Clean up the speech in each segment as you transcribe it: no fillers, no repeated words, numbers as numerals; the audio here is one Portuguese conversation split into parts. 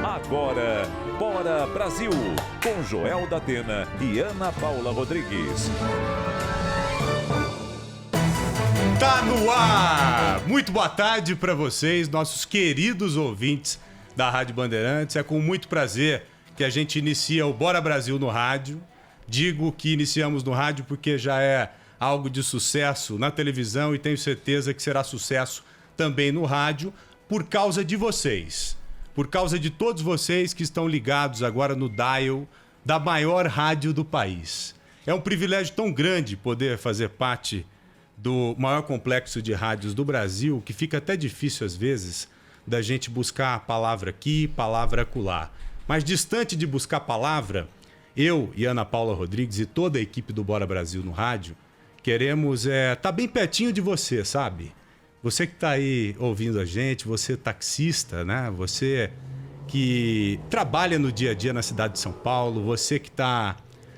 Agora, Bora Brasil, com Joel da Atena e Ana Paula Rodrigues. Tá no ar! Muito boa tarde para vocês, nossos queridos ouvintes da Rádio Bandeirantes. É com muito prazer que a gente inicia o Bora Brasil no rádio. Digo que iniciamos no rádio porque já é algo de sucesso na televisão e tenho certeza que será sucesso também no rádio por causa de vocês. Por causa de todos vocês que estão ligados agora no dial da maior rádio do país. É um privilégio tão grande poder fazer parte do maior complexo de rádios do Brasil, que fica até difícil às vezes da gente buscar a palavra aqui, palavra acolá. Mas distante de buscar palavra, eu e Ana Paula Rodrigues e toda a equipe do Bora Brasil no rádio, queremos tá bem pertinho de você, sabe? Você que está aí ouvindo a gente, você taxista, né? Você que trabalha no dia a dia na cidade de São Paulo, você que está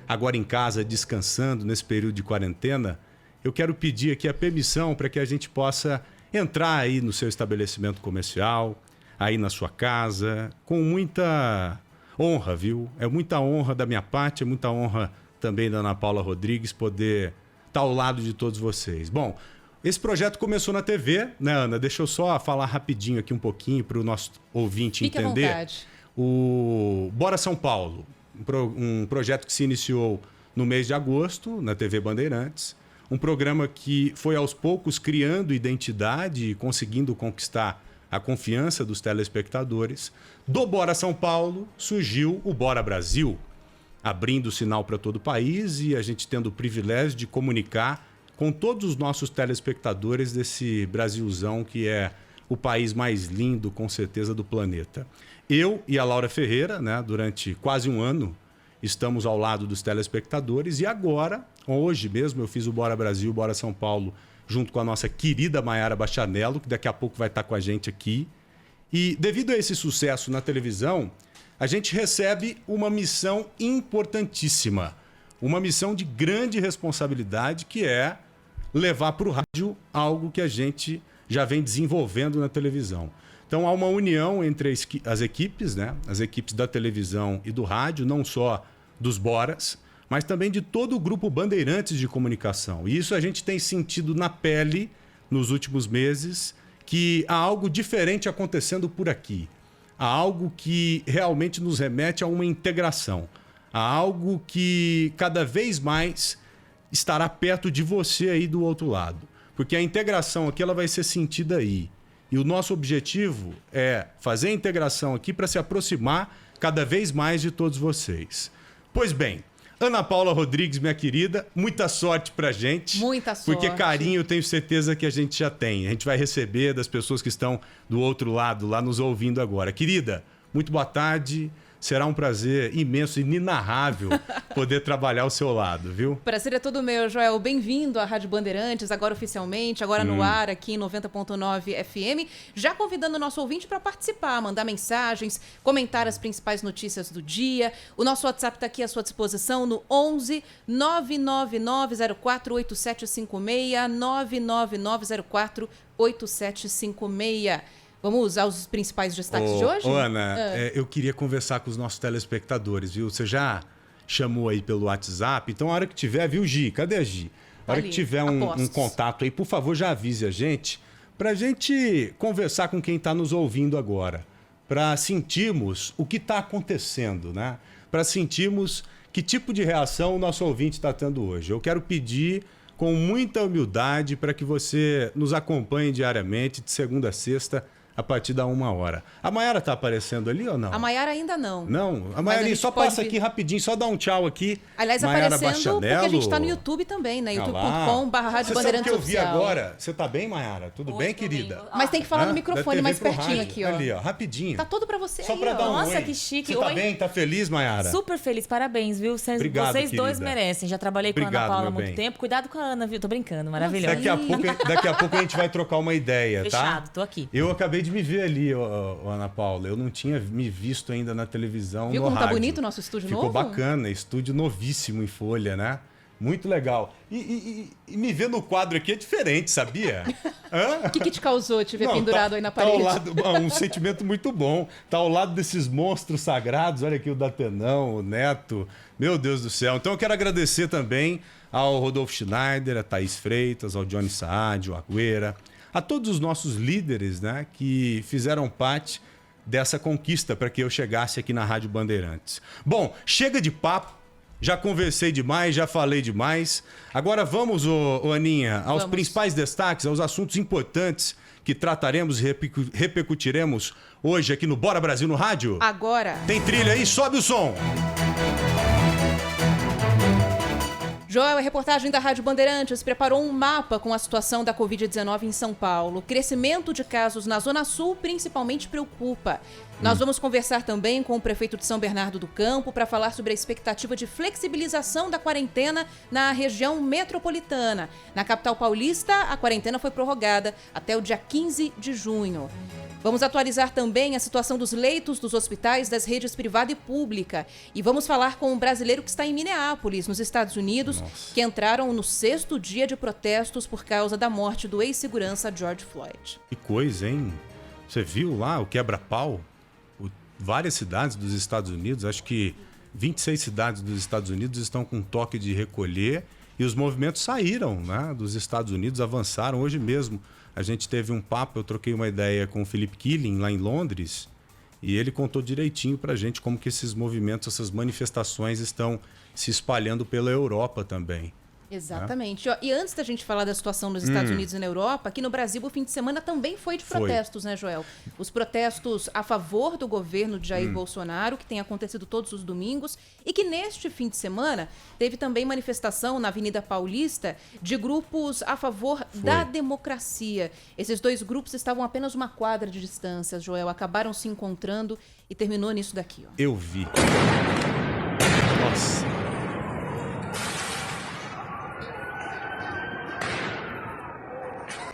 agora em casa descansando nesse período de quarentena, eu quero pedir aqui a permissão para que a gente possa entrar aí no seu estabelecimento comercial, aí na sua casa, com muita honra, viu? É muita honra da minha parte, é muita honra também da Ana Paula Rodrigues poder estar ao lado de todos vocês. Bom, esse projeto começou na TV, né, Ana? Deixa eu só falar rapidinho aqui um pouquinho para o nosso ouvinte Fique entender. à vontade. O Bora São Paulo, um projeto que se iniciou no mês de agosto na TV Bandeirantes. Um programa que foi aos poucos criando identidade e conseguindo conquistar a confiança dos telespectadores. Do Bora São Paulo surgiu o Bora Brasil, abrindo o sinal para todo o país e a gente tendo o privilégio de comunicar com todos os nossos telespectadores desse Brasilzão que é o país mais lindo, com certeza, do planeta. Eu e a Laura Ferreira, né, durante quase um ano, estamos ao lado dos telespectadores e agora, hoje mesmo, eu fiz o Bora Brasil, Bora São Paulo, junto com a nossa querida Mayara Bachanello, que daqui a pouco vai estar com a gente aqui. E devido a esse sucesso na televisão, a gente recebe uma missão importantíssima, uma missão de grande responsabilidade, que é levar para o rádio algo que a gente já vem desenvolvendo na televisão. Então há uma união entre as equipes, né? As equipes da televisão e do rádio, não só dos Boras, mas também de todo o grupo Bandeirantes de comunicação. E isso a gente tem sentido na pele nos últimos meses, que há algo diferente acontecendo por aqui. Há algo que realmente nos remete a uma integração. Há algo que cada vez mais estará perto de você aí do outro lado. Porque a integração aqui ela vai ser sentida aí. E o nosso objetivo é fazer a integração aqui para se aproximar cada vez mais de todos vocês. Pois bem, Ana Paula Rodrigues, minha querida, muita sorte pra gente. Muita sorte. Porque carinho eu tenho certeza que a gente já tem. A gente vai receber das pessoas que estão do outro lado, lá nos ouvindo agora. Querida, muito boa tarde. Será um prazer imenso e inenarrável poder trabalhar ao seu lado, viu? Prazer é todo meu, Joel. Bem-vindo à Rádio Bandeirantes, agora oficialmente, agora no ar, aqui em 90.9 FM. Já convidando o nosso ouvinte para participar, mandar mensagens, comentar as principais notícias do dia. O nosso WhatsApp está aqui à sua disposição no 11 999048756, 999048756. Vamos usar os principais destaques de hoje? Ana, eu queria conversar com os nossos telespectadores, viu? Você já chamou aí pelo WhatsApp, então a hora que tiver, viu, Gi? Cadê a Gi? A hora que tiver um contato aí, por favor, já avise a gente, pra gente conversar com quem está nos ouvindo agora, para sentirmos o que está acontecendo, né? Para sentirmos que tipo de reação o nosso ouvinte está tendo hoje. Eu quero pedir com muita humildade para que você nos acompanhe diariamente, de segunda a sexta, a partir da 1h. A Mayara tá aparecendo ali ou não? A Mayara ainda não. Não? A Mayara só passa aqui rapidinho, só dá um tchau aqui. Aliás, Mayara aparecendo Bachanello. porque a gente tá no YouTube também, né? youtube.com/Rádio Bandeirantes Oficial. Você sabe o que eu vi Oficial. agora? Você tá bem, Mayara? Tudo bem, querida? Mas tem que falar no microfone mais pertinho aqui, ó. Ali, ó, rapidinho. Tá todo pra você Só aí, pra ó. dar um Nossa, oi. que chique. Você tá Oi. bem? Tá feliz, Mayara? Super feliz, parabéns, viu? Obrigado, Vocês dois querida. merecem. Já trabalhei com a Obrigado, Ana Paula há meu muito bem. tempo. Cuidado com a Ana, viu? Tô brincando, maravilhosa. Daqui a pouco a gente vai trocar uma ideia, tá? Fechado, tô aqui. Eu acabei de me ver ali, Ana Paula. Eu não tinha me visto ainda na televisão, Viu no como rádio. tá bonito o nosso estúdio Ficou novo? bacana, estúdio novíssimo em folha, né? Muito legal. E me ver no quadro aqui é diferente, sabia? O que te causou te ver pendurado aí na parede? Tá ao lado, um sentimento muito bom. Tá ao lado desses monstros sagrados. Olha aqui o Datenão, o Neto. Meu Deus do céu. Então eu quero agradecer também ao Rodolfo Schneider, a Thaís Freitas, ao Johnny Saad, ao Agüera, a todos os nossos líderes, né, que fizeram parte dessa conquista para que eu chegasse aqui na Rádio Bandeirantes. Bom, chega de papo. Já conversei demais, já falei demais. Agora vamos, Aninha, aos principais destaques, aos assuntos importantes que trataremos e repercutiremos hoje aqui no Bora Brasil no Rádio. Agora. Tem trilha aí? Sobe o som. Joel, a reportagem da Rádio Bandeirantes preparou um mapa com a situação da Covid-19 em São Paulo. O crescimento de casos na Zona Sul principalmente preocupa. Nós vamos conversar também com o prefeito de São Bernardo do Campo para falar sobre a expectativa de flexibilização da quarentena na região metropolitana. Na capital paulista, a quarentena foi prorrogada até o dia 15 de junho. Vamos atualizar também a situação dos leitos dos hospitais das redes privada e pública. E vamos falar com um brasileiro que está em Minneapolis, nos Estados Unidos, que entraram no 6º dia de protestos por causa da morte do ex-segurança George Floyd. Que coisa, hein? Você viu lá o quebra-pau? Várias cidades dos Estados Unidos, acho que 26 cidades dos Estados Unidos estão com toque de recolher e os movimentos saíram, né, dos Estados Unidos, avançaram. Hoje mesmo a gente teve um papo, eu troquei uma ideia com o Philip Killing lá em Londres e ele contou direitinho pra gente como que esses movimentos, essas manifestações estão se espalhando pela Europa também. Exatamente. E antes da gente falar da situação nos Estados Unidos e na Europa, aqui no Brasil o fim de semana também foi de protestos, né, Joel? Os protestos a favor do governo de Jair Bolsonaro, que tem acontecido todos os domingos, e que neste fim de semana teve também manifestação na Avenida Paulista de grupos a favor da democracia. Esses dois grupos estavam a apenas uma quadra de distância, Joel, acabaram se encontrando e terminou nisso daqui, ó. Eu vi. Nossa.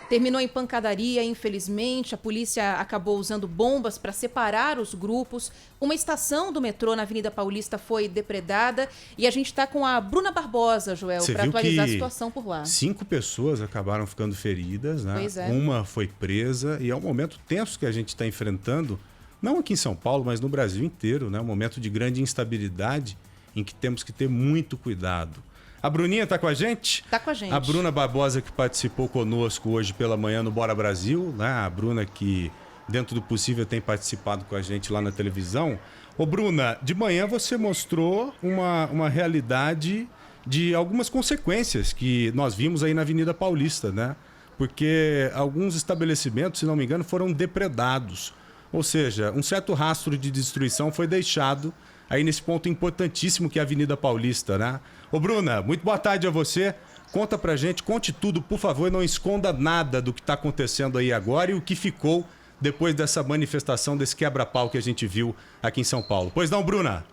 Terminou em pancadaria, infelizmente. A polícia acabou usando bombas para separar os grupos. Uma estação do metrô na Avenida Paulista foi depredada. E a gente está com a Bruna Barbosa, Joel, para atualizar a situação por lá. 5 pessoas acabaram ficando feridas, né? Pois é. Uma foi presa e é um momento tenso que a gente está enfrentando, não aqui em São Paulo, mas no Brasil inteiro, né? Um momento de grande instabilidade em que temos que ter muito cuidado. A Bruninha está com a gente? Está com a gente. A Bruna Barbosa, que participou conosco hoje pela manhã no Bora Brasil, né? A Bruna que, dentro do possível, tem participado com a gente lá na televisão. Ô, Bruna, de manhã você mostrou uma realidade de algumas consequências que nós vimos aí na Avenida Paulista, né? Porque alguns estabelecimentos, se não me engano, foram depredados. Ou seja, um certo rastro de destruição foi deixado aí nesse ponto importantíssimo que é a Avenida Paulista, né? Ô, Bruna, muito boa tarde a você. Conta pra gente, conte tudo, por favor, e não esconda nada do que está acontecendo aí agora e o que ficou depois dessa manifestação, desse quebra-pau que a gente viu aqui em São Paulo. Pois não, Bruna?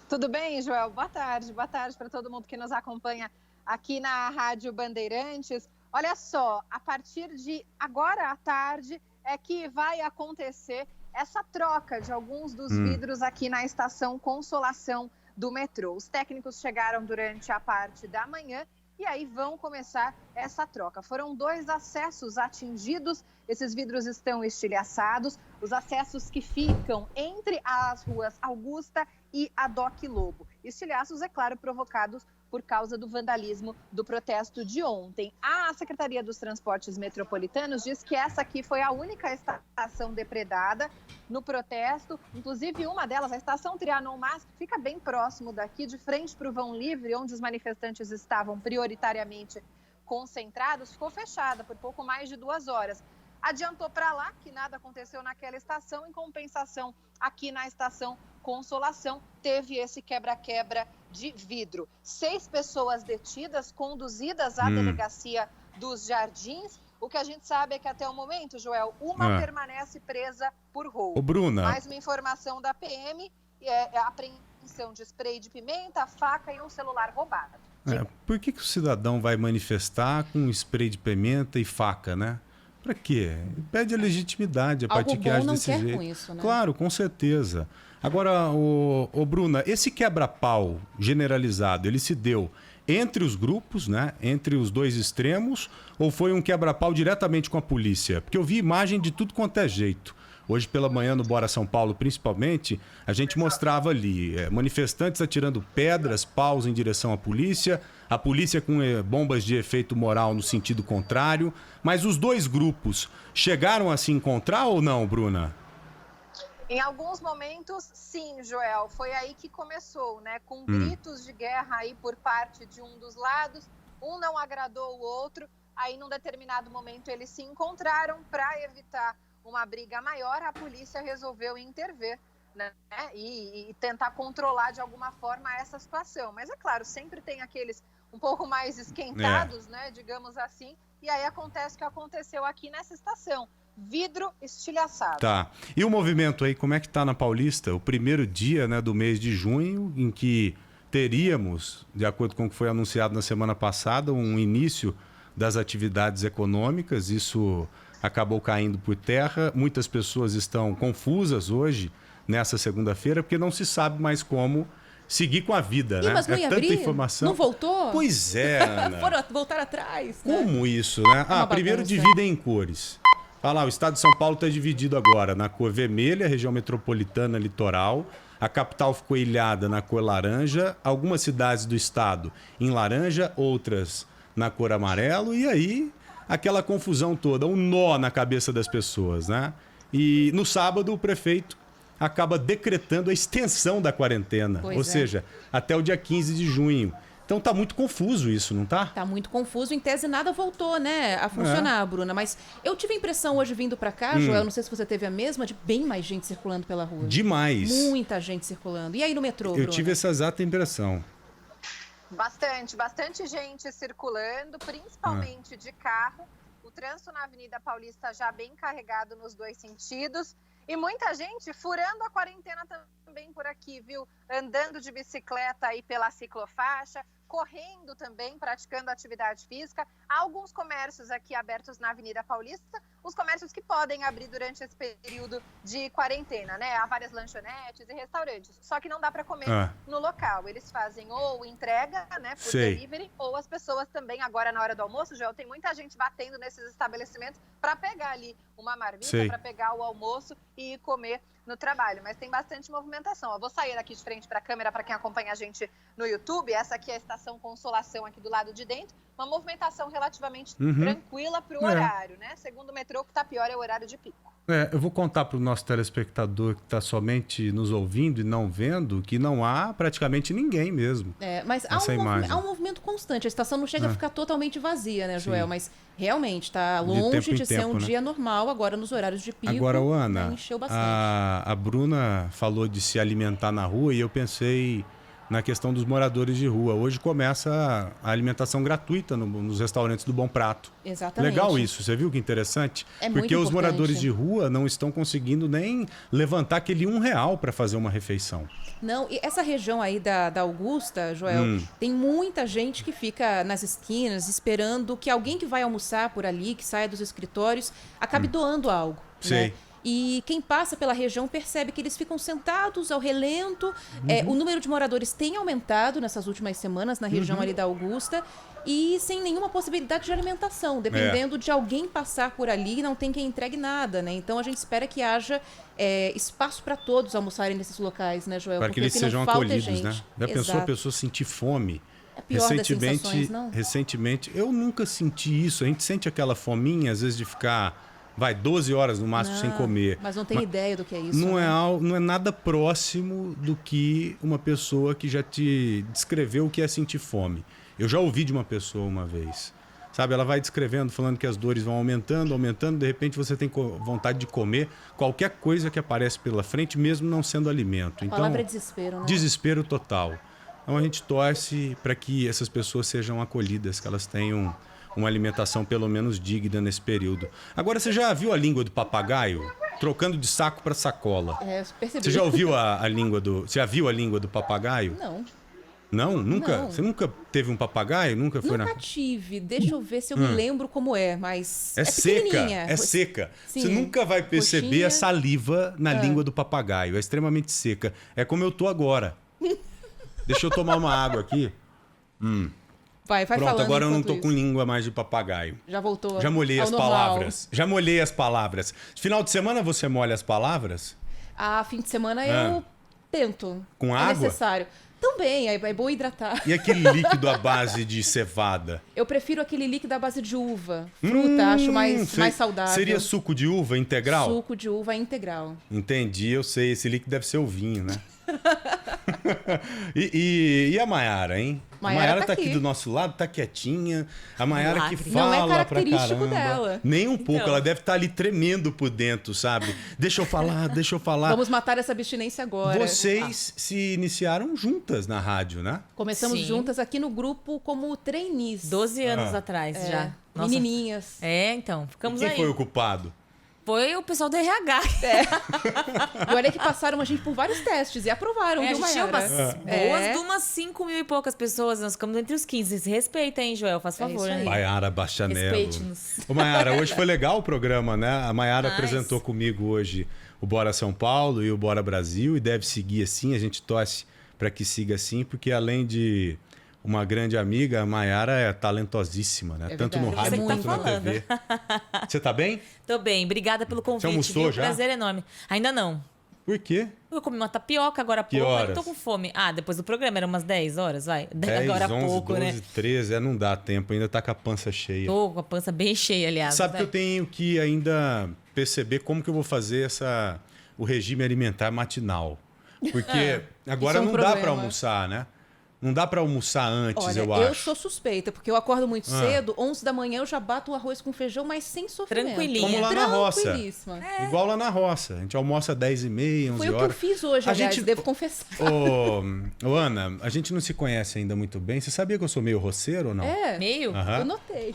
Tudo bem, Joel? Boa tarde para todo mundo que nos acompanha aqui na Rádio Bandeirantes. Olha só, a partir de agora à tarde é que vai acontecer essa troca de alguns dos vidros aqui na estação Consolação do metrô. Os técnicos chegaram durante a parte da manhã e aí vão começar essa troca. Foram 2 acessos atingidos, esses vidros estão estilhaçados, os acessos que ficam entre as ruas Augusta e a Doc Lobo. Estilhaços, é claro, provocados por causa do vandalismo do protesto de ontem. A Secretaria dos Transportes Metropolitanos diz que essa aqui foi a única estação depredada no protesto, inclusive uma delas, a estação Trianon Mas, que fica bem próximo daqui, de frente para o Vão Livre, onde os manifestantes estavam prioritariamente concentrados, ficou fechada por pouco mais de 2 horas. Adiantou para lá que nada aconteceu naquela estação, em compensação, aqui na estação Consolação, teve esse quebra-quebra de vidro. 6 pessoas detidas, conduzidas à delegacia dos Jardins. O que a gente sabe é que até o momento, Joel, uma permanece presa por roubo. Ô, Bruna. Mais uma informação da PM, é a apreensão de spray de pimenta, faca e um celular roubado. Por que o cidadão vai manifestar com spray de pimenta e faca, né? Pra quê? Pede a legitimidade, a partir que age desse jeito. Com isso, né? Claro, com certeza. Agora, Bruna, esse quebra-pau generalizado, ele se deu entre os grupos, né? Entre os dois extremos, ou foi um quebra-pau diretamente com a polícia? Porque eu vi imagem de tudo quanto é jeito. Hoje pela manhã, no Bora São Paulo, principalmente, a gente mostrava ali manifestantes atirando pedras, paus em direção à polícia, a polícia com bombas de efeito moral no sentido contrário. Mas os dois grupos chegaram a se encontrar ou não, Bruna? Em alguns momentos, sim, Joel. Foi aí que começou, né? Com gritos de guerra aí por parte de um dos lados. Um não agradou o outro. Aí, num determinado momento, eles se encontraram para evitar uma briga maior. A polícia resolveu intervir, né? E tentar controlar de alguma forma essa situação. Mas, é claro, sempre tem aqueles um pouco mais esquentados, né? Digamos assim. E aí acontece o que aconteceu aqui nessa estação. Vidro estilhaçado. Tá. E o movimento aí, como é que tá na Paulista? O primeiro dia, né, do mês de junho, em que teríamos, de acordo com o que foi anunciado na semana passada, um início das atividades econômicas. Isso acabou caindo por terra. Muitas pessoas estão confusas hoje, nessa segunda-feira, porque não se sabe mais como seguir com a vida, né? Mas não ia tanta abrir? informação. Não voltou? Pois é, Ana. Voltaram atrás. Né? Como isso, né? Primeiro bagunça. dividem em cores. Olha lá, o estado de São Paulo está dividido agora na cor vermelha, região metropolitana, litoral. A capital ficou ilhada na cor laranja. Algumas cidades do estado em laranja, outras na cor amarelo. E aí, aquela confusão toda, um nó na cabeça das pessoas, né? E no sábado, o prefeito acaba decretando a extensão da quarentena. Ou seja, até o dia 15 de junho. Então tá muito confuso isso, não tá? Tá muito confuso. Em tese, nada voltou, né, a funcionar, Bruna. Mas eu tive a impressão hoje vindo pra cá, Joel, não sei se você teve a mesma, de bem mais gente circulando pela rua. Demais. Muita gente circulando. E aí no metrô, Bruna? Eu tive essa exata impressão. Bastante gente circulando, principalmente de carro. O trânsito na Avenida Paulista já bem carregado nos dois sentidos. E muita gente furando a quarentena também por aqui, viu? Andando de bicicleta aí pela ciclofaixa, correndo também, praticando atividade física. Há alguns comércios aqui abertos na Avenida Paulista, os comércios que podem abrir durante esse período de quarentena, né? Há várias lanchonetes e restaurantes, só que não dá para comer no local. Eles fazem ou entrega, né, por delivery, ou as pessoas também, agora na hora do almoço, Joel, tem muita gente batendo nesses estabelecimentos para pegar ali uma marmita, para pegar o almoço e comer no trabalho, mas tem bastante movimentação. Eu vou sair aqui de frente para a câmera para quem acompanha a gente no YouTube. Essa aqui é a Estação Consolação, aqui do lado de dentro. Uma movimentação relativamente tranquila para o horário, né? Segundo o metrô, o que está pior é o horário de pico. Eu vou contar para o nosso telespectador que está somente nos ouvindo e não vendo que não há praticamente ninguém mesmo. Mas há um movimento constante. A estação não chega a ficar totalmente vazia, né, Joel? Mas realmente está longe de ser um dia normal agora nos horários de pico. Agora, Ana, encheu bastante. A Bruna falou de se alimentar na rua e eu pensei na questão dos moradores de rua. Hoje começa a alimentação gratuita nos restaurantes do Bom Prato. Exatamente. Legal isso, você viu que interessante? Porque os moradores de rua não estão conseguindo nem levantar aquele R$1 para fazer uma refeição. Não, e essa região aí da Augusta, Joel, tem muita gente que fica nas esquinas esperando que alguém que vai almoçar por ali, que saia dos escritórios, acabe doando algo. Sei. Né? E quem passa pela região percebe que eles ficam sentados ao relento. O número de moradores tem aumentado nessas últimas semanas na região ali da Augusta e sem nenhuma possibilidade de alimentação. Dependendo de alguém passar por ali, não tem quem entregue nada, né? Então a gente espera que haja espaço para todos almoçarem nesses locais, né, Joel? Para que eles sejam acolhidos, né? Já pensou a pessoa sentir fome? É pior das sensações, não? Recentemente, eu nunca senti isso. A gente sente aquela fominha, às vezes, de ficar 12 horas no máximo sem comer. Mas não tem ideia do que é isso. Não, né? não é nada próximo do que uma pessoa que já te descreveu o que é sentir fome. Eu já ouvi de uma pessoa uma vez. Sabe, ela vai descrevendo, falando que as dores vão aumentando, de repente você tem vontade de comer qualquer coisa que aparece pela frente, mesmo não sendo alimento. A palavra é desespero, né? Desespero total. Então a gente torce para que essas pessoas sejam acolhidas, que elas tenham uma alimentação pelo menos digna nesse período. Agora, você já viu a língua do papagaio? Trocando de saco para sacola. Eu percebi. Você já ouviu a língua do... Você já viu a língua do papagaio? Não. Não? Nunca? Não. Você nunca teve um papagaio? Nunca tive. Deixa eu ver se eu me lembro como é, mas é seca. É seca. Sim. Você nunca vai perceber a saliva na língua do papagaio. É extremamente seca. É como eu tô agora. Deixa eu tomar uma água aqui. Vai Pronto, falando agora eu não tô enquanto com isso. língua mais de papagaio. Já voltou. Já molhei ao as normal. palavras. Já molhei as palavras. Final de semana você molha as palavras? Fim de semana eu tento. Com É água? necessário. Também, é bom hidratar. E aquele líquido à base de cevada? Eu prefiro aquele líquido à base de uva. Fruta, acho mais saudável. Seria suco de uva integral? Suco de uva integral. Entendi, eu sei. Esse líquido deve ser o vinho, né? e a Maiara, hein? Maiara A Maiara tá tá aqui aqui do nosso lado, tá quietinha. A Maiara que Milagre. fala Não é pra característico caramba. dela. Nem um pouco, Então. ela deve estar ali tremendo por dentro, sabe? Deixa eu falar, deixa eu falar. Vamos matar essa abstinência agora. Vocês se iniciaram juntas na rádio, né? Começamos Sim. juntas aqui no grupo como trainees. 12 anos atrás já. Nossa. Menininhas. Então, ficamos Quem aí. foi o culpado? Foi o pessoal do RH. E olha que passaram a gente por vários testes e aprovaram, A viu, gente tinha Maiara? umas boas de umas 5 mil e poucas pessoas. Nós ficamos entre os 15. Se respeita, hein, Joel? Faz É favor. isso aí. né? Maiara Bastianello. Respeite-nos. Ô, Maiara, hoje foi legal o programa, né? A Maiara Nice. apresentou comigo hoje o Bora São Paulo e o Bora Brasil e deve seguir assim. A gente torce para que siga assim, porque além de uma grande amiga, a Maiara é talentosíssima, né? É Tanto no verdade. rádio Você que quanto tá na falando. TV. Você tá bem? Tô bem. Obrigada pelo convite. almoçou viu? já? Prazer enorme. Ainda não. Por quê? Eu comi uma tapioca agora há Que pouco. Eu horas? tô com fome. Depois do programa. Eram umas 10 horas, vai. 10, agora há 11, pouco, 12, né? 13. Não dá tempo, ainda tá com a pança cheia. Tô com a pança bem cheia, aliás. Sabe que vai. eu tenho que ainda perceber como que eu vou fazer o regime alimentar matinal. Porque agora Isso é um não dá para problema. almoçar, né? Não dá para almoçar antes, Olha, eu eu acho. sou suspeita, porque eu acordo muito cedo, 11 da manhã eu já bato o arroz com feijão, mas sem sofrimento. Tranquilinha. Como lá na roça. Tranquilíssima. Igual lá na roça. A gente almoça 10h30, 11 Foi o que eu horas. fiz hoje, A aliás, gente- devo confessar. Ô, Ana, a gente não se conhece ainda muito bem. Você sabia que eu sou meio roceiro ou não? É, Meio? Aham. eu notei.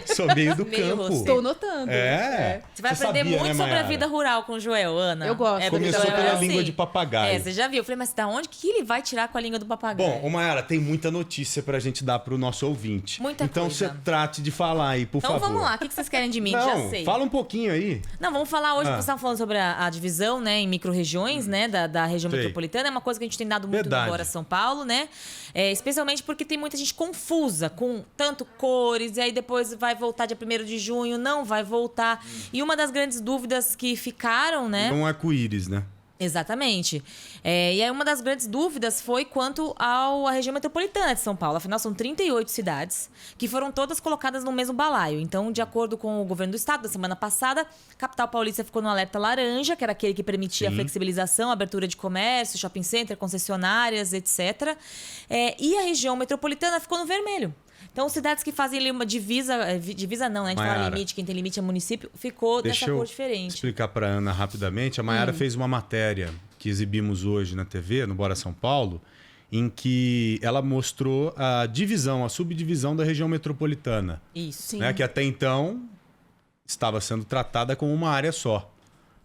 Sou meio do Meio campo. roceiro. Estou notando. É. Você vai aprender sabia, muito né, sobre a Maiara? vida rural com o Joel, Ana. Eu gosto. porque Começou o Joel pela é assim. língua de papagaio. Você já viu. Eu falei, mas da onde? O que ele vai tirar com a língua do papagaio? Bom, ô Maiara, tem muita notícia pra gente dar pro nosso ouvinte. Muita então coisa. você trate de falar aí, por Então favor. vamos lá, o que vocês querem de mim? Não, Já sei. fala um pouquinho aí. Não, vamos falar hoje, Ah. você estava falando sobre a divisão, né, em micro-regiões, né, da região Sei. metropolitana. É uma coisa que a gente tem dado muito Verdade. no Bora São Paulo, né? Especialmente porque tem muita gente confusa com tanto cores, e aí depois vai voltar dia 1º de junho, não vai voltar. E uma das grandes dúvidas que ficaram, né? Um arco-íris, né? Exatamente. E aí uma das grandes dúvidas foi quanto à região metropolitana de São Paulo. Afinal, são 38 cidades que foram todas colocadas no mesmo balaio. Então, de acordo com o governo do estado, da semana passada, a capital paulista ficou no alerta laranja, que era aquele que permitia a flexibilização, a abertura de comércio, shopping center, concessionárias, etc. E a região metropolitana ficou no vermelho. Então, cidades que fazem ali uma divisa não, né? A gente fala Maiara. limite, quem tem limite é município, ficou Deixa dessa eu cor diferente. explicar pra Ana rapidamente. A Maiara fez uma matéria que exibimos hoje na TV, no Bora São Paulo, em que ela mostrou a divisão, a subdivisão da região metropolitana, Isso. Sim. né? Que até então estava sendo tratada como uma área só.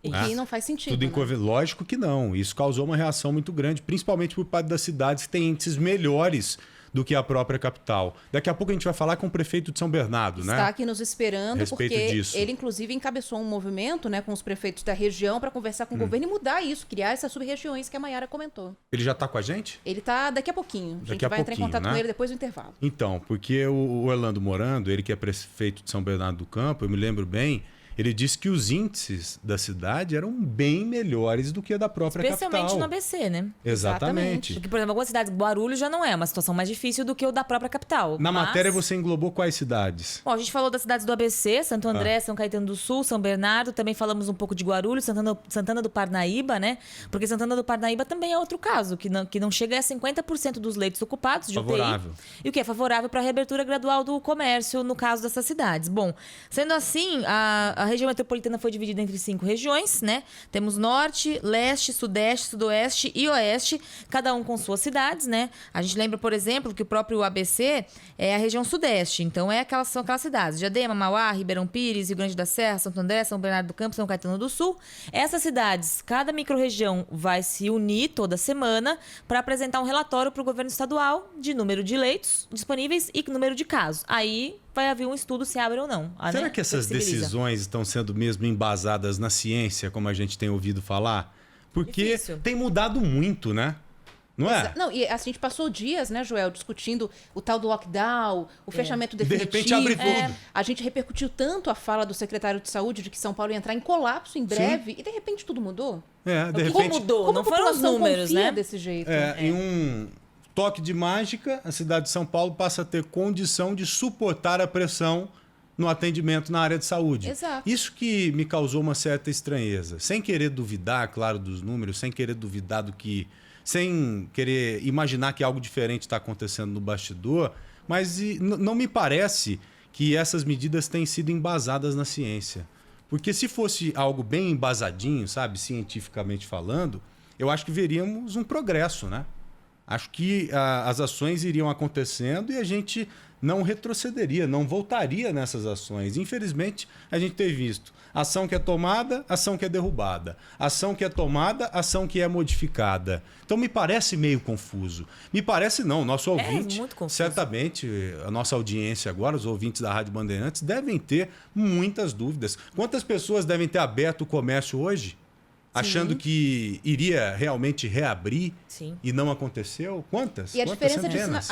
O né? que não faz sentido. Tudo né? Lógico que não. Isso causou uma reação muito grande, principalmente por parte das cidades que têm índices melhores do que a própria capital. Daqui a pouco a gente vai falar com o prefeito de São Bernardo, né? Está aqui nos esperando, A respeito porque disso. ele, inclusive, encabeçou um movimento, né, com os prefeitos da região para conversar com o governo e mudar isso, criar essas sub-regiões que a Maiara comentou. Ele já está com a gente? Ele tá daqui a pouquinho. A gente Daqui a vai entrar em pouquinho, contato né? com ele depois do intervalo. Então, porque o Orlando Morando, ele que é prefeito de São Bernardo do Campo, eu me lembro bem, ele disse que os índices da cidade eram bem melhores do que a da própria Especialmente capital. no ABC, né? Exatamente. Porque, por exemplo, algumas cidades, Guarulhos já não é uma situação mais difícil do que o da própria capital. Na Mas- matéria você englobou quais cidades? Bom, a gente falou das cidades do ABC, Santo André, Ah. São Caetano do Sul, São Bernardo. Também falamos um pouco de Guarulhos, Santana do Parnaíba, né? Porque Santana do Parnaíba também é outro caso, que não chega a 50% dos leitos ocupados de Favorável. UTI. E o que é favorável para a reabertura gradual do comércio, no caso dessas cidades. Bom, sendo assim, a região metropolitana foi dividida entre 5 regiões, né? Temos Norte, Leste, Sudeste, Sudoeste e Oeste, cada um com suas cidades, né? A gente lembra, por exemplo, que o próprio ABC é a região Sudeste, então são aquelas cidades: Diadema, Mauá, Ribeirão Pires, Rio Grande da Serra, Santo André, São Bernardo do Campo, São Caetano do Sul. Essas cidades, cada microrregião vai se unir toda semana para apresentar um relatório para o governo estadual de número de leitos disponíveis e número de casos. Aí vai haver um estudo se abre ou não. Será né? que essas Flexibiliza. decisões estão sendo mesmo embasadas na ciência, como a gente tem ouvido falar? Porque Difícil. tem mudado muito, né? Não é? Não, e a gente passou dias, né, Joel, discutindo o tal do lockdown, o fechamento definitivo. De repente abre tudo. A gente repercutiu tanto a fala do secretário de saúde de que São Paulo ia entrar em colapso em breve, e de repente tudo mudou. De Como repente... mudou? Como Não a foram os população números, confia né? desse jeito? Em um toque de mágica, a cidade de São Paulo passa a ter condição de suportar a pressão no atendimento na área de saúde. Exato. Isso que me causou uma certa estranheza. Sem querer duvidar, claro, dos números, sem querer duvidar do que... Sem querer imaginar que algo diferente está acontecendo no bastidor, mas não me parece que essas medidas têm sido embasadas na ciência. Porque se fosse algo bem embasadinho, sabe, cientificamente falando, eu acho que veríamos um progresso, né? Acho que as ações iriam acontecendo e a gente não retrocederia, não voltaria nessas ações. Infelizmente, a gente tem visto ação que é tomada, ação que é derrubada. Ação que é tomada, ação que é modificada. Então, me parece meio confuso. Me parece não, nosso ouvinte, muito confuso. certamente, a nossa audiência agora, os ouvintes da Rádio Bandeirantes, devem ter muitas dúvidas. Quantas pessoas devem ter aberto o comércio hoje? Achando que iria realmente reabrir e não aconteceu? Quantas? E a Quantas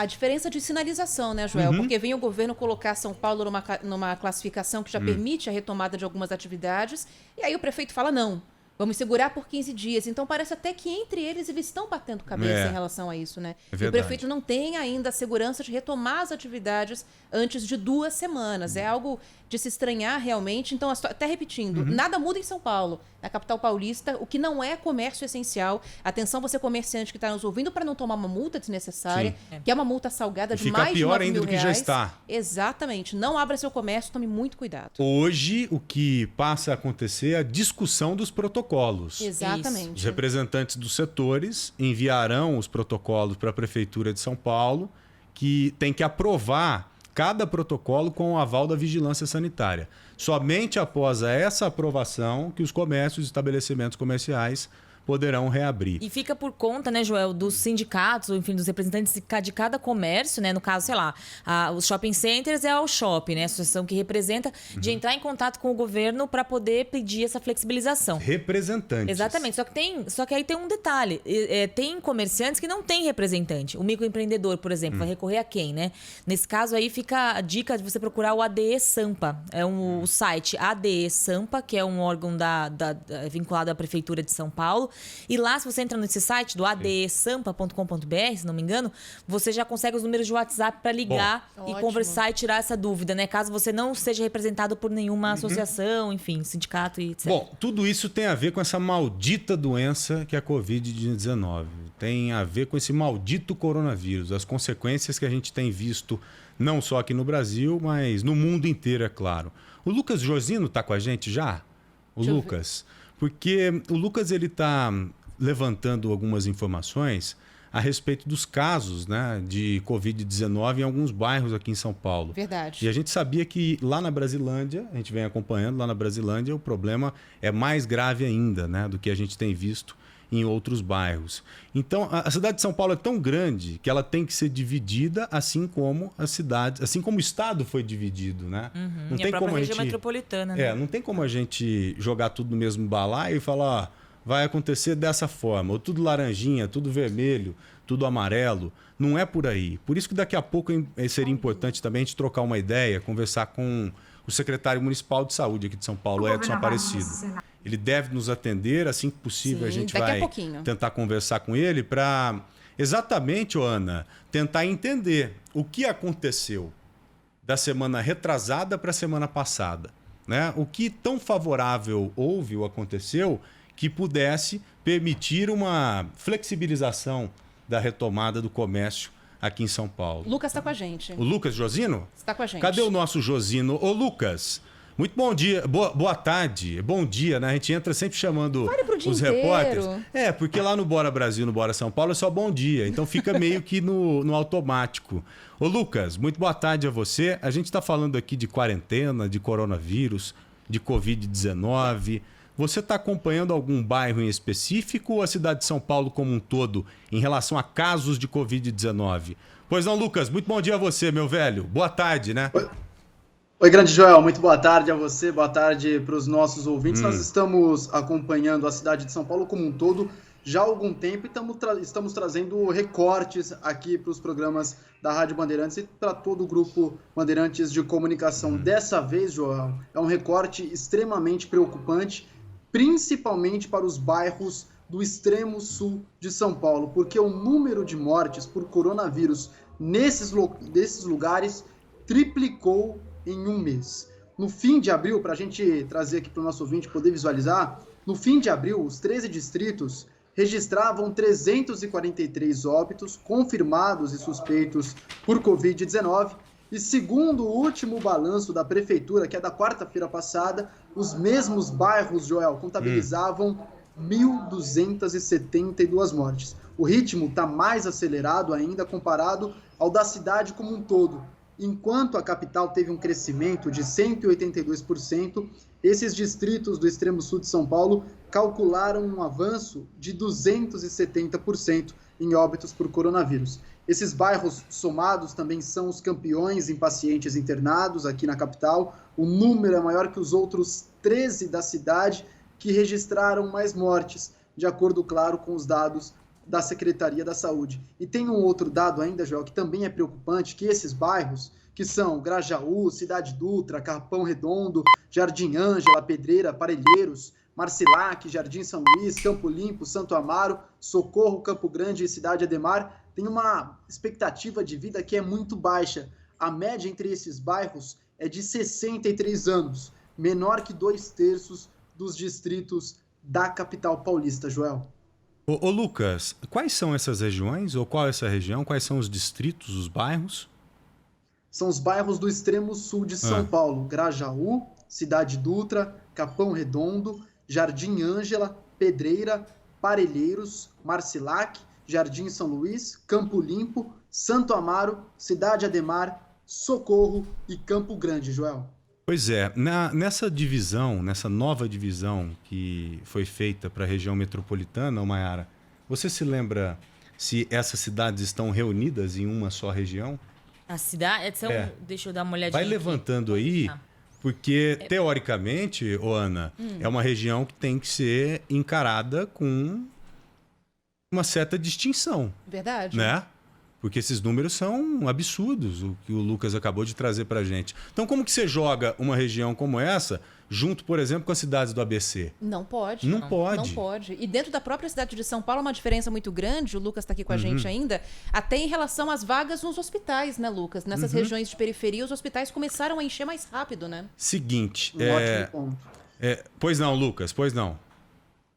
diferença de sinalização, né, Joel? Porque vem o governo colocar São Paulo numa classificação que já permite a retomada de algumas atividades, e aí o prefeito fala não. Vamos segurar por 15 dias. Então, parece até que entre eles estão batendo cabeça em relação a isso, né? E o prefeito não tem ainda a segurança de retomar as atividades antes de 2 semanas. É algo de se estranhar realmente. Então, até repetindo, nada muda em São Paulo. Na capital paulista, o que não é comércio essencial. Atenção, você comerciante que está nos ouvindo, para não tomar uma multa desnecessária, que é uma multa salgada de mais de R$9.000. Fica pior ainda do que já está. Exatamente. Não abra seu comércio, tome muito cuidado. Hoje, o que passa a acontecer é a discussão dos protocolos. Exatamente. Os representantes dos setores enviarão os protocolos para a Prefeitura de São Paulo, que tem que aprovar cada protocolo com o aval da vigilância sanitária. Somente após essa aprovação que os comércios e estabelecimentos comerciais poderão reabrir. E fica por conta, né, Joel, dos sindicatos, ou enfim, dos representantes de cada comércio, né? No caso, sei lá, os shopping centers é o shopping, né? A associação que representa, de entrar em contato com o governo para poder pedir essa flexibilização. Representantes. Exatamente. Só que aí tem um detalhe. Tem comerciantes que não têm representante. O microempreendedor, por exemplo, vai recorrer a quem, né? Nesse caso aí fica a dica de você procurar o ADE Sampa. É o site ADE Sampa, que é um órgão vinculado à Prefeitura de São Paulo. E lá, se você entra nesse site do adesampa.com.br, se não me engano, você já consegue os números de WhatsApp para ligar e conversar e tirar essa dúvida, né? Caso você não seja representado por nenhuma associação, enfim, sindicato e etc. Bom, tudo isso tem a ver com essa maldita doença que é a Covid-19. Tem a ver com esse maldito coronavírus. As consequências que a gente tem visto, não só aqui no Brasil, mas no mundo inteiro, é claro. O Lucas Josino está com a gente já? O Lucas... Porque o Lucas está levantando algumas informações a respeito dos casos, né, de Covid-19 em alguns bairros aqui em São Paulo. Verdade. E a gente sabia que lá na Brasilândia, a gente vem acompanhando, lá na Brasilândia o problema é mais grave ainda, né, do que a gente tem visto em outros bairros. Então, a cidade de São Paulo é tão grande que ela tem que ser dividida, assim como a cidade, assim como o estado foi dividido, né? Não tem como a região metropolitana, né? Não tem como a gente jogar tudo no mesmo balaio e falar, ó, vai acontecer dessa forma, ou tudo laranjinha, tudo vermelho, tudo amarelo. Não é por aí. Por isso que daqui a pouco seria importante também a gente trocar uma ideia, conversar com o secretário municipal de saúde aqui de São Paulo, Edson Aparecido. Ele deve nos atender, assim que possível. A gente vai tentar conversar com ele para exatamente, Ana, tentar entender o que aconteceu da semana retrasada para a semana passada, né? O que tão favorável houve ou aconteceu que pudesse permitir uma flexibilização da retomada do comércio aqui em São Paulo. Lucas está com a gente. O Lucas Josino? Está com a gente. Cadê o nosso Josino? Ô, Lucas, muito bom dia, boa tarde, bom dia, né? A gente entra sempre chamando os repórteres. Porque lá no Bora Brasil, no Bora São Paulo, é só bom dia. Então fica meio que no automático. Ô, Lucas, muito boa tarde a você. A gente está falando aqui de quarentena, de coronavírus, de Covid-19. Você está acompanhando algum bairro em específico ou a cidade de São Paulo como um todo em relação a casos de Covid-19? Pois não, Lucas, muito bom dia a você, meu velho. Boa tarde, né? Oi, grande Joel, muito boa tarde a você, boa tarde para os nossos ouvintes. Nós estamos acompanhando a cidade de São Paulo como um todo já há algum tempo e estamos trazendo recortes aqui para os programas da Rádio Bandeirantes e para todo o grupo Bandeirantes de Comunicação. Dessa vez, Joel, é um recorte extremamente preocupante, principalmente para os bairros do extremo sul de São Paulo, porque o número de mortes por coronavírus nesses lugares triplicou em um mês. No fim de abril, para a gente trazer aqui para o nosso ouvinte poder visualizar, no fim de abril, os 13 distritos registravam 343 óbitos confirmados e suspeitos por Covid-19. E segundo o último balanço da Prefeitura, que é da quarta-feira passada, os mesmos bairros, Joel, contabilizavam 1.272 mortes. O ritmo está mais acelerado ainda comparado ao da cidade como um todo. Enquanto a capital teve um crescimento de 182%, esses distritos do extremo sul de São Paulo calcularam um avanço de 270% em óbitos por coronavírus. Esses bairros somados também são os campeões em pacientes internados aqui na capital. O número é maior que os outros 13 da cidade, que registraram mais mortes, de acordo, claro, com os dados da Secretaria da Saúde. E tem um outro dado ainda, Joel, que também é preocupante, que esses bairros, que são Grajaú, Cidade Dutra, Capão Redondo, Jardim Ângela, Pedreira, Parelheiros, Marcilac, Jardim São Luís, Campo Limpo, Santo Amaro, Socorro, Campo Grande e Cidade Ademar, tem uma expectativa de vida que é muito baixa. A média entre esses bairros é de 63 anos, menor que 2/3 dos distritos da capital paulista, Joel. Ô Lucas, quais são essas regiões, ou qual é essa região, quais são os distritos, os bairros? São os bairros do extremo sul de São Paulo, Grajaú, Cidade Dutra, Capão Redondo, Jardim Ângela, Pedreira, Parelheiros, Marcilac, Jardim São Luís, Campo Limpo, Santo Amaro, Cidade Ademar, Socorro e Campo Grande, Joel. Pois é, nessa nova divisão que foi feita para a região metropolitana, Mayara, você se lembra se essas cidades estão reunidas em uma só região? A cidade... Deixa eu dar uma olhadinha. Vai levantando aí, porque teoricamente, Ana, é uma região que tem que ser encarada com uma certa distinção. Verdade. Né? Porque esses números são absurdos, o que o Lucas acabou de trazer pra gente. Então, como que você joga uma região como essa junto, por exemplo, com as cidades do ABC? Não pode. Não pode. Não pode. E dentro da própria cidade de São Paulo, uma diferença muito grande, o Lucas está aqui com a gente ainda, até em relação às vagas nos hospitais, né, Lucas? Nessas regiões de periferia, os hospitais começaram a encher mais rápido, né? Seguinte. Ótimo ponto. Pois não, Lucas, pois não.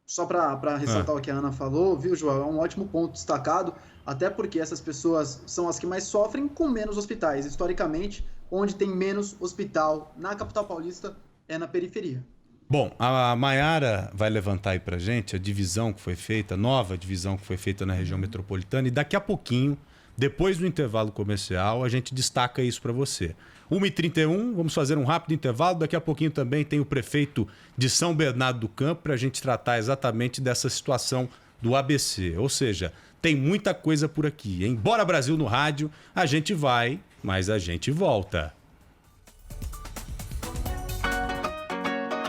Só para ressaltar o que a Ana falou, viu, João? É um ótimo ponto destacado, até porque essas pessoas são as que mais sofrem com menos hospitais. Historicamente, onde tem menos hospital na capital paulista é na periferia. Bom, a Mayara vai levantar aí pra gente a divisão que foi feita, a nova divisão que foi feita na região metropolitana, e daqui a pouquinho, depois do intervalo comercial, a gente destaca isso para você. 1h31, vamos fazer um rápido intervalo. Daqui a pouquinho também tem o prefeito de São Bernardo do Campo para a gente tratar exatamente dessa situação do ABC. Ou seja, tem muita coisa por aqui, hein? Bora Brasil no rádio, a gente vai, mas a gente volta.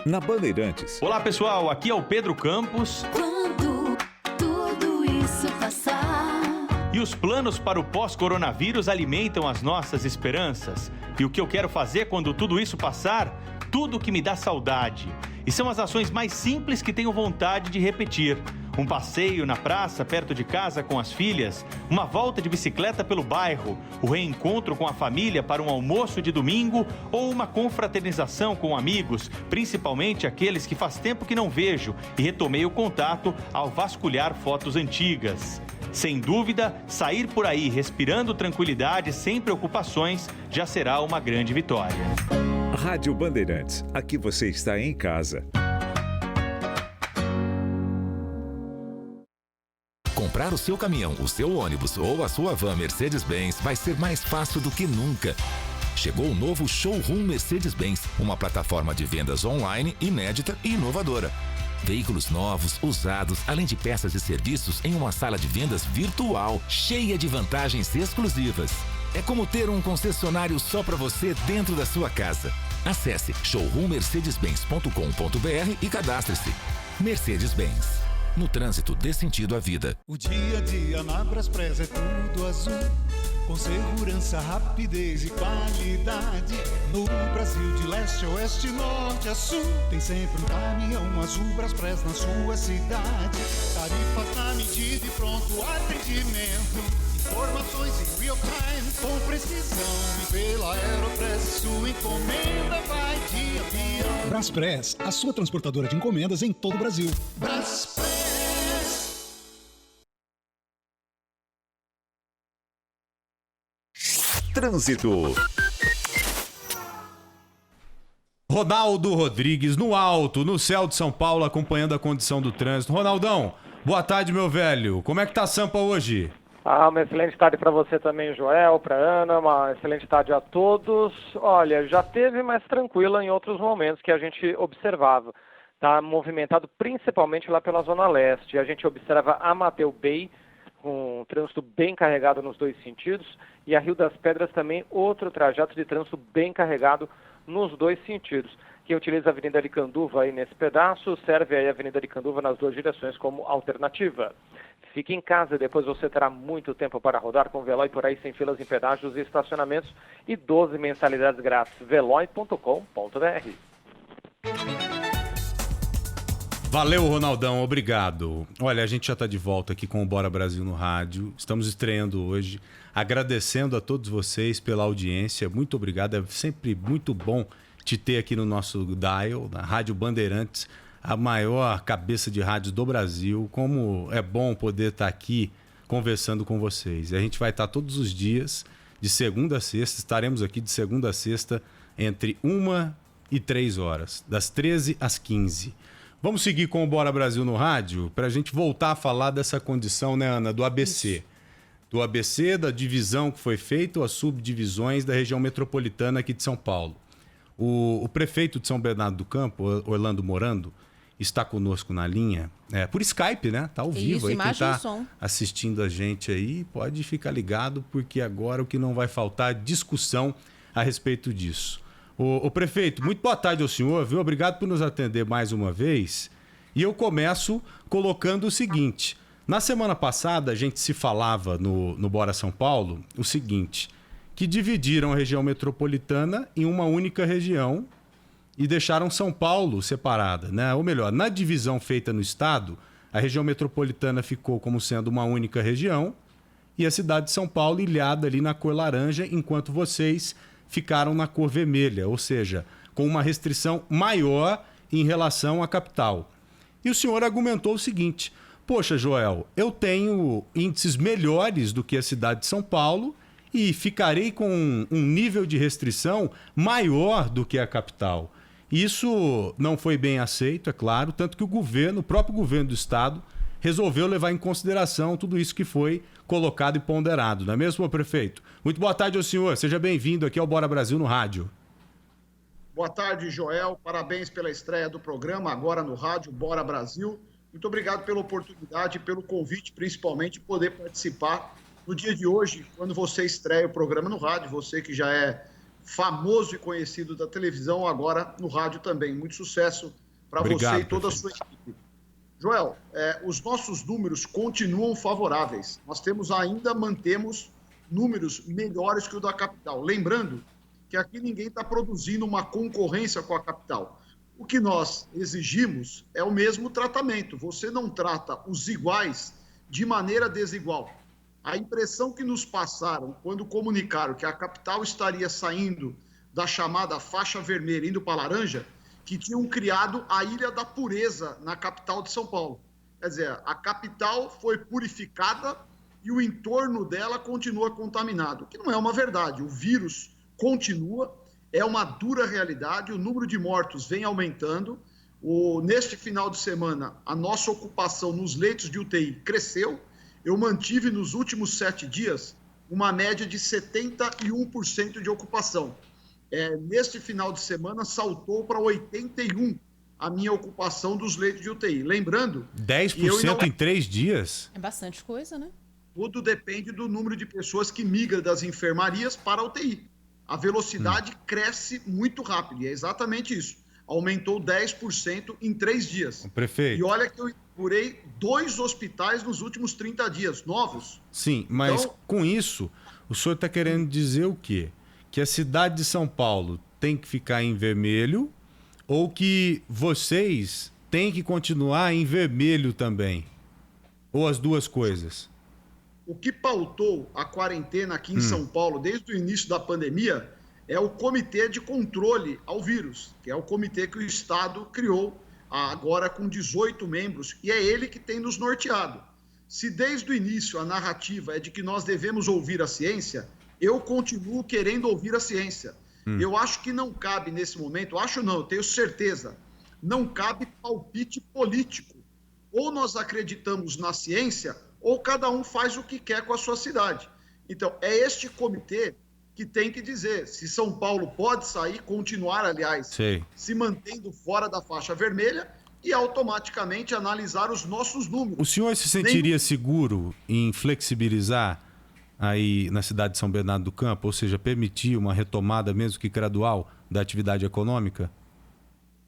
Na Bandeirantes. Olá pessoal, aqui é o Pedro Campos. Quando tudo isso passar. E os planos para o pós-coronavírus alimentam as nossas esperanças. E o que eu quero fazer quando tudo isso passar? Tudo que me dá saudade. E são as ações mais simples que tenho vontade de repetir. Um passeio na praça perto de casa com as filhas, uma volta de bicicleta pelo bairro, o reencontro com a família para um almoço de domingo ou uma confraternização com amigos, principalmente aqueles que faz tempo que não vejo e retomei o contato ao vasculhar fotos antigas. Sem dúvida, sair por aí respirando tranquilidade sem preocupações já será uma grande vitória. Rádio Bandeirantes, aqui você está em casa. Comprar o seu caminhão, o seu ônibus ou a sua van Mercedes-Benz vai ser mais fácil do que nunca. Chegou o novo Showroom Mercedes-Benz, uma plataforma de vendas online inédita e inovadora. Veículos novos, usados, além de peças e serviços em uma sala de vendas virtual, cheia de vantagens exclusivas. É como ter um concessionário só para você dentro da sua casa. Acesse showroommercedesbenz.com.br e cadastre-se. Mercedes-Benz. No trânsito, dê sentido à vida. O dia a dia na Braspress é tudo azul, com segurança, rapidez e qualidade. No Brasil de leste a oeste, norte a sul, tem sempre um caminhão azul Braspress na sua cidade. Tarifas na medida e pronto atendimento. Informações em real time, com precisão. E pela Aeropress, sua encomenda vai de avião. Braspress, a sua transportadora de encomendas em todo o Brasil. Braspress. Trânsito. Ronaldo Rodrigues no alto, no céu de São Paulo, acompanhando a condição do trânsito. Ronaldão, boa tarde, meu velho. Como é que tá a Sampa hoje? Uma excelente tarde para você também, Joel, para Ana, uma excelente tarde a todos. Olha, já teve mais tranquila em outros momentos que a gente observava. Está movimentado principalmente lá pela Zona Leste. A gente observa a Mateu Bay, com trânsito bem carregado nos dois sentidos, e a Rio das Pedras também, outro trajeto de trânsito bem carregado nos dois sentidos. Quem utiliza a Avenida Aricanduva aí nesse pedaço, serve aí a Avenida Aricanduva nas duas direções como alternativa. Fique em casa, depois você terá muito tempo para rodar com o Veloy por aí sem filas em pedágios e estacionamentos e 12 mensalidades grátis. veloy.com.br. Valeu, Ronaldão, obrigado. Olha, a gente já está de volta aqui com o Bora Brasil no rádio. Estamos estreando hoje, agradecendo a todos vocês pela audiência. Muito obrigado, é sempre muito bom te ter aqui no nosso dial, na Rádio Bandeirantes, a maior cabeça de rádio do Brasil. Como é bom poder estar aqui conversando com vocês. A gente vai estar todos os dias, de segunda a sexta, estaremos aqui de segunda a sexta, entre 1 e 3 horas, das 13 às 15. Vamos seguir com o Bora Brasil no rádio, para a gente voltar a falar dessa condição, né, Ana, do ABC. Do ABC, da divisão que foi feita, as subdivisões da região metropolitana aqui de São Paulo. O prefeito de São Bernardo do Campo, Orlando Morando, está conosco na linha, por Skype, né? Tá ao vivo. Aí, quem está assistindo a gente aí pode ficar ligado, porque agora o que não vai faltar é discussão a respeito disso. O prefeito, muito boa tarde ao senhor, viu? Obrigado por nos atender mais uma vez. E eu começo colocando o seguinte: na semana passada a gente se falava no Bora São Paulo o seguinte, que dividiram a região metropolitana em uma única região e deixaram São Paulo separada, né? Ou melhor, na divisão feita no estado, a região metropolitana ficou como sendo uma única região e a cidade de São Paulo ilhada ali na cor laranja, enquanto vocês ficaram na cor vermelha, ou seja, com uma restrição maior em relação à capital. E o senhor argumentou o seguinte: poxa, Joel, eu tenho índices melhores do que a cidade de São Paulo e ficarei com um nível de restrição maior do que a capital. Isso não foi bem aceito, é claro, tanto que o próprio governo do estado, resolveu levar em consideração tudo isso que foi colocado e ponderado, não é mesmo, prefeito? Muito boa tarde ao senhor, seja bem-vindo aqui ao Bora Brasil no rádio. Boa tarde, Joel, parabéns pela estreia do programa, agora no rádio Bora Brasil. Muito obrigado pela oportunidade e pelo convite, principalmente, de poder participar no dia de hoje, quando você estreia o programa no rádio, você que já é famoso e conhecido da televisão, agora no rádio também. Muito sucesso para você e toda a sua equipe. Joel, os nossos números continuam favoráveis. Nós mantemos números melhores que o da capital. Lembrando que aqui ninguém está produzindo uma concorrência com a capital. O que nós exigimos é o mesmo tratamento. Você não trata os iguais de maneira desigual. A impressão que nos passaram quando comunicaram que a capital estaria saindo da chamada faixa vermelha, indo para a laranja, que tinham criado a Ilha da Pureza na capital de São Paulo. Quer dizer, a capital foi purificada e o entorno dela continua contaminado, o que não é uma verdade. O vírus continua, é uma dura realidade, o número de mortos vem aumentando. Neste final de semana, a nossa ocupação nos leitos de UTI cresceu. Eu mantive nos últimos 7 dias uma média de 71% de ocupação. Neste final de semana, saltou para 81% a minha ocupação dos leitos de UTI. Lembrando... 10% em 3 dias? É bastante coisa, né? Tudo depende do número de pessoas que migram das enfermarias para a UTI. A velocidade cresce muito rápido, e é exatamente isso. Aumentou 10% em 3 dias. Prefeito. E olha que inaugurei 2 hospitais nos últimos 30 dias, novos. Sim, mas Então, com isso, o senhor está querendo dizer o quê? Que a cidade de São Paulo tem que ficar em vermelho ou que vocês têm que continuar em vermelho também? Ou as duas coisas? o que pautou a quarentena aqui em São Paulo desde o início da pandemia é o Comitê de Controle ao Vírus, que é o comitê que o Estado criou agora com 18 membros, e é ele que tem nos norteado. Se desde o início a narrativa é de que nós devemos ouvir a ciência, eu continuo querendo ouvir a ciência. Eu acho que não cabe nesse momento, acho não, eu tenho certeza, não cabe palpite político. Ou nós acreditamos na ciência, ou cada um faz o que quer com a sua cidade. Então, é este comitê que tem que dizer se São Paulo pode sair, continuar, aliás, se mantendo fora da faixa vermelha e automaticamente analisar os nossos números. O senhor se sentiria seguro em flexibilizar aí na cidade de São Bernardo do Campo, ou seja, permitir uma retomada, mesmo que gradual, da atividade econômica?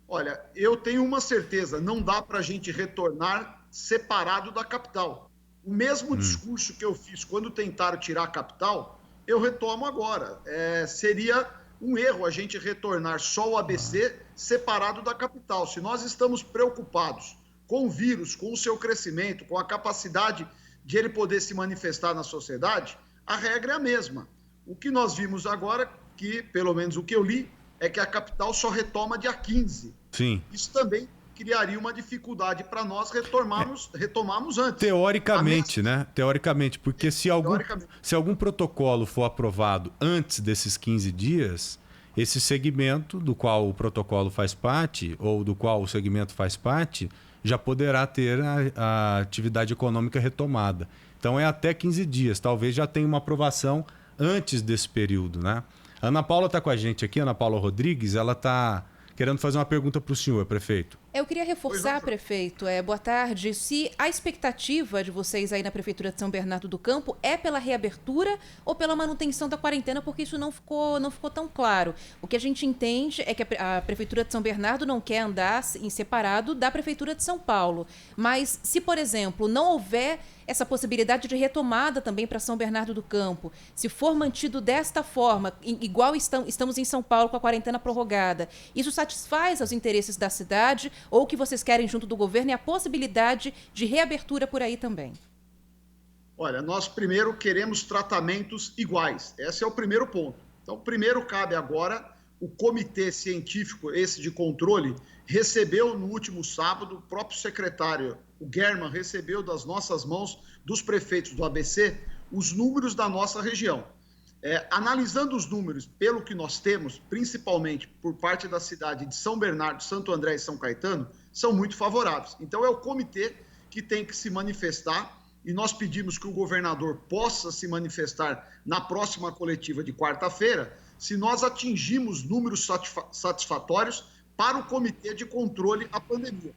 Olha, eu tenho uma certeza, não dá para a gente retornar separado da capital. O mesmo discurso que eu fiz quando tentaram tirar a capital, eu retomo agora. Seria um erro a gente retornar só o ABC separado da capital. Se nós estamos preocupados com o vírus, com o seu crescimento, com a capacidade de ele poder se manifestar na sociedade, a regra é a mesma. O que nós vimos agora, que pelo menos o que eu li, é que a capital só retoma dia 15. Sim. Isso também criaria uma dificuldade para nós retomarmos antes. Teoricamente, né? Teoricamente, porque se algum protocolo for aprovado antes desses 15 dias, esse segmento do qual o protocolo faz parte, ou do qual o segmento faz parte, já poderá ter a atividade econômica retomada. Então é até 15 dias. Talvez já tenha uma aprovação antes desse período, né? A Ana Paula está com a gente aqui, Ana Paula Rodrigues, ela está querendo fazer uma pergunta para o senhor, prefeito. Eu queria reforçar, prefeito, boa tarde, se a expectativa de vocês aí na Prefeitura de São Bernardo do Campo é pela reabertura ou pela manutenção da quarentena, porque isso não ficou tão claro. O que a gente entende é que a Prefeitura de São Bernardo não quer andar em separado da Prefeitura de São Paulo. Mas se, por exemplo, não houver essa possibilidade de retomada também para São Bernardo do Campo, se for mantido desta forma, igual estamos em São Paulo com a quarentena prorrogada, isso satisfaz os interesses da cidade ou o que vocês querem junto do governo é a possibilidade de reabertura por aí também? Olha, nós primeiro queremos tratamentos iguais. Esse é o primeiro ponto. Então, primeiro cabe agora o comitê científico, esse de controle, recebeu no último sábado, o próprio secretário, o German, recebeu das nossas mãos, dos prefeitos do ABC, os números da nossa região. Analisando os números pelo que nós temos, principalmente por parte da cidade de São Bernardo, Santo André e São Caetano, são muito favoráveis. Então é o comitê que tem que se manifestar e nós pedimos que o governador possa se manifestar na próxima coletiva de quarta-feira, se nós atingimos números satisfatórios para o comitê de controle à pandemia.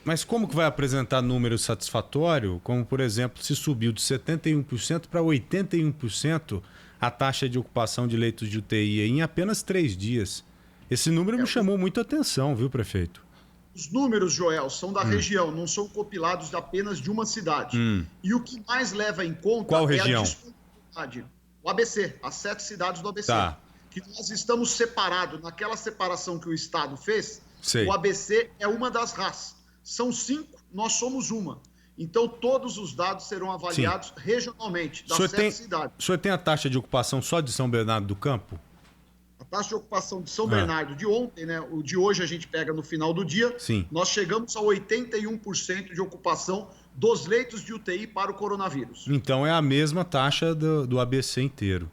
Mas como que vai apresentar número satisfatório, como, por exemplo, se subiu de 71% para 81% a taxa de ocupação de leitos de UTI em apenas 3 dias? Esse número me chamou muito a atenção, viu, prefeito? Os números, Joel, são da região, não são compilados apenas de uma cidade. E o que mais leva em conta Qual região? A disponibilidade. O ABC, as 7 cidades do ABC. Tá. Que nós estamos separados, naquela separação que o Estado fez, Sei. O ABC é uma das RAS. São 5, nós somos uma. Então, todos os dados serão avaliados regionalmente, das 7 cidades. O senhor tem a taxa de ocupação só de São Bernardo do Campo? A taxa de ocupação de São Bernardo de ontem, né? O de hoje a gente pega no final do dia. Sim. Nós chegamos a 81% de ocupação dos leitos de UTI para o coronavírus. Então, é a mesma taxa do ABC inteiro.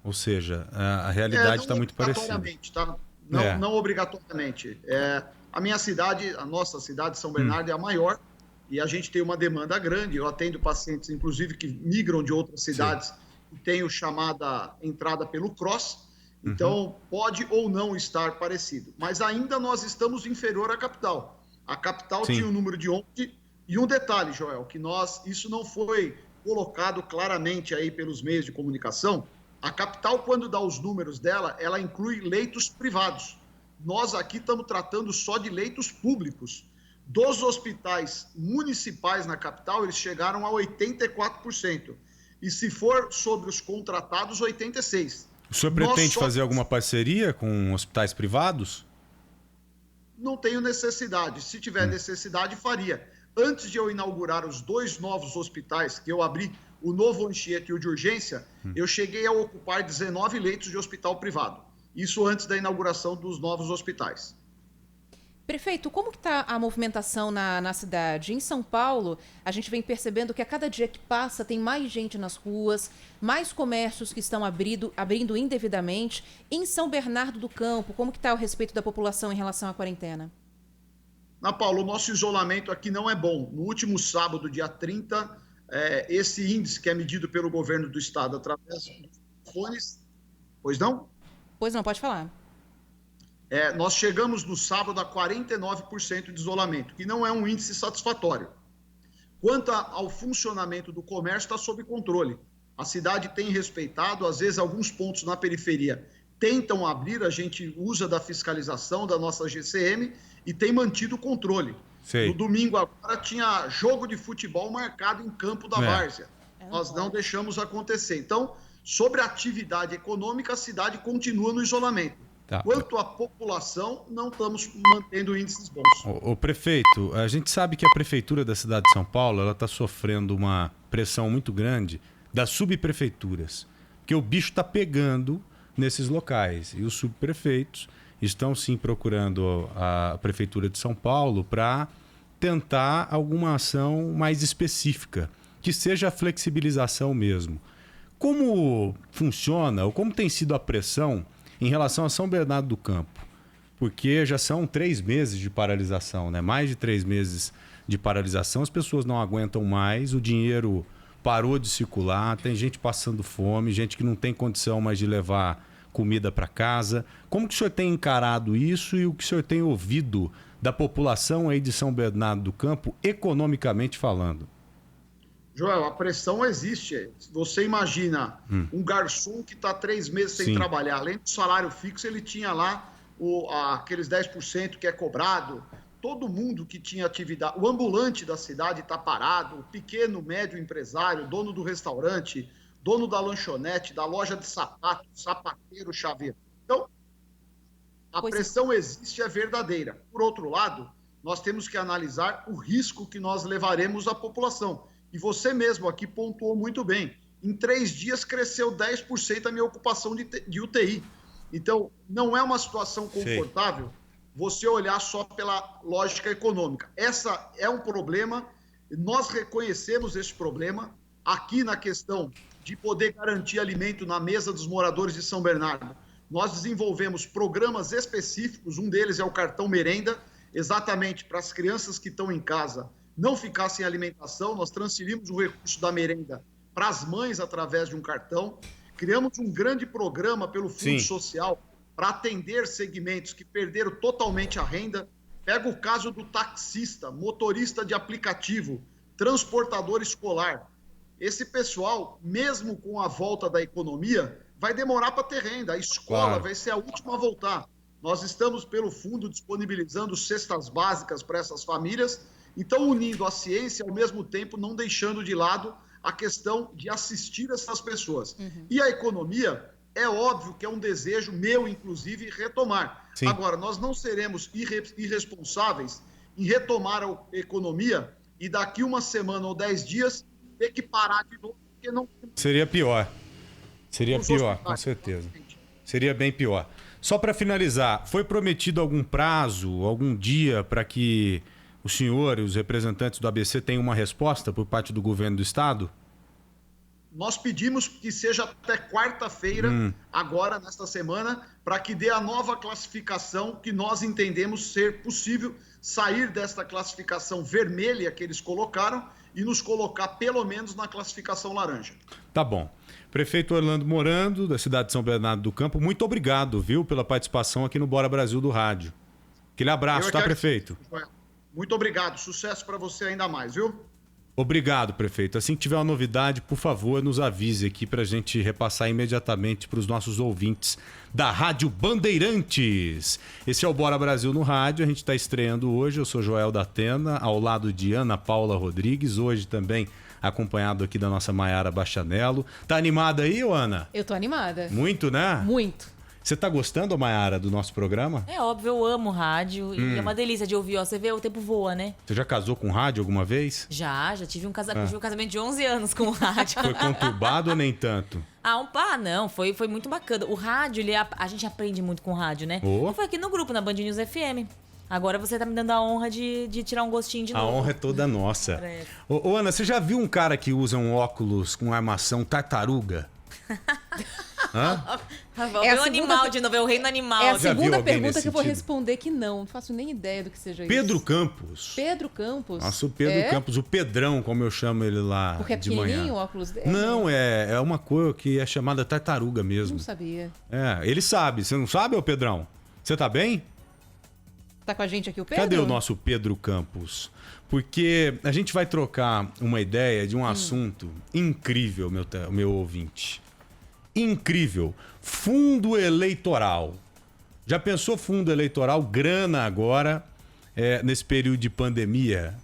Ou seja, a realidade está muito parecida. Tá? Não obrigatoriamente. A minha cidade, a nossa cidade, São Bernardo, é a maior e a gente tem uma demanda grande. Eu atendo pacientes, inclusive, que migram de outras cidades e tenho chamada entrada pelo CROSS. Então, pode ou não estar parecido. Mas ainda nós estamos inferior à capital. A capital tinha um número de ontem. E um detalhe, Joel, que isso não foi colocado claramente aí pelos meios de comunicação. A capital, quando dá os números dela, ela inclui leitos privados. Nós aqui estamos tratando só de leitos públicos. Dos hospitais municipais na capital, eles chegaram a 84%. E se for sobre os contratados, 86%. O senhor pretende fazer alguma parceria com hospitais privados? Não tenho necessidade. Se tiver necessidade, faria. Antes de eu inaugurar os 2 novos hospitais, que eu abri, o Novo Anchieta e o de urgência, eu cheguei a ocupar 19 leitos de hospital privado. Isso antes da inauguração dos novos hospitais. Prefeito, como que está a movimentação na cidade? Em São Paulo, a gente vem percebendo que a cada dia que passa tem mais gente nas ruas, mais comércios que estão abrindo indevidamente. Em São Bernardo do Campo, como que está o respeito da população em relação à quarentena? Ana Paula, o nosso isolamento aqui não é bom. No último sábado, dia 30, esse índice que é medido pelo governo do estado através dos fones... Pois não? Pois não, pode falar. Nós chegamos no sábado a 49% de isolamento, que não é um índice satisfatório. Quanto ao funcionamento do comércio, está sob controle. A cidade tem respeitado, às vezes alguns pontos na periferia tentam abrir, a gente usa da fiscalização da nossa GCM e tem mantido o controle. Sei. No domingo agora tinha jogo de futebol marcado em Campo da Várzea. Nós não deixamos acontecer. Então, sobre a atividade econômica, a cidade continua no isolamento. Tá. Quanto à população, não estamos mantendo índices bons. O prefeito, a gente sabe que a prefeitura da cidade de São Paulo está sofrendo uma pressão muito grande das subprefeituras, porque o bicho está pegando nesses locais e os subprefeitos estão sim procurando a prefeitura de São Paulo para tentar alguma ação mais específica, que seja a flexibilização mesmo. Como funciona ou como tem sido a pressão em relação a São Bernardo do Campo? Porque já são 3 meses de paralisação, né? Mais de 3 meses de paralisação, as pessoas não aguentam mais, o dinheiro parou de circular, tem gente passando fome, gente que não tem condição mais de levar comida para casa. Como que o senhor tem encarado isso e o que o senhor tem ouvido da população aí de São Bernardo do Campo, economicamente falando? Joel, a pressão existe. Você imagina um garçom que está 3 meses sem trabalhar, além do salário fixo, ele tinha lá aqueles 10% que é cobrado. Todo mundo que tinha atividade, o ambulante da cidade está parado, o pequeno, médio empresário, dono do restaurante, dono da lanchonete, da loja de sapato, sapateiro, chaveiro. Então, a pressão existe, é verdadeira. Por outro lado, nós temos que analisar o risco que nós levaremos à população. E você mesmo aqui pontuou muito bem. Em 3 dias cresceu 10% a minha ocupação de UTI. Então, não é uma situação confortável você olhar só pela lógica econômica. Essa é um problema, nós reconhecemos esse problema aqui na questão de poder garantir alimento na mesa dos moradores de São Bernardo. Nós desenvolvemos programas específicos, um deles é o cartão merenda, exatamente para as crianças que estão em casa não ficar sem alimentação. Nós transferimos o recurso da merenda para as mães através de um cartão. Criamos um grande programa pelo Fundo Social para atender segmentos que perderam totalmente a renda. Pega o caso do taxista, motorista de aplicativo, transportador escolar. Esse pessoal, mesmo com a volta da economia, vai demorar para ter renda. A escola vai ser a última a voltar. Nós estamos, pelo fundo, disponibilizando cestas básicas para essas famílias. Então, unindo a ciência, ao mesmo tempo, não deixando de lado a questão de assistir essas pessoas. E a economia, é óbvio que é um desejo meu, inclusive, retomar. Agora, nós não seremos irresponsáveis em retomar a economia e daqui 1 semana ou 10 dias ter que parar de novo, porque não... Seria pior. Seria pior, com certeza. Seria bem pior. Só para finalizar, foi prometido algum prazo, algum dia para que o senhor e os representantes do ABC tenham uma resposta por parte do governo do estado? Nós pedimos que seja até quarta-feira, agora, nesta semana, para que dê a nova classificação que nós entendemos ser possível sair desta classificação vermelha que eles colocaram e nos colocar pelo menos na classificação laranja. Tá bom. Prefeito Orlando Morando, da cidade de São Bernardo do Campo, muito obrigado, viu, pela participação aqui no Bora Brasil do Rádio. Aquele abraço, tá, prefeito? Muito obrigado. Sucesso para você ainda mais, viu? Obrigado, prefeito. Assim que tiver uma novidade, por favor, nos avise aqui para a gente repassar imediatamente para os nossos ouvintes da Rádio Bandeirantes. Esse é o Bora Brasil no Rádio, a gente está estreando hoje. Eu sou Joel da Atena, ao lado de Ana Paula Rodrigues, hoje também acompanhado aqui da nossa Maiara Bachanello. Tá animada aí, Ana? Eu tô animada. Muito, né? Muito. Você tá gostando, Maiara, do nosso programa? É óbvio, eu amo rádio e é uma delícia de ouvir, ó. Você vê, o tempo voa, né? Você já casou com rádio alguma vez? Já tive um casamento de 11 anos com o rádio. Foi conturbado ou nem tanto? Não, foi muito bacana. O rádio, a gente aprende muito com o rádio, né? Oh. E foi aqui no grupo, na Band News FM. Agora você tá me dando a honra de tirar um gostinho de novo. A honra é toda nossa. Ô, Ana, você já viu um cara que usa um óculos com armação tartaruga? Hã? É o animal de novo, é o reino animal. É a segunda pergunta que eu vou responder que não faço nem ideia do que seja Pedro isso. Campos. Pedro Campos? Nossa, o Pedro Campos, o Pedrão, como eu chamo ele lá Porque de manhã. Porque é pequenininho o óculos dele? Não, é uma cor que é chamada tartaruga mesmo. Não sabia. Ele sabe. Você não sabe, ô Pedrão? Você tá bem? Tá com a gente aqui o Pedro? Cadê o nosso Pedro Campos? Porque a gente vai trocar uma ideia de um assunto incrível, meu ouvinte. Incrível. Fundo eleitoral. Já pensou fundo eleitoral? Grana agora, nesse período de pandemia,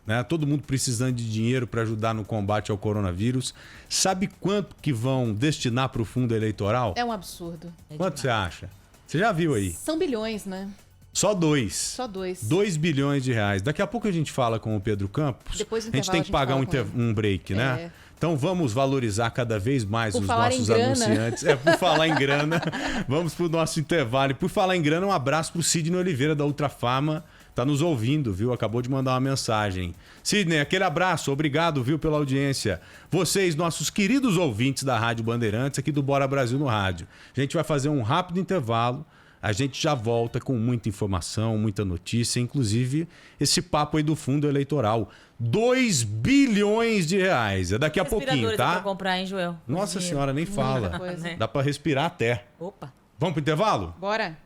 né? Todo mundo precisando de dinheiro para ajudar no combate ao coronavírus. Sabe quanto que vão destinar para o fundo eleitoral? É um absurdo. Quanto você acha? Você já viu aí? São bilhões, né? Só 2. Só 2. 2 bilhões de reais. Daqui a pouco a gente fala com o Pedro Campos. Depois do a gente tem que pagar um break, né? Então vamos valorizar cada vez mais os nossos anunciantes. Por falar em grana, vamos pro nosso intervalo. E por falar em grana, um abraço pro Sidney Oliveira da Ultrafarma. Tá nos ouvindo, viu? Acabou de mandar uma mensagem. Sidney, aquele abraço, obrigado, viu, pela audiência. Vocês, nossos queridos ouvintes da Rádio Bandeirantes, aqui do Bora Brasil no Rádio. A gente vai fazer um rápido intervalo. A gente já volta com muita informação, muita notícia, inclusive esse papo aí do fundo eleitoral. 2 bilhões de reais. É daqui a pouquinho, tá? Pra comprar, hein, Joel? Nossa senhora, nem fala. Dá pra respirar até. Opa. Vamos pro intervalo? Bora.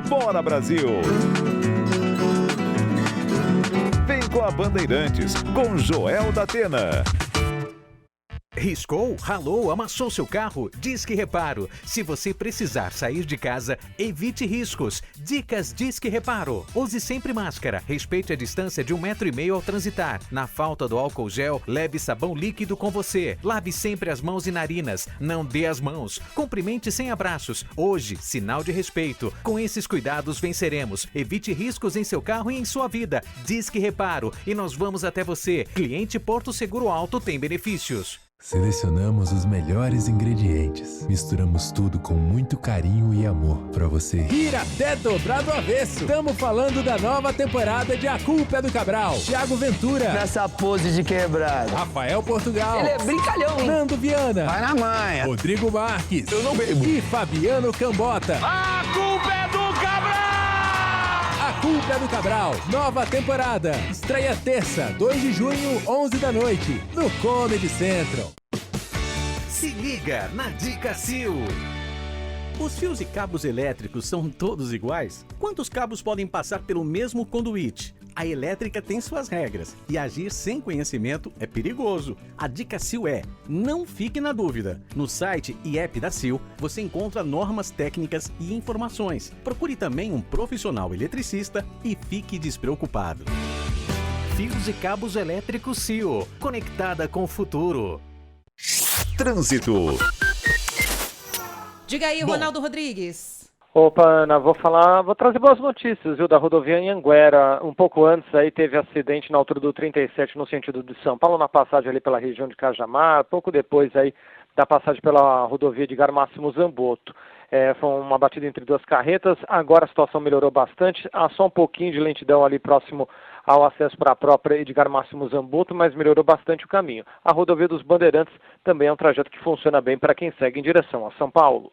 Bora, Brasil! Vem com a Bandeirantes, com Joel da Atena. Riscou, ralou, amassou seu carro? Disque Reparo. Se você precisar sair de casa, evite riscos. Dicas Disque Reparo. Use sempre máscara. Respeite a distância de 1,5 m ao transitar. Na falta do álcool gel, leve sabão líquido com você. Lave sempre as mãos e narinas. Não dê as mãos. Cumprimente sem abraços. Hoje, sinal de respeito. Com esses cuidados, venceremos. Evite riscos em seu carro e em sua vida. Disque Reparo. E nós vamos até você. Cliente Porto Seguro Alto tem benefícios. Selecionamos os melhores ingredientes. Misturamos tudo com muito carinho e amor para você rir até dobrar do avesso. Estamos falando da nova temporada de A Culpa é do Cabral. Thiago Ventura. Nessa pose de quebrado. Rafael Portugal. Ele é brincalhão, hein? Nando Viana. Vai na manha. Rodrigo Marques. Eu não bebo. E Fabiano Cambota. A Culpa é do Cabral! A Culpa é do Cabral. Nova temporada. Estreia terça, 2 de junho, 11 da noite. No Comedy Central. Se liga na Dica Sil. Os fios e cabos elétricos são todos iguais? Quantos cabos podem passar pelo mesmo conduíte? A elétrica tem suas regras e agir sem conhecimento é perigoso. A Dica Sil é: não fique na dúvida. No site e app da Sil, você encontra normas técnicas e informações. Procure também um profissional eletricista e fique despreocupado. Fios e cabos elétricos Sil, conectada com o futuro. Trânsito. Diga aí, Ronaldo Rodrigues. Opa, Ana, vou trazer boas notícias, viu, da rodovia Anhanguera. Um pouco antes aí teve acidente na altura do 37 no sentido de São Paulo, na passagem ali pela região de Cajamar, pouco depois aí da passagem pela rodovia de Edgar Máximo Zamboto. Foi uma batida entre duas carretas, agora a situação melhorou bastante, há só um pouquinho de lentidão ali próximo ao acesso para a própria Edgar Máximo Zamboto, mas melhorou bastante o caminho. A rodovia dos Bandeirantes também é um trajeto que funciona bem para quem segue em direção a São Paulo.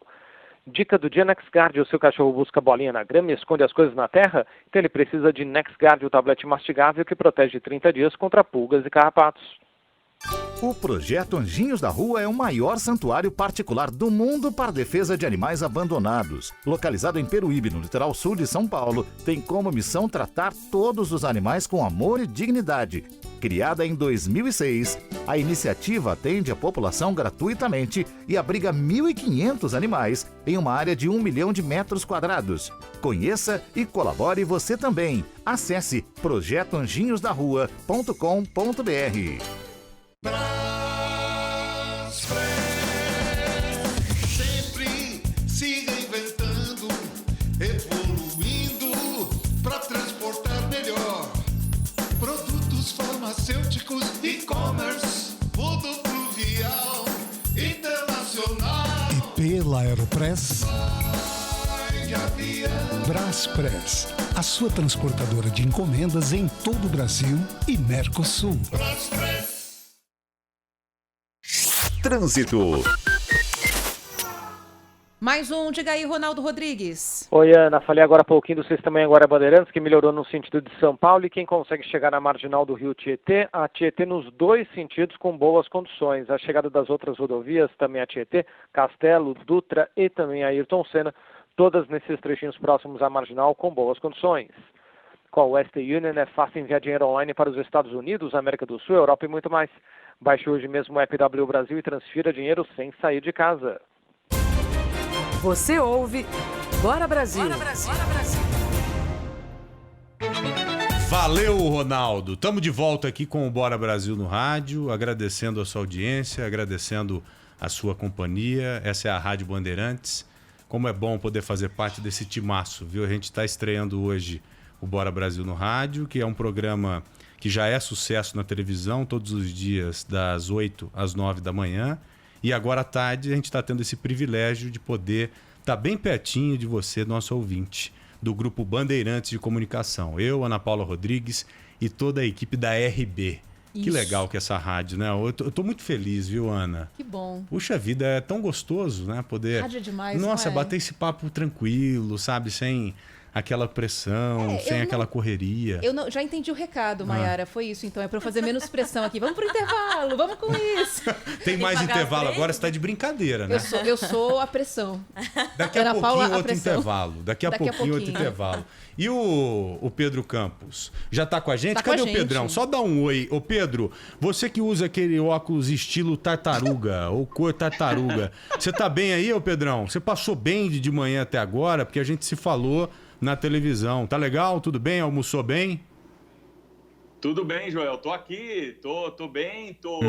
Dica do dia: NexGard. O seu cachorro busca bolinha na grama e esconde as coisas na terra? Então ele precisa de NexGard, o tablete mastigável que protege 30 dias contra pulgas e carrapatos. O projeto Anjinhos da Rua é o maior santuário particular do mundo para a defesa de animais abandonados. Localizado em Peruíbe, no litoral sul de São Paulo, tem como missão tratar todos os animais com amor e dignidade. Criada em 2006, a iniciativa atende a população gratuitamente e abriga 1.500 animais em uma área de 1 milhão de metros quadrados. Conheça e colabore você também. Acesse projetoanjinhosdarrua.com.br. Sempre se reinventando, evoluindo para transportar melhor. Produtos farmacêuticos, e-commerce, rodoviário, internacional. E pela Aeropress, Vai de avião. Braspress, a sua transportadora de encomendas em todo o Brasil e Mercosul. Trânsito. Mais um, diga aí, Ronaldo Rodrigues. Oi, Ana. Falei agora há pouquinho do Sistema Anhanguera Bandeirantes, que melhorou no sentido de São Paulo, e quem consegue chegar na marginal do Rio Tietê, a Tietê nos dois sentidos com boas condições. A chegada das outras rodovias, também a Tietê, Castelo, Dutra e também a Ayrton Senna, todas nesses trechinhos próximos à marginal com boas condições. Com a Western Union é fácil enviar dinheiro online para os Estados Unidos, América do Sul, Europa e muito mais. Baixe hoje mesmo o app W Brasil e transfira dinheiro sem sair de casa. Você ouve Bora Brasil. Bora Brasil. Bora Brasil. Valeu, Ronaldo. Estamos de volta aqui com o Bora Brasil no rádio, agradecendo a sua audiência, agradecendo a sua companhia. Essa é a Rádio Bandeirantes. Como é bom poder fazer parte desse timaço, viu? A gente está estreando hoje o Bora Brasil no rádio, que é um programa que já é sucesso na televisão, todos os dias das 8 às 9 da manhã. E agora à tarde a gente está tendo esse privilégio de poder estar bem pertinho de você, nosso ouvinte, do Grupo Bandeirantes de Comunicação. Eu, Ana Paula Rodrigues e toda a equipe da RB. Isso. Que legal que é essa rádio, né? Eu tô muito feliz, viu, Ana? Que bom. Puxa vida, é tão gostoso, né? Poder... Rádio é demais, Nossa, não é? bater esse papo tranquilo, sabe? Sem aquela pressão, sem aquela correria. Eu já entendi o recado, Maiara. Foi isso, então. É para eu fazer menos pressão aqui. Vamos pro intervalo, vamos com isso. Tem mais intervalo agora, você tá de brincadeira, né? Eu sou a pressão. Daqui a pouquinho outro intervalo. Daqui a pouquinho outro intervalo. E o Pedro Campos? Já tá com a gente? Tá Cadê com a o Pedrão? gente. Só dá um oi. Ô Pedro, você que usa aquele óculos estilo tartaruga, ou cor tartaruga, você tá bem aí, ô Pedrão? Você passou bem de manhã até agora? Porque a gente se falou na televisão. Tá legal? Tudo bem? Almoçou bem? Tudo bem, Joel. Tô aqui, tô bem, tô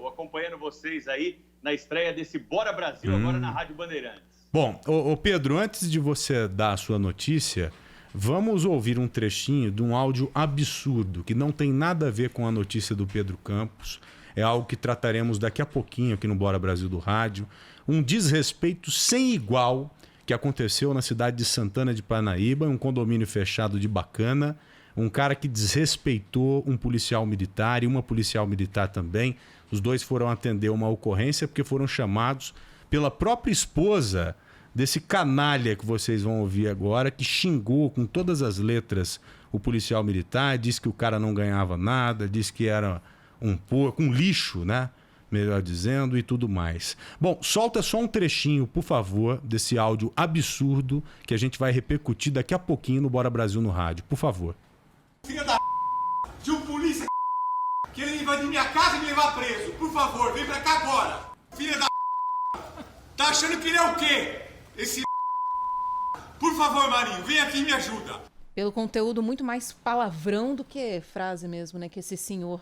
acompanhando vocês aí na estreia desse Bora Brasil agora na Rádio Bandeirantes. Bom, ô Pedro, antes de você dar a sua notícia, vamos ouvir um trechinho de um áudio absurdo que não tem nada a ver com a notícia do Pedro Campos. É algo que trataremos daqui a pouquinho aqui no Bora Brasil do Rádio. Um desrespeito sem igual que aconteceu na cidade de Santana de Parnaíba, um condomínio fechado de Bacana. Um cara que desrespeitou um policial militar e uma policial militar também. Os dois foram atender uma ocorrência porque foram chamados pela própria esposa desse canalha que vocês vão ouvir agora, que xingou com todas as letras o policial militar, disse que o cara não ganhava nada, disse que era um porco, um lixo, né? Melhor dizendo, e tudo mais. Bom, solta só um trechinho, por favor, desse áudio absurdo que a gente vai repercutir daqui a pouquinho no Bora Brasil no rádio. Por favor. Filha da de um polícia que ele invadir minha casa e me levar preso. Por favor, vem pra cá agora. Filha da tá achando que ele é o quê? Esse por favor, Marinho, vem aqui e me ajuda. Pelo conteúdo muito mais palavrão do que frase mesmo, né? Que esse senhor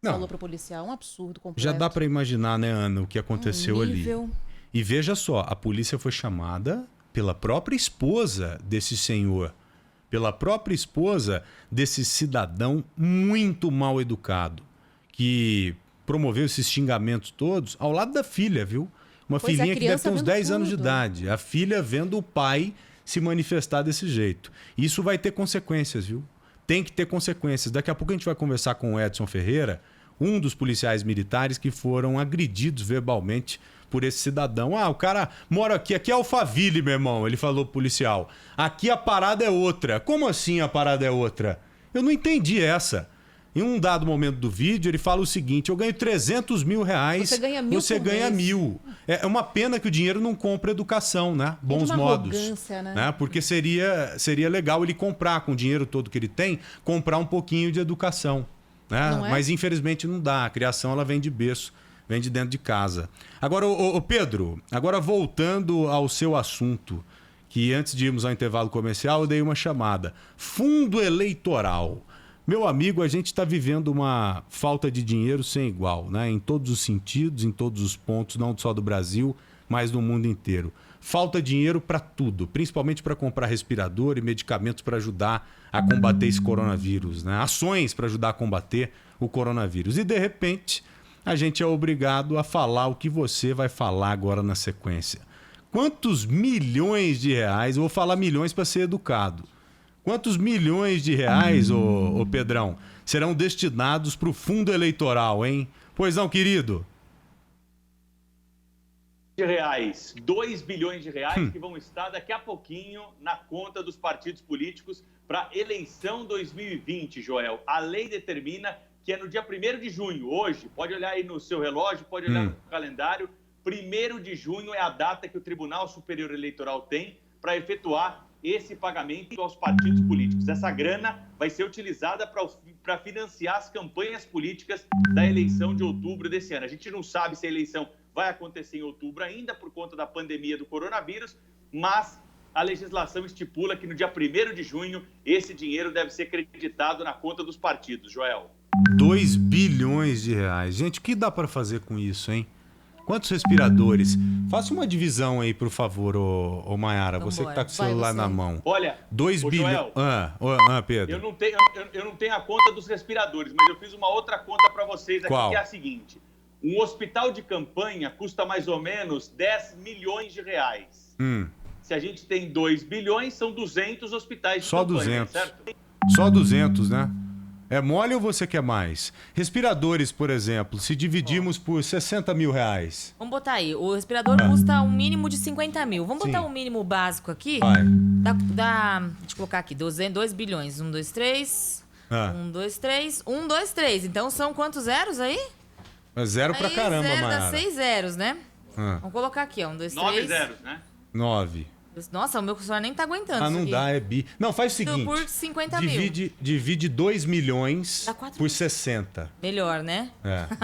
falou pro policial. Um absurdo completo. Já dá para imaginar, né, Ana, o que aconteceu ali. E veja só, a polícia foi chamada pela própria esposa desse senhor, pela própria esposa desse cidadão muito mal educado, que promoveu esses xingamentos todos ao lado da filha, viu? Uma filhinha que deve ter uns 10 anos de idade. A filha vendo o pai se manifestar desse jeito. Isso vai ter consequências, viu? Tem que ter consequências. Daqui a pouco a gente vai conversar com o Edson Ferreira, um dos policiais militares que foram agredidos verbalmente por esse cidadão. Ah, o cara mora aqui é Alphaville, meu irmão. Ele falou pro policial. Aqui a parada é outra. Como assim a parada é outra? Eu não entendi essa. Em um dado momento do vídeo, ele fala o seguinte: eu ganho 300 mil reais, você ganha 1.000. É uma pena que o dinheiro não compra educação, né? Bons modos. Né? Porque seria legal ele comprar, com o dinheiro todo que ele tem, comprar um pouquinho de educação. né? Não é? Mas infelizmente não dá. A criação ela vem de berço, vem de dentro de casa. Agora, ô Pedro, agora voltando ao seu assunto, que antes de irmos ao intervalo comercial eu dei uma chamada. Fundo eleitoral. Meu amigo, a gente está vivendo uma falta de dinheiro sem igual, né? Em todos os sentidos, em todos os pontos, não só do Brasil, mas do mundo inteiro. Falta dinheiro para tudo, principalmente para comprar respirador e medicamentos para ajudar a combater esse coronavírus, né? Ações para ajudar a combater o coronavírus. E, de repente, a gente é obrigado a falar o que você vai falar agora na sequência. Quantos milhões de reais, eu vou falar milhões para ser educado, quantos milhões de reais, ô Pedrão, serão destinados para o fundo eleitoral, hein? Pois não, querido? R$ 2 bilhões de reais que vão estar daqui a pouquinho na conta dos partidos políticos para eleição 2020, Joel. A lei determina que é no dia 1º de junho, hoje, pode olhar aí no seu relógio, pode olhar no calendário, 1º de junho é a data que o Tribunal Superior Eleitoral tem para efetuar esse pagamento aos partidos políticos. Essa grana vai ser utilizada para financiar as campanhas políticas da eleição de outubro desse ano. A gente não sabe se a eleição vai acontecer em outubro ainda por conta da pandemia do coronavírus, mas a legislação estipula que no dia 1º de junho esse dinheiro deve ser creditado na conta dos partidos, Joel. 2 bilhões de reais. Gente, o que dá para fazer com isso, hein? Quantos respiradores? Faça uma divisão aí, por favor, ô Maiara, você que tá com o celular na mão. Olha, 2 bilhões... Pedro. Eu não tenho a conta dos respiradores, mas eu fiz uma outra conta para vocês aqui, Qual? que é a seguinte. Um hospital de campanha custa mais ou menos 10 milhões de reais. Se a gente tem 2 bilhões, são 200 hospitais de Só campanha, 200. certo? Só 200, né? É mole ou você quer mais? Respiradores, por exemplo, se dividirmos por 60 mil reais. Vamos botar aí, o respirador custa um mínimo de 50 mil. Vamos botar um mínimo básico aqui? Vai. Deixa eu colocar aqui, 2 bilhões. 1, 2, 3. 1, 2, 3. 1, 2, 3. Então são quantos zeros aí? É zero pra caramba, zero Maiara. dá 6 zeros, né? Vamos colocar aqui, ó. 1, 2, 3. 9 zeros, né? 9. Nossa, o meu celular nem tá aguentando. Não dá, é bi. Não, faz o seguinte. Por 50 mil. Divide 2 milhões por 60. Melhor, né?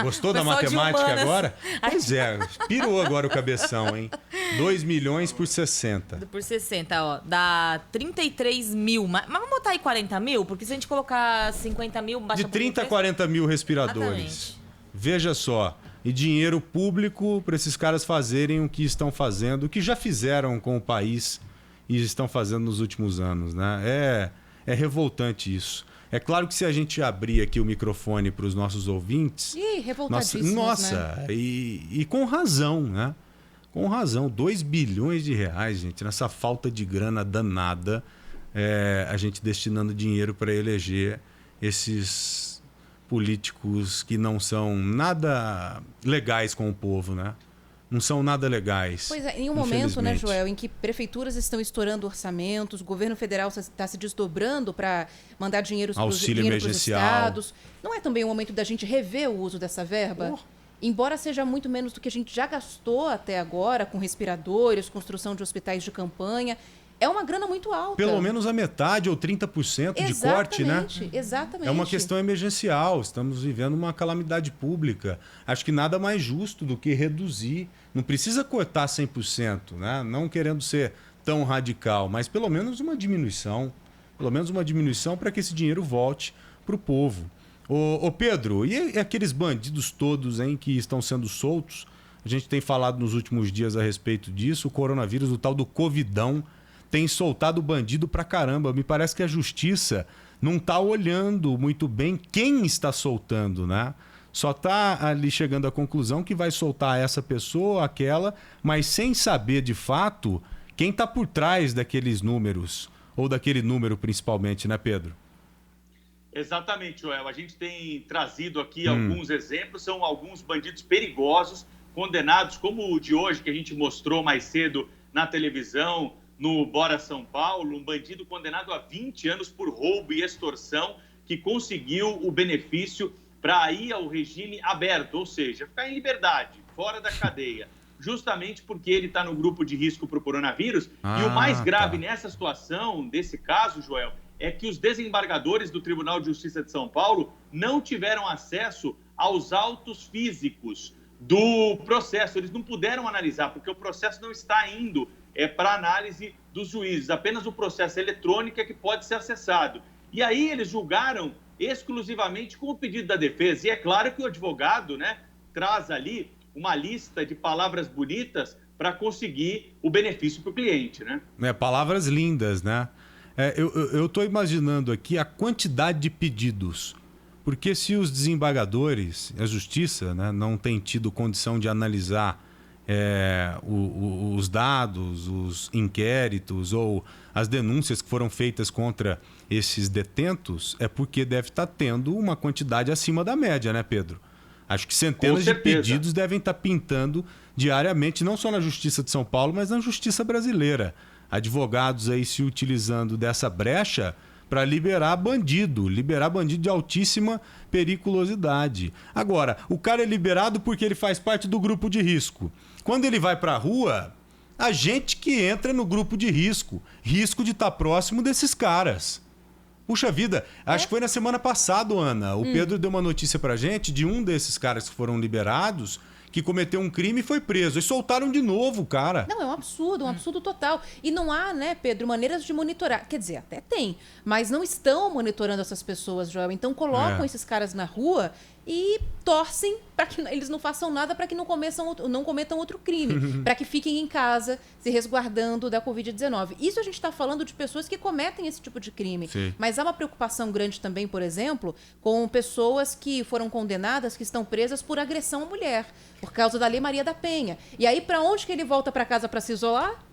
Gostou da matemática agora? Pois é, pirou agora o cabeção, hein? 2 milhões por 60. Por 60, ó. Dá 33 mil. Mas vamos botar aí 40 mil? Porque se a gente colocar 50 mil... De 30 a 40 mil respiradores. Exatamente. Veja só. E dinheiro público para esses caras fazerem o que estão fazendo, o que já fizeram com o país e estão fazendo nos últimos anos, né? É revoltante isso. É claro que se a gente abrir aqui o microfone para os nossos ouvintes... revoltadíssimos, nossa, né? E com razão, né? Com razão. 2 bilhões de reais, gente, nessa falta de grana danada, a gente destinando dinheiro para eleger esses políticos que não são nada legais com o povo, né? Não são nada legais. Pois é, em um momento, né, Joel, em que prefeituras estão estourando orçamentos, o governo federal está se desdobrando para mandar dinheiro para os estados. Não é também o momento da gente rever o uso dessa verba? Embora seja muito menos do que a gente já gastou até agora com respiradores, construção de hospitais de campanha, é uma grana muito alta. Pelo menos a metade ou 30% de corte, né? Exatamente. É uma questão emergencial. Estamos vivendo uma calamidade pública. Acho que nada mais justo do que reduzir. Não precisa cortar 100%, né? Não querendo ser tão radical, mas pelo menos uma diminuição. Pelo menos uma diminuição para que esse dinheiro volte para o povo. Ô Pedro, e aqueles bandidos todos, hein, que estão sendo soltos? A gente tem falado nos últimos dias a respeito disso. O coronavírus, o tal do Covidão, tem soltado bandido pra caramba. Me parece que a justiça não tá olhando muito bem quem está soltando, né? Só tá ali chegando à conclusão que vai soltar essa pessoa, aquela, mas sem saber de fato quem tá por trás daqueles números, ou daquele número principalmente, né, Pedro? Exatamente, Joel. A gente tem trazido aqui alguns exemplos, são alguns bandidos perigosos, condenados, como o de hoje, que a gente mostrou mais cedo na televisão, no Bora São Paulo, um bandido condenado a 20 anos por roubo e extorsão, que conseguiu o benefício para ir ao regime aberto, ou seja, ficar em liberdade, fora da cadeia, justamente porque ele está no grupo de risco para o coronavírus. E o mais grave nessa situação, desse caso, Joel, é que os desembargadores do Tribunal de Justiça de São Paulo não tiveram acesso aos autos físicos do processo. Eles não puderam analisar, porque o processo não está indo para análise dos juízes. Apenas o processo eletrônico é que pode ser acessado. E aí eles julgaram exclusivamente com o pedido da defesa. E é claro que o advogado, né, traz ali uma lista de palavras bonitas para conseguir o benefício para o cliente, né? Palavras lindas, né? Eu estou imaginando aqui a quantidade de pedidos. Porque se os desembargadores, a justiça, né, não tem tido condição de analisar os dados, os inquéritos ou as denúncias que foram feitas contra esses detentos, é porque deve estar tendo uma quantidade acima da média, né, Pedro? Acho que centenas de pedidos devem estar pintando diariamente, não só na Justiça de São Paulo, mas na Justiça brasileira. Advogados aí se utilizando dessa brecha para liberar bandido de altíssima periculosidade. Agora, o cara é liberado porque ele faz parte do grupo de risco. Quando ele vai para a rua, a gente que entra no grupo de risco de estar próximo desses caras. Puxa vida, acho que foi na semana passada, Ana, o Pedro deu uma notícia pra gente de um desses caras que foram liberados, que cometeu um crime e foi preso. E soltaram de novo o cara. Não, é um absurdo total. E não há, né, Pedro, maneiras de monitorar. Quer dizer, até tem, mas não estão monitorando essas pessoas, Joel. Então colocam esses caras na rua e torcem para que eles não façam nada, para que não cometam outro crime, para que fiquem em casa se resguardando da Covid-19. Isso a gente está falando de pessoas que cometem esse tipo de crime. Sim. Mas há uma preocupação grande também, por exemplo, com pessoas que foram condenadas, que estão presas por agressão à mulher, por causa da Lei Maria da Penha. E aí, para onde que ele volta para casa para se isolar?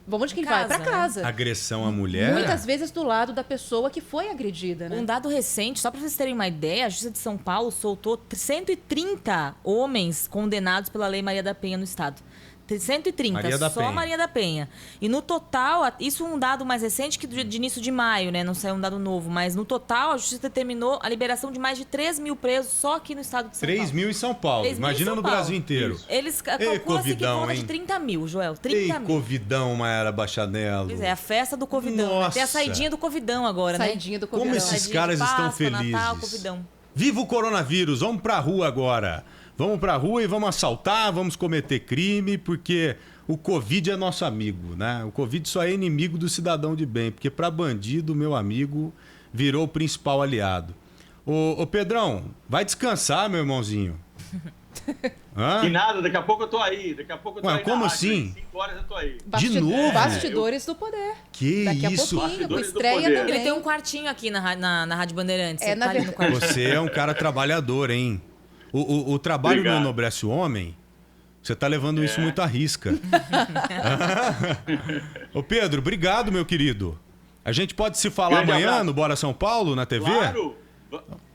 Onde que ele vai? Para casa. Agressão à mulher? Muitas vezes do lado da pessoa que foi agredida, né? Um dado recente, só para vocês terem uma ideia, a Justiça de São Paulo soltou 130 homens condenados pela Lei Maria da Penha no estado. 130, Maria da só Penha. Maria da Penha. E no total, isso é um dado mais recente que de início de maio, né? Não saiu um dado novo, mas no total a Justiça determinou a liberação de mais de 3 mil presos só aqui no estado de São Paulo. 3 mil em São Paulo. 3 mil em Imagina São no Paulo. Brasil inteiro. Eles calculam-se que volta de 30 mil, Joel. 30 mil. Covidão, Maera Bachanello. Pois é, a festa do Covidão. Né? Nossa. Tem a saidinha do Covidão agora, né? Saidinha do Covidão. Como esses Saidinha caras de Páscoa, estão felizes. Natal, Covidão. Viva o coronavírus, vamos pra rua agora. Vamos pra rua e vamos assaltar, vamos cometer crime, porque o Covid é nosso amigo, né? O Covid só é inimigo do cidadão de bem, porque pra bandido, meu amigo, virou o principal aliado. Ô Pedrão, vai descansar, meu irmãozinho. Hã? Que nada, daqui a pouco eu tô aí. Daqui a pouco eu tô aí. Como na assim? Rádio, 5 horas eu tô aí. De novo? Bastidores do poder. Que Daqui isso? a pouquinho, com Bastidores do estreia poder. também. Ele tem um quartinho aqui na Rádio Bandeirantes. É, Ele na tá ali no verdade. quartinho. Você é um cara trabalhador, hein? O trabalho Obrigado. não enobrece o homem. Você tá levando isso muito à risca. Ô Pedro, obrigado, meu querido. A gente pode se falar Grande amanhã abraço. no Bora São Paulo, na TV? Claro,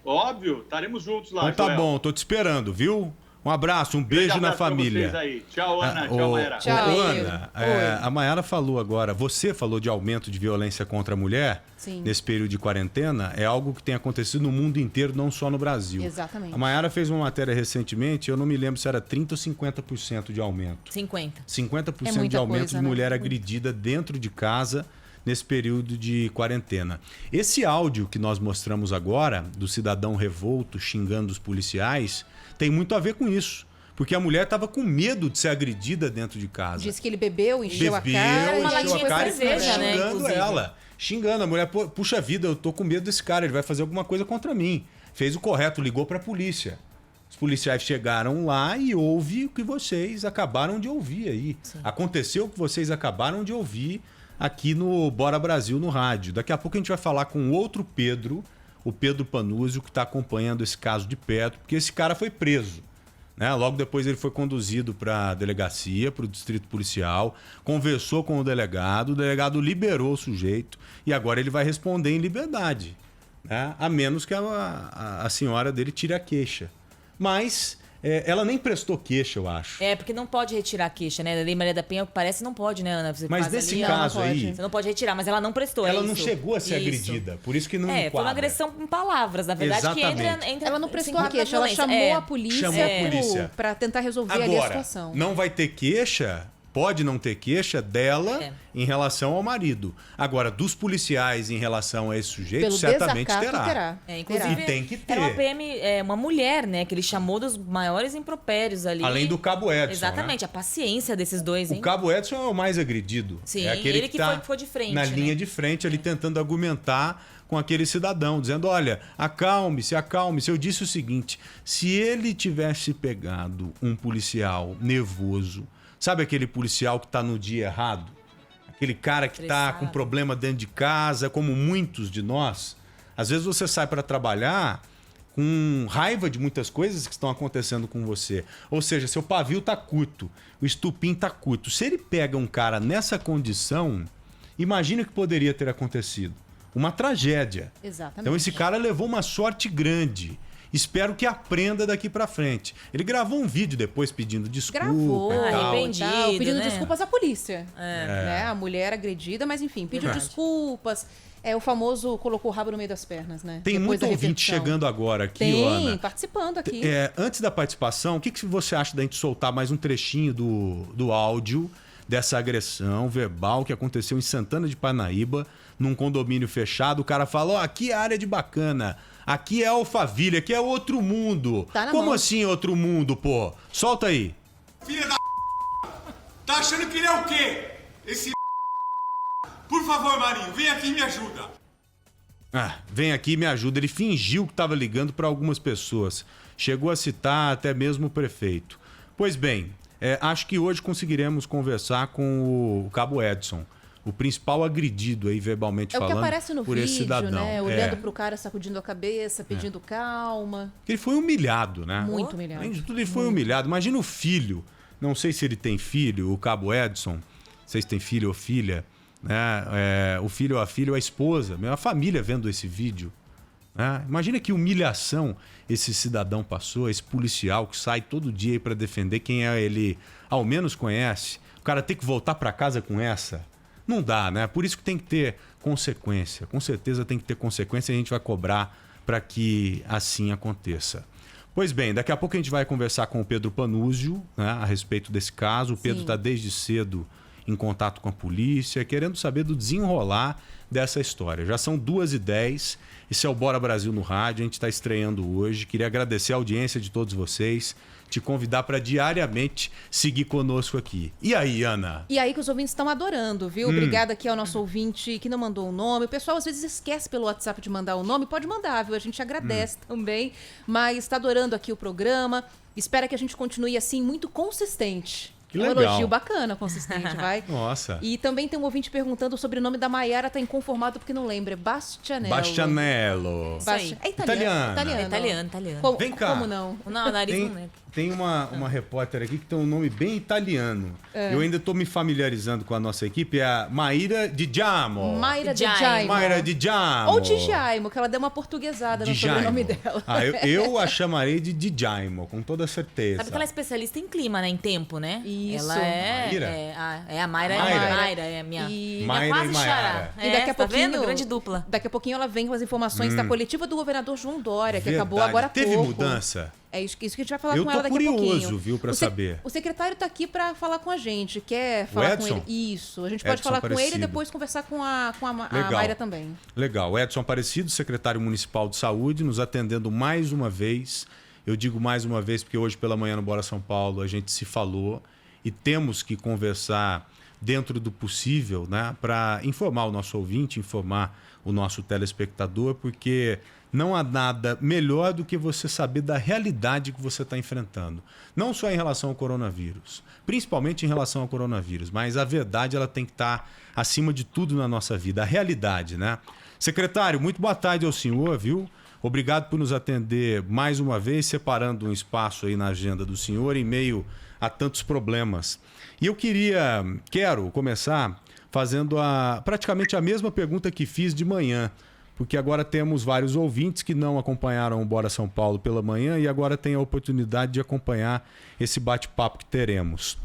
óbvio, estaremos juntos lá, Então tá Joel. bom, tô te esperando, viu? Um abraço, um beijo Grande na abraço pra família. vocês aí. Tchau, Ana. Ah, Tchau, Maera. Tchau. Ana, Oi. a Mayara falou agora, você falou de aumento de violência contra a mulher Sim. nesse período de quarentena, é algo que tem acontecido no mundo inteiro, não só no Brasil. Exatamente. A Mayara fez uma matéria recentemente, eu não me lembro se era 30% ou 50% de aumento. 50. 50% É muita de aumento coisa, de né? mulher agredida dentro de casa nesse período de quarentena. Esse áudio que nós mostramos agora, do cidadão revolto xingando os policiais, tem muito a ver com isso. Porque a mulher estava com medo de ser agredida dentro de casa. Disse que ele bebeu, encheu a cara. Bebeu, e encheu a cara e ficou cerveja, né, xingando inclusive. ela. Xingando a mulher. Puxa vida, eu tô com medo desse cara, ele vai fazer alguma coisa contra mim. Fez o correto, ligou para a polícia. Os policiais chegaram lá e houve o que vocês acabaram de ouvir aí. Sim. Aconteceu o que vocês acabaram de ouvir aqui no Bora Brasil, no rádio. Daqui a pouco a gente vai falar com outro Pedro, o Pedro Panuzio, que está acompanhando esse caso de perto, porque esse cara foi preso. Né? Logo depois ele foi conduzido para a delegacia, para o distrito policial, conversou com o delegado liberou o sujeito e agora ele vai responder em liberdade, né? A menos que a senhora dele tire a queixa. Mas ela nem prestou queixa, eu acho. É, porque não pode retirar a queixa, né? A Lei Maria da Penha, parece, não pode, né, Ana? Você Mas faz nesse ali, caso não pode. aí- Você não pode retirar, mas ela não prestou, Ela é não isso. chegou a ser Isso. agredida, por isso que não Foi uma enquadra. agressão em palavras, na verdade, Exatamente. que entra Ela não prestou se a enquadra queixa, na ela violência. chamou É. a polícia, Chamou a polícia. para tentar resolver ali a Agora, situação. não vai ter queixa Pode não ter queixa dela em relação ao marido. Agora, dos policiais em relação a esse sujeito, Pelo certamente desacato, terá. Inclusive, E tem que ter. Era uma PM, uma mulher, né? Que ele chamou dos maiores impropérios ali. Além do Cabo Edson. Exatamente, né? a paciência desses dois, hein? O Cabo Edson é o mais agredido. Sim, é aquele ele que tá foi de frente. na né? linha de frente, ali tentando argumentar com aquele cidadão, dizendo, olha, acalme-se. Eu disse o seguinte, se ele tivesse pegado um policial nervoso, sabe aquele policial que está no dia errado? Aquele cara que está com problema dentro de casa, como muitos de nós. Às vezes você sai para trabalhar com raiva de muitas coisas que estão acontecendo com você. Ou seja, seu pavio está curto, o estupim está curto. Se ele pega um cara nessa condição, imagina o que poderia ter acontecido. Uma tragédia. Exatamente. Então esse cara levou uma sorte grande. Espero que aprenda daqui pra frente. Ele gravou um vídeo depois pedindo desculpa. Gravou, e tal. arrependido, pedindo né? desculpas à polícia. É. Né? A mulher agredida, mas enfim, pediu Verdade. desculpas. O famoso colocou o rabo no meio das pernas, né? Tem Depois muito da ouvinte repercussão. chegando agora aqui, Tem, Ana. participando aqui. Antes da participação, o que você acha da gente soltar mais um trechinho do áudio dessa agressão verbal que aconteceu em Santana de Parnaíba, num condomínio fechado? O cara falou, aqui é área de bacana, aqui é Alphaville, aqui é outro mundo. Tá na Como mão. assim outro mundo, pô? Solta aí. Filha da tá achando que ele é o quê? Esse Por favor, Marinho, vem aqui e me ajuda. Vem aqui e me ajuda. Ele fingiu que estava ligando para algumas pessoas. Chegou a citar até mesmo o prefeito. Pois bem, acho que hoje conseguiremos conversar com o Cabo Edson, o principal agredido aí verbalmente falando É o que aparece no por esse vídeo, cidadão. né? Olhando pro cara, sacudindo a cabeça, pedindo calma. Ele foi humilhado, né? Muito humilhado. Além de tudo, ele foi humilhado. Imagina o filho. Não sei se ele tem filho, o Cabo Edson. Não sei se tem filho ou filha. Né? O filho ou a filha ou a esposa. A família vendo esse vídeo. Né? Imagina que humilhação esse cidadão passou, esse policial que sai todo dia para defender quem ele ao menos conhece. O cara tem que voltar para casa com essa. Não dá, né? Por isso que tem que ter consequência. Com certeza tem que ter consequência e a gente vai cobrar para que assim aconteça. Pois bem, daqui a pouco a gente vai conversar com o Pedro Panúzio, né, a respeito desse caso. O Pedro está desde cedo em contato com a polícia, querendo saber do desenrolar dessa história. Já são 2h10, esse é o Bora Brasil no rádio, a gente está estreando hoje. Queria agradecer a audiência de todos vocês, te convidar para diariamente seguir conosco aqui. E aí, Ana? E aí que os ouvintes estão adorando, viu? Obrigada aqui ao nosso ouvinte que não mandou o nome. O pessoal às vezes esquece pelo WhatsApp de mandar o nome. Pode mandar, viu? A gente agradece também. Mas está adorando aqui o programa. Espera que a gente continue assim, muito consistente. Que É um legal. elogio bacana, consistente, vai? Nossa. E também tem um ouvinte perguntando sobre o nome da Maiara, tá inconformado porque não lembra. É Bastianello. Bastianello. É italiano. Italiano. Vem cá. Como não? Não, o nariz não lembra. Tem uma repórter aqui que tem um nome bem italiano. É. Eu ainda estou me familiarizando com a nossa equipe. É a Maíra Di Giamo. Mayra Di Giaimo. Mayra Di Giamo. Ou Di Giaimo, que ela deu uma portuguesada no Di Giaimo. sobrenome dela. Eu a chamarei de Di Giaimo, com toda certeza. Sabe que ela é especialista em clima, né? Em tempo, né? Isso. Ela Maíra? A Mayra. É a minha Mayra quase e Maiara. xará. E daqui a tá pouquinho, vendo? Grande dupla. Daqui a pouquinho ela vem com as informações da coletiva do governador João Dória, que acabou Verdade. agora há pouco. Teve mudança? É isso que a gente vai falar Eu com tô ela daqui a pouquinho. curioso, viu, pra saber. O secretário tá aqui para falar com a gente. Quer falar com Edson? ele? Isso. A gente pode Edson falar com ele e Aparecido. depois conversar com a Legal. Mayra também. Legal. Edson Aparecido, secretário municipal de saúde, nos atendendo mais uma vez. Eu digo mais uma vez porque hoje pela manhã no Bora São Paulo a gente se falou e temos que conversar dentro do possível, né, para informar o nosso ouvinte, informar o nosso telespectador, porque não há nada melhor do que você saber da realidade que você está enfrentando. Não só em relação ao coronavírus, principalmente em relação ao coronavírus, mas a verdade ela tem que estar acima de tudo na nossa vida, a realidade, né? Secretário, muito boa tarde ao senhor, viu? Obrigado por nos atender mais uma vez, separando um espaço aí na agenda do senhor em meio a tantos problemas. E eu quero começar fazendo praticamente a mesma pergunta que fiz de manhã, porque agora temos vários ouvintes que não acompanharam o Bora São Paulo pela manhã e agora têm a oportunidade de acompanhar esse bate-papo que teremos.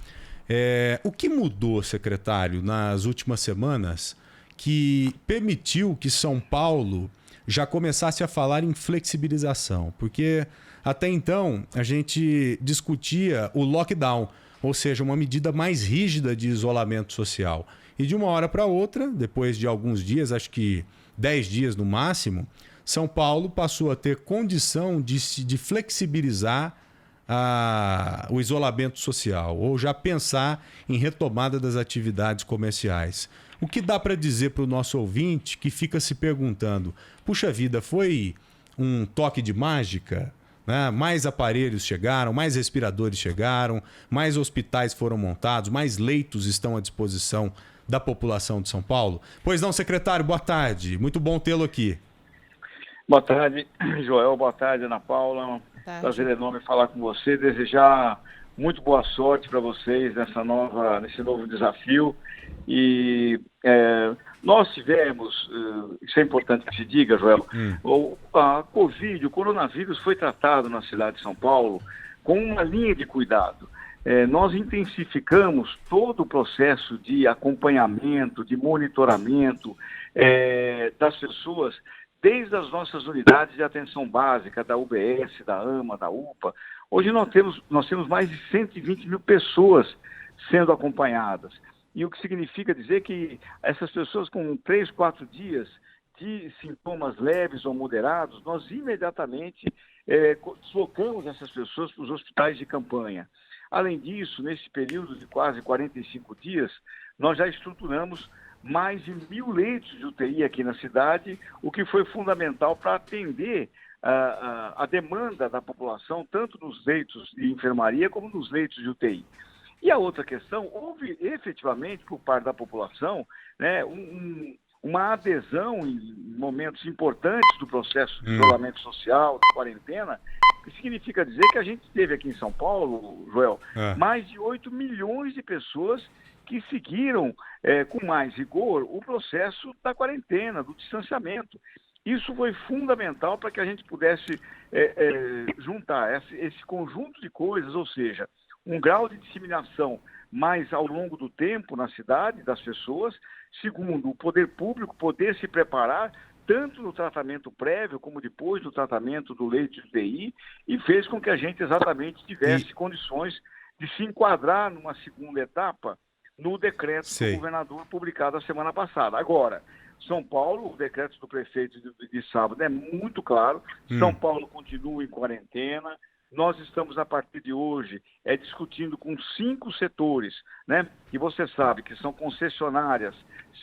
O que mudou, secretário, nas últimas semanas que permitiu que São Paulo já começasse a falar em flexibilização? Porque até então a gente discutia o lockdown, ou seja, uma medida mais rígida de isolamento social. E de uma hora para outra, depois de alguns dias, acho que 10 dias no máximo, São Paulo passou a ter condição de flexibilizar o isolamento social, ou já pensar em retomada das atividades comerciais. O que dá para dizer para o nosso ouvinte que fica se perguntando, puxa vida, foi um toque de mágica? Né? Mais aparelhos chegaram, mais respiradores chegaram, mais hospitais foram montados, mais leitos estão à disposição da população de São Paulo? Pois não, secretário, boa tarde. Muito bom tê-lo aqui. Boa tarde, Joel. Boa tarde, Ana Paula. Prazer enorme falar com você. Desejar muito boa sorte para vocês nesse novo desafio. E nós tivemos, isso é importante que se diga, Joel, a Covid, o coronavírus foi tratado na cidade de São Paulo com uma linha de cuidado. Nós intensificamos todo o processo de acompanhamento, de monitoramento das pessoas, desde as nossas unidades de atenção básica, da UBS, da AMA, da UPA. Hoje nós temos mais de 120 mil pessoas sendo acompanhadas. E o que significa dizer que essas pessoas com 3, 4 dias de sintomas leves ou moderados, nós imediatamente deslocamos essas pessoas para os hospitais de campanha. Além disso, nesse período de quase 45 dias, nós já estruturamos mais de 1.000 leitos de UTI aqui na cidade, o que foi fundamental para atender a demanda da população, tanto nos leitos de enfermaria como nos leitos de UTI. E a outra questão, houve efetivamente por parte da população, né, uma adesão em momentos importantes do processo de isolamento social, de quarentena, que significa dizer que a gente teve aqui em São Paulo, Joel, mais de 8 milhões de pessoas que seguiram com mais rigor o processo da quarentena, do distanciamento. Isso foi fundamental para que a gente pudesse juntar esse conjunto de coisas, ou seja, um grau de disseminação mais ao longo do tempo na cidade, das pessoas. Segundo, o poder público poder se preparar tanto no tratamento prévio como depois do tratamento do leito de UTI, e fez com que a gente exatamente tivesse condições de se enquadrar numa segunda etapa no decreto do governador publicado a semana passada. Agora, São Paulo, o decreto do prefeito de sábado é muito claro, São Paulo continua em quarentena. Nós estamos, a partir de hoje, discutindo com 5 setores, né? Que você sabe que são concessionárias,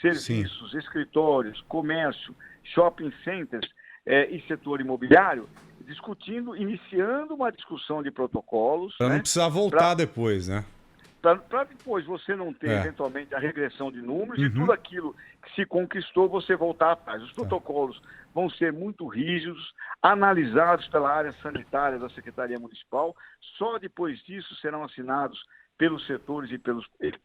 serviços, escritórios, comércio, shopping centers e setor imobiliário, iniciando uma discussão de protocolos. Para não precisar voltar depois, né? Para depois você não ter, eventualmente, a regressão de números e tudo aquilo que se conquistou, você voltar atrás. Os protocolos vão ser muito rígidos, analisados pela área sanitária da Secretaria Municipal. Só depois disso serão assinados pelos setores e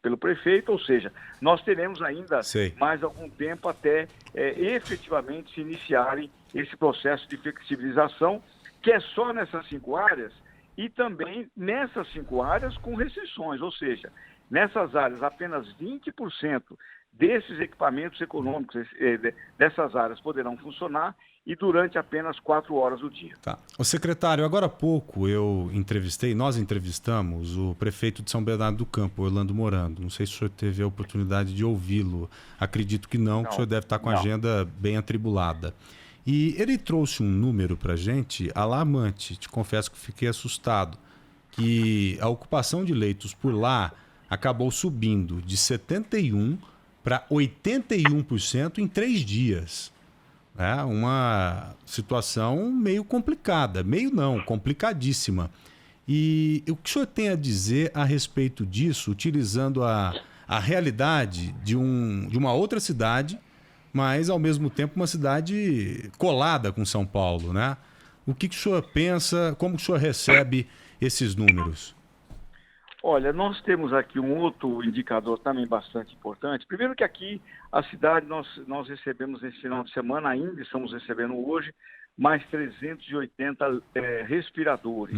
pelo prefeito. Ou seja, nós teremos ainda mais algum tempo até efetivamente se iniciarem esse processo de flexibilização, que é só nessas 5 áreas, e também nessas 5 áreas com restrições, ou seja, nessas áreas apenas 20% desses equipamentos econômicos dessas áreas poderão funcionar e durante apenas 4 horas do dia. Tá. O secretário, agora há pouco nós entrevistamos o prefeito de São Bernardo do Campo, Orlando Morando. Não sei se o senhor teve a oportunidade de ouvi-lo. Acredito que não, que o senhor deve estar com a agenda bem atribulada. E ele trouxe um número para a gente alarmante. Te confesso que fiquei assustado, que a ocupação de leitos por lá acabou subindo de 71% para 81% em 3 dias. É uma situação meio complicada, complicadíssima. E o que o senhor tem a dizer a respeito disso, utilizando a realidade de uma outra cidade, mas, ao mesmo tempo, uma cidade colada com São Paulo, né? O que o senhor pensa, como o senhor recebe esses números? Olha, nós temos aqui um outro indicador também bastante importante. Primeiro que aqui, a cidade, nós recebemos nesse final de semana, ainda estamos recebendo hoje, mais 380 respiradores.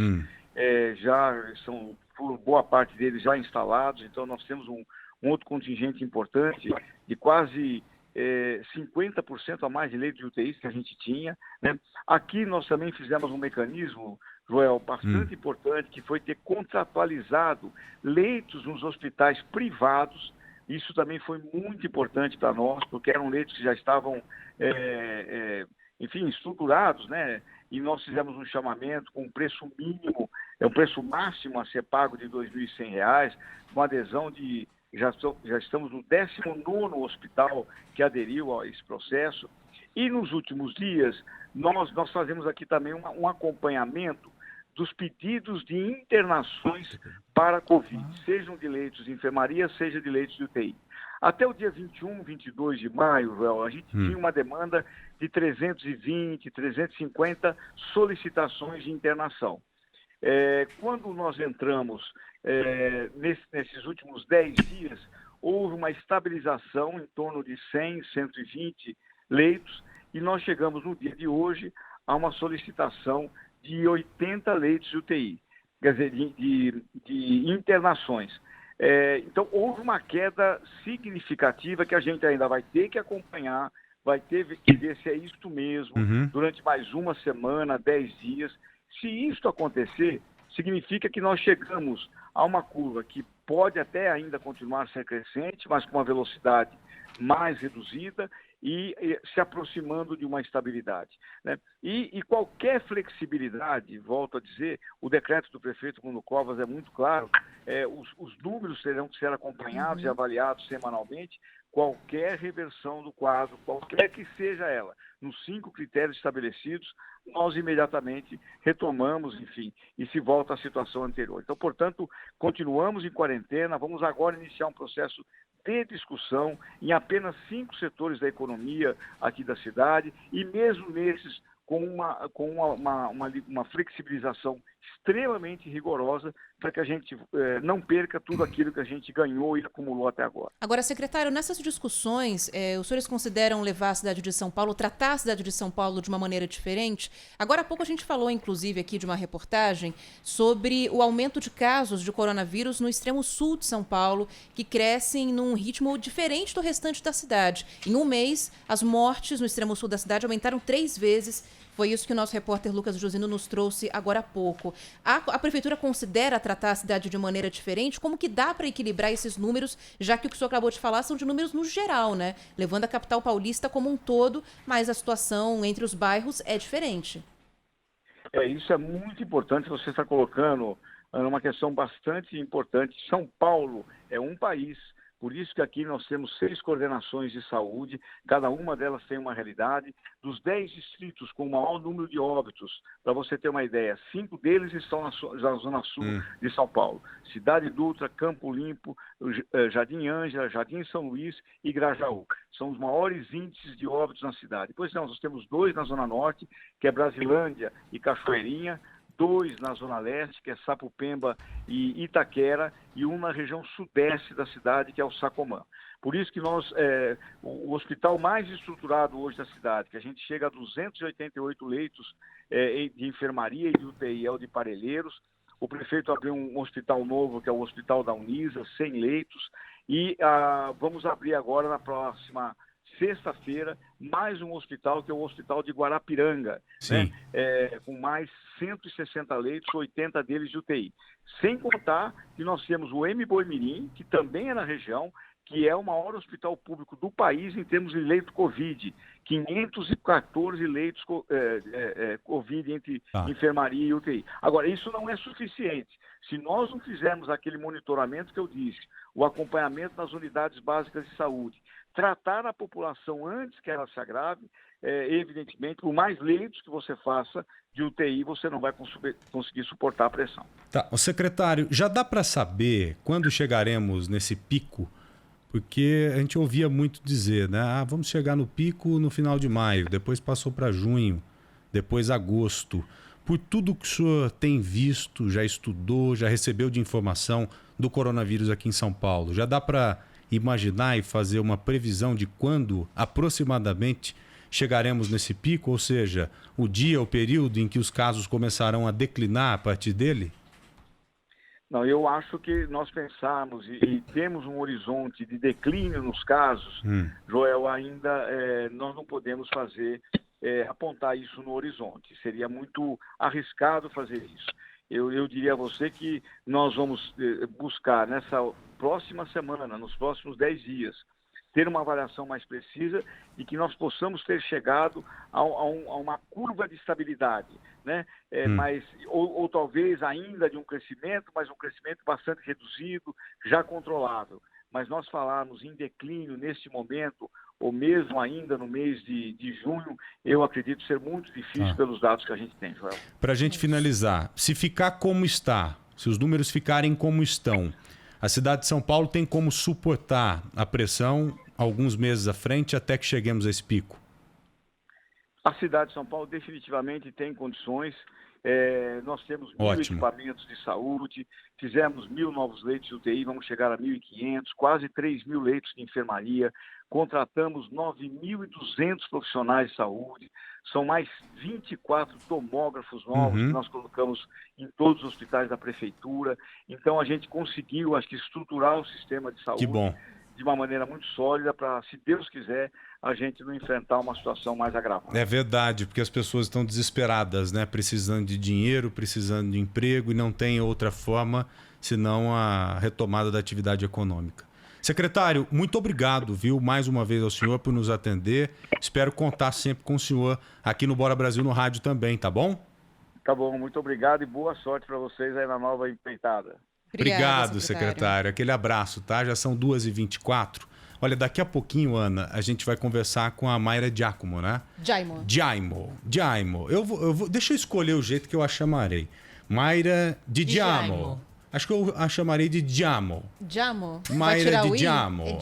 Já são, por boa parte deles, já instalados. Então, nós temos um outro contingente importante de quase 50% a mais de leitos de UTIs que a gente tinha, né? Aqui nós também fizemos um mecanismo, Joel, bastante importante, que foi ter contratualizado leitos nos hospitais privados. Isso também foi muito importante para nós, porque eram leitos que já estavam, enfim, estruturados, né? E nós fizemos um chamamento com um preço mínimo, um preço máximo a ser pago de R$ 2.100, com adesão de... Já estamos no 19º hospital que aderiu a esse processo. E nos últimos dias, nós fazemos aqui também um acompanhamento dos pedidos de internações para a Covid, sejam de leitos de enfermaria, seja de leitos de UTI. Até o dia 21, 22 de maio, a gente tinha uma demanda de 320, 350 solicitações de internação. Quando nós entramos nesses últimos 10 dias, houve uma estabilização em torno de 100, 120 leitos, e nós chegamos no dia de hoje a uma solicitação de 80 leitos de UTI, quer dizer, de internações. Então, houve uma queda significativa que a gente ainda vai ter que acompanhar, vai ter que ver se é isto mesmo, durante mais uma semana, 10 dias. Se isto acontecer, significa que nós chegamos a uma curva que pode até ainda continuar a ser crescente, mas com uma velocidade mais reduzida e se aproximando de uma estabilidade, né? E qualquer flexibilidade, volto a dizer, o decreto do prefeito Bruno Covas é muito claro, os números terão que ser acompanhados e avaliados semanalmente. Qualquer reversão do quadro, qualquer que seja ela, nos 5 critérios estabelecidos, nós imediatamente retomamos, enfim, e se volta à situação anterior. Então, portanto, continuamos em quarentena, vamos agora iniciar um processo de discussão em apenas 5 setores da economia aqui da cidade, e mesmo nesses com uma flexibilização extremamente rigorosa para que a gente não perca tudo aquilo que a gente ganhou e acumulou até agora. Agora, secretário, nessas discussões, os senhores consideram levar a cidade de São Paulo, tratar a cidade de São Paulo de uma maneira diferente? Agora há pouco a gente falou, inclusive, aqui de uma reportagem sobre o aumento de casos de coronavírus no extremo sul de São Paulo, que crescem num ritmo diferente do restante da cidade. Em um mês, as mortes no extremo sul da cidade aumentaram 3 vezes. Foi isso que o nosso repórter Lucas Josino nos trouxe agora há pouco. A prefeitura considera tratar a cidade de maneira diferente? Como que dá para equilibrar esses números, já que o que o senhor acabou de falar são de números no geral, né? Levando a capital paulista como um todo, mas a situação entre os bairros é diferente. Isso é muito importante, você está colocando uma questão bastante importante. São Paulo é um país. Por isso que aqui nós temos 6 coordenações de saúde, cada uma delas tem uma realidade. Dos 10 distritos com o maior número de óbitos, para você ter uma ideia, 5 deles estão na zona sul de São Paulo. Cidade Dutra, Campo Limpo, Jardim Ângela, Jardim São Luís e Grajaú. São os maiores índices de óbitos na cidade. Depois nós temos 2 na Zona Norte, que é Brasilândia e Cachoeirinha, 2 na Zona Leste, que é Sapupemba e Itaquera, e 1 na região sudeste da cidade, que é o Sacomã. Por isso que nós, o hospital mais estruturado hoje da cidade, que a gente chega a 288 leitos de enfermaria e de UTI, é o de Parelheiros. O prefeito abriu um hospital novo, que é o Hospital da Unisa, 100 leitos, e vamos abrir agora na próxima sexta-feira mais um hospital, que é o Hospital de Guarapiranga, né? Com mais 160 leitos, 80 deles de UTI. Sem contar que nós temos o M-Boimirim, que também é na região, que é o maior hospital público do país em termos de leito Covid. 514 leitos Covid entre enfermaria e UTI. Agora, isso não é suficiente. Se nós não fizermos aquele monitoramento que eu disse, o acompanhamento nas unidades básicas de saúde, tratar a população antes que ela se agrave, evidentemente, por mais leitos que você faça de UTI, você não vai conseguir suportar a pressão. Tá, o secretário, já dá para saber quando chegaremos nesse pico? Porque a gente ouvia muito dizer, né? Vamos chegar no pico no final de maio, depois passou para junho, depois agosto. Por tudo que o senhor tem visto, já estudou, já recebeu de informação do coronavírus aqui em São Paulo, já dá para imaginar e fazer uma previsão de quando aproximadamente chegaremos nesse pico, ou seja, o dia, o período em que os casos começarão a declinar a partir dele? Não, eu acho que nós pensamos e temos um horizonte de declínio nos casos, Joel, ainda nós não podemos apontar isso no horizonte. Seria muito arriscado fazer isso. Eu diria a você que nós vamos buscar nessa próxima semana, nos próximos 10 dias, ter uma avaliação mais precisa e que nós possamos ter chegado a uma curva de estabilidade, né? Mas, ou talvez ainda de um crescimento, mas um crescimento bastante reduzido, já controlável. Mas nós falarmos em declínio neste momento, ou mesmo ainda no mês de junho, eu acredito ser muito difícil pelos dados que a gente tem, Joel. Para a gente finalizar, se ficar como está, se os números ficarem como estão, a cidade de São Paulo tem como suportar a pressão alguns meses à frente até que cheguemos a esse pico? A cidade de São Paulo definitivamente tem condições. Nós temos 1.000 equipamentos de saúde, fizemos 1.000 novos leitos de UTI, vamos chegar a 1.500, quase 3.000 leitos de enfermaria, contratamos 9.200 profissionais de saúde, são mais 24 tomógrafos novos que nós colocamos em todos os hospitais da prefeitura. Então a gente conseguiu, acho que, estruturar o sistema de saúde de uma maneira muito sólida para, se Deus quiser, a gente não enfrentar uma situação mais agravada. É verdade, porque as pessoas estão desesperadas, né? Precisando de dinheiro, precisando de emprego e não tem outra forma senão a retomada da atividade econômica. Secretário, muito obrigado, viu, mais uma vez ao senhor por nos atender. Espero contar sempre com o senhor aqui no Bora Brasil no rádio também, tá bom? Tá bom, muito obrigado e boa sorte para vocês aí na nova empreitada. Obrigado, secretário. Aquele abraço, tá? Já são 2h24. Olha, daqui a pouquinho, Ana, a gente vai conversar com a Mayra Giacomo, né? Giaimo. Deixa eu escolher o jeito que eu a chamarei. Mayra de Giaimo. Acho que eu a chamarei de Giamo. Mayra de Giamo.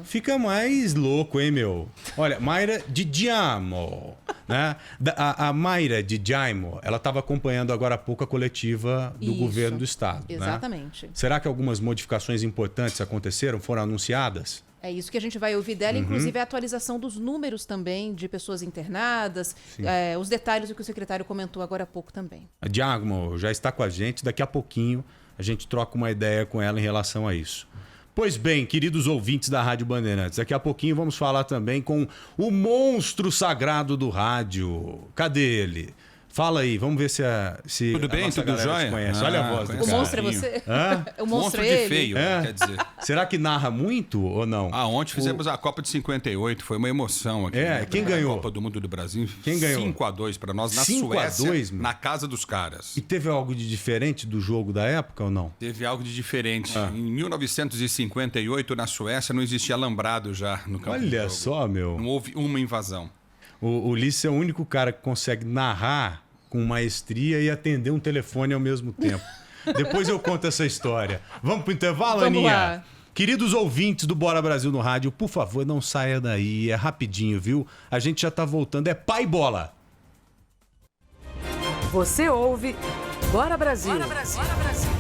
Fica mais louco, hein, meu? Olha, Mayra de Giamo. Né? A Mayra de Giaimo, ela estava acompanhando agora há pouco a coletiva do governo do estado. Exatamente. Né? Será que algumas modificações importantes aconteceram, foram anunciadas? É isso que a gente vai ouvir dela, inclusive a atualização dos números também de pessoas internadas, os detalhes do que o secretário comentou agora há pouco também. A Giacomo já está com a gente, daqui a pouquinho a gente troca uma ideia com ela em relação a isso. Pois bem, queridos ouvintes da Rádio Bandeirantes, daqui a pouquinho vamos falar também com o monstro sagrado do rádio. Cadê ele? Fala aí, vamos ver se tudo bem, tudo jóia? Conhece. Olha a voz do cara. O monstro é você? O monstro de feio, quer dizer. Será que narra muito ou não? Ontem fizemos a Copa de 58, foi uma emoção aqui. Quem ganhou? A Copa do Mundo do Brasil. Quem ganhou? 5-2 para nós na 5-2, Suécia, na casa dos caras. E teve algo de diferente do jogo da época ou não? Teve algo de diferente. Em 1958, na Suécia, não existia alambrado já no campo. Olha só, meu. Não houve uma invasão. O Ulisses é o único cara que consegue narrar com maestria e atender um telefone ao mesmo tempo. Depois eu conto essa história. Vamos pro intervalo, Vamos Aninha? lá. Queridos ouvintes do Bora Brasil no rádio, por favor, não saia daí. É rapidinho, viu? A gente já tá voltando. É Pai Bola. Você ouve Bora Brasil. Bora Brasil. Bora Brasil.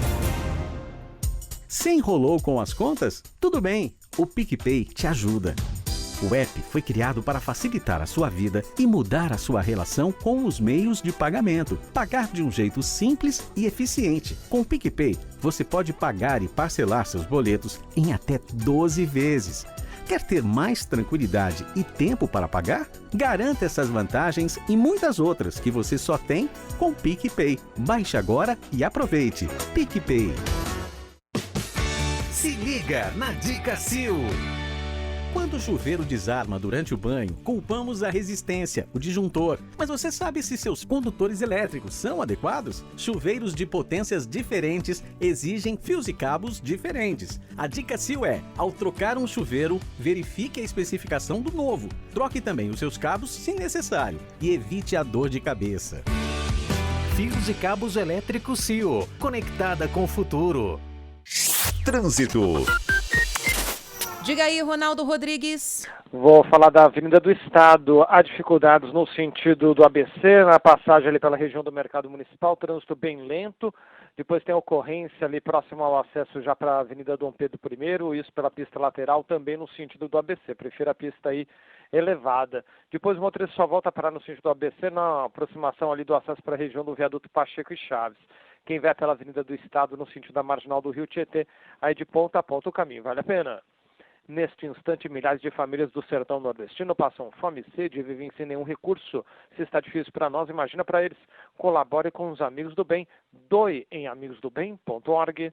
Se enrolou com as contas? Tudo bem, o PicPay te ajuda. O app foi criado para facilitar a sua vida e mudar a sua relação com os meios de pagamento. Pagar de um jeito simples e eficiente. Com o PicPay, você pode pagar e parcelar seus boletos em até 12 vezes. Quer ter mais tranquilidade e tempo para pagar? Garanta essas vantagens e muitas outras que você só tem com o PicPay. Baixe agora e aproveite. PicPay. Se liga na Dica Sil. Quando o chuveiro desarma durante o banho, culpamos a resistência, o disjuntor. Mas você sabe se seus condutores elétricos são adequados? Chuveiros de potências diferentes exigem fios e cabos diferentes. A dica Sil é, ao trocar um chuveiro, verifique a especificação do novo. Troque também os seus cabos se necessário e evite a dor de cabeça. Fios e cabos elétricos Sil, conectada com o futuro. Trânsito. Diga aí, Ronaldo Rodrigues. Vou falar da Avenida do Estado. Há dificuldades no sentido do ABC, na passagem ali pela região do Mercado Municipal, trânsito bem lento. Depois tem ocorrência ali próximo ao acesso já para a Avenida Dom Pedro I, isso pela pista lateral, também no sentido do ABC. Prefiro a pista aí elevada. Depois o motorista só volta a parar no sentido do ABC na aproximação ali do acesso para a região do Viaduto Pacheco e Chaves. Quem vier pela Avenida do Estado, no sentido da Marginal do Rio Tietê, aí de ponta a ponta o caminho, vale a pena. Neste instante, milhares de famílias do sertão nordestino passam fome e sede e vivem sem nenhum recurso. Se está difícil para nós, imagina para eles. Colabore com os Amigos do Bem. Doe em amigosdobem.org.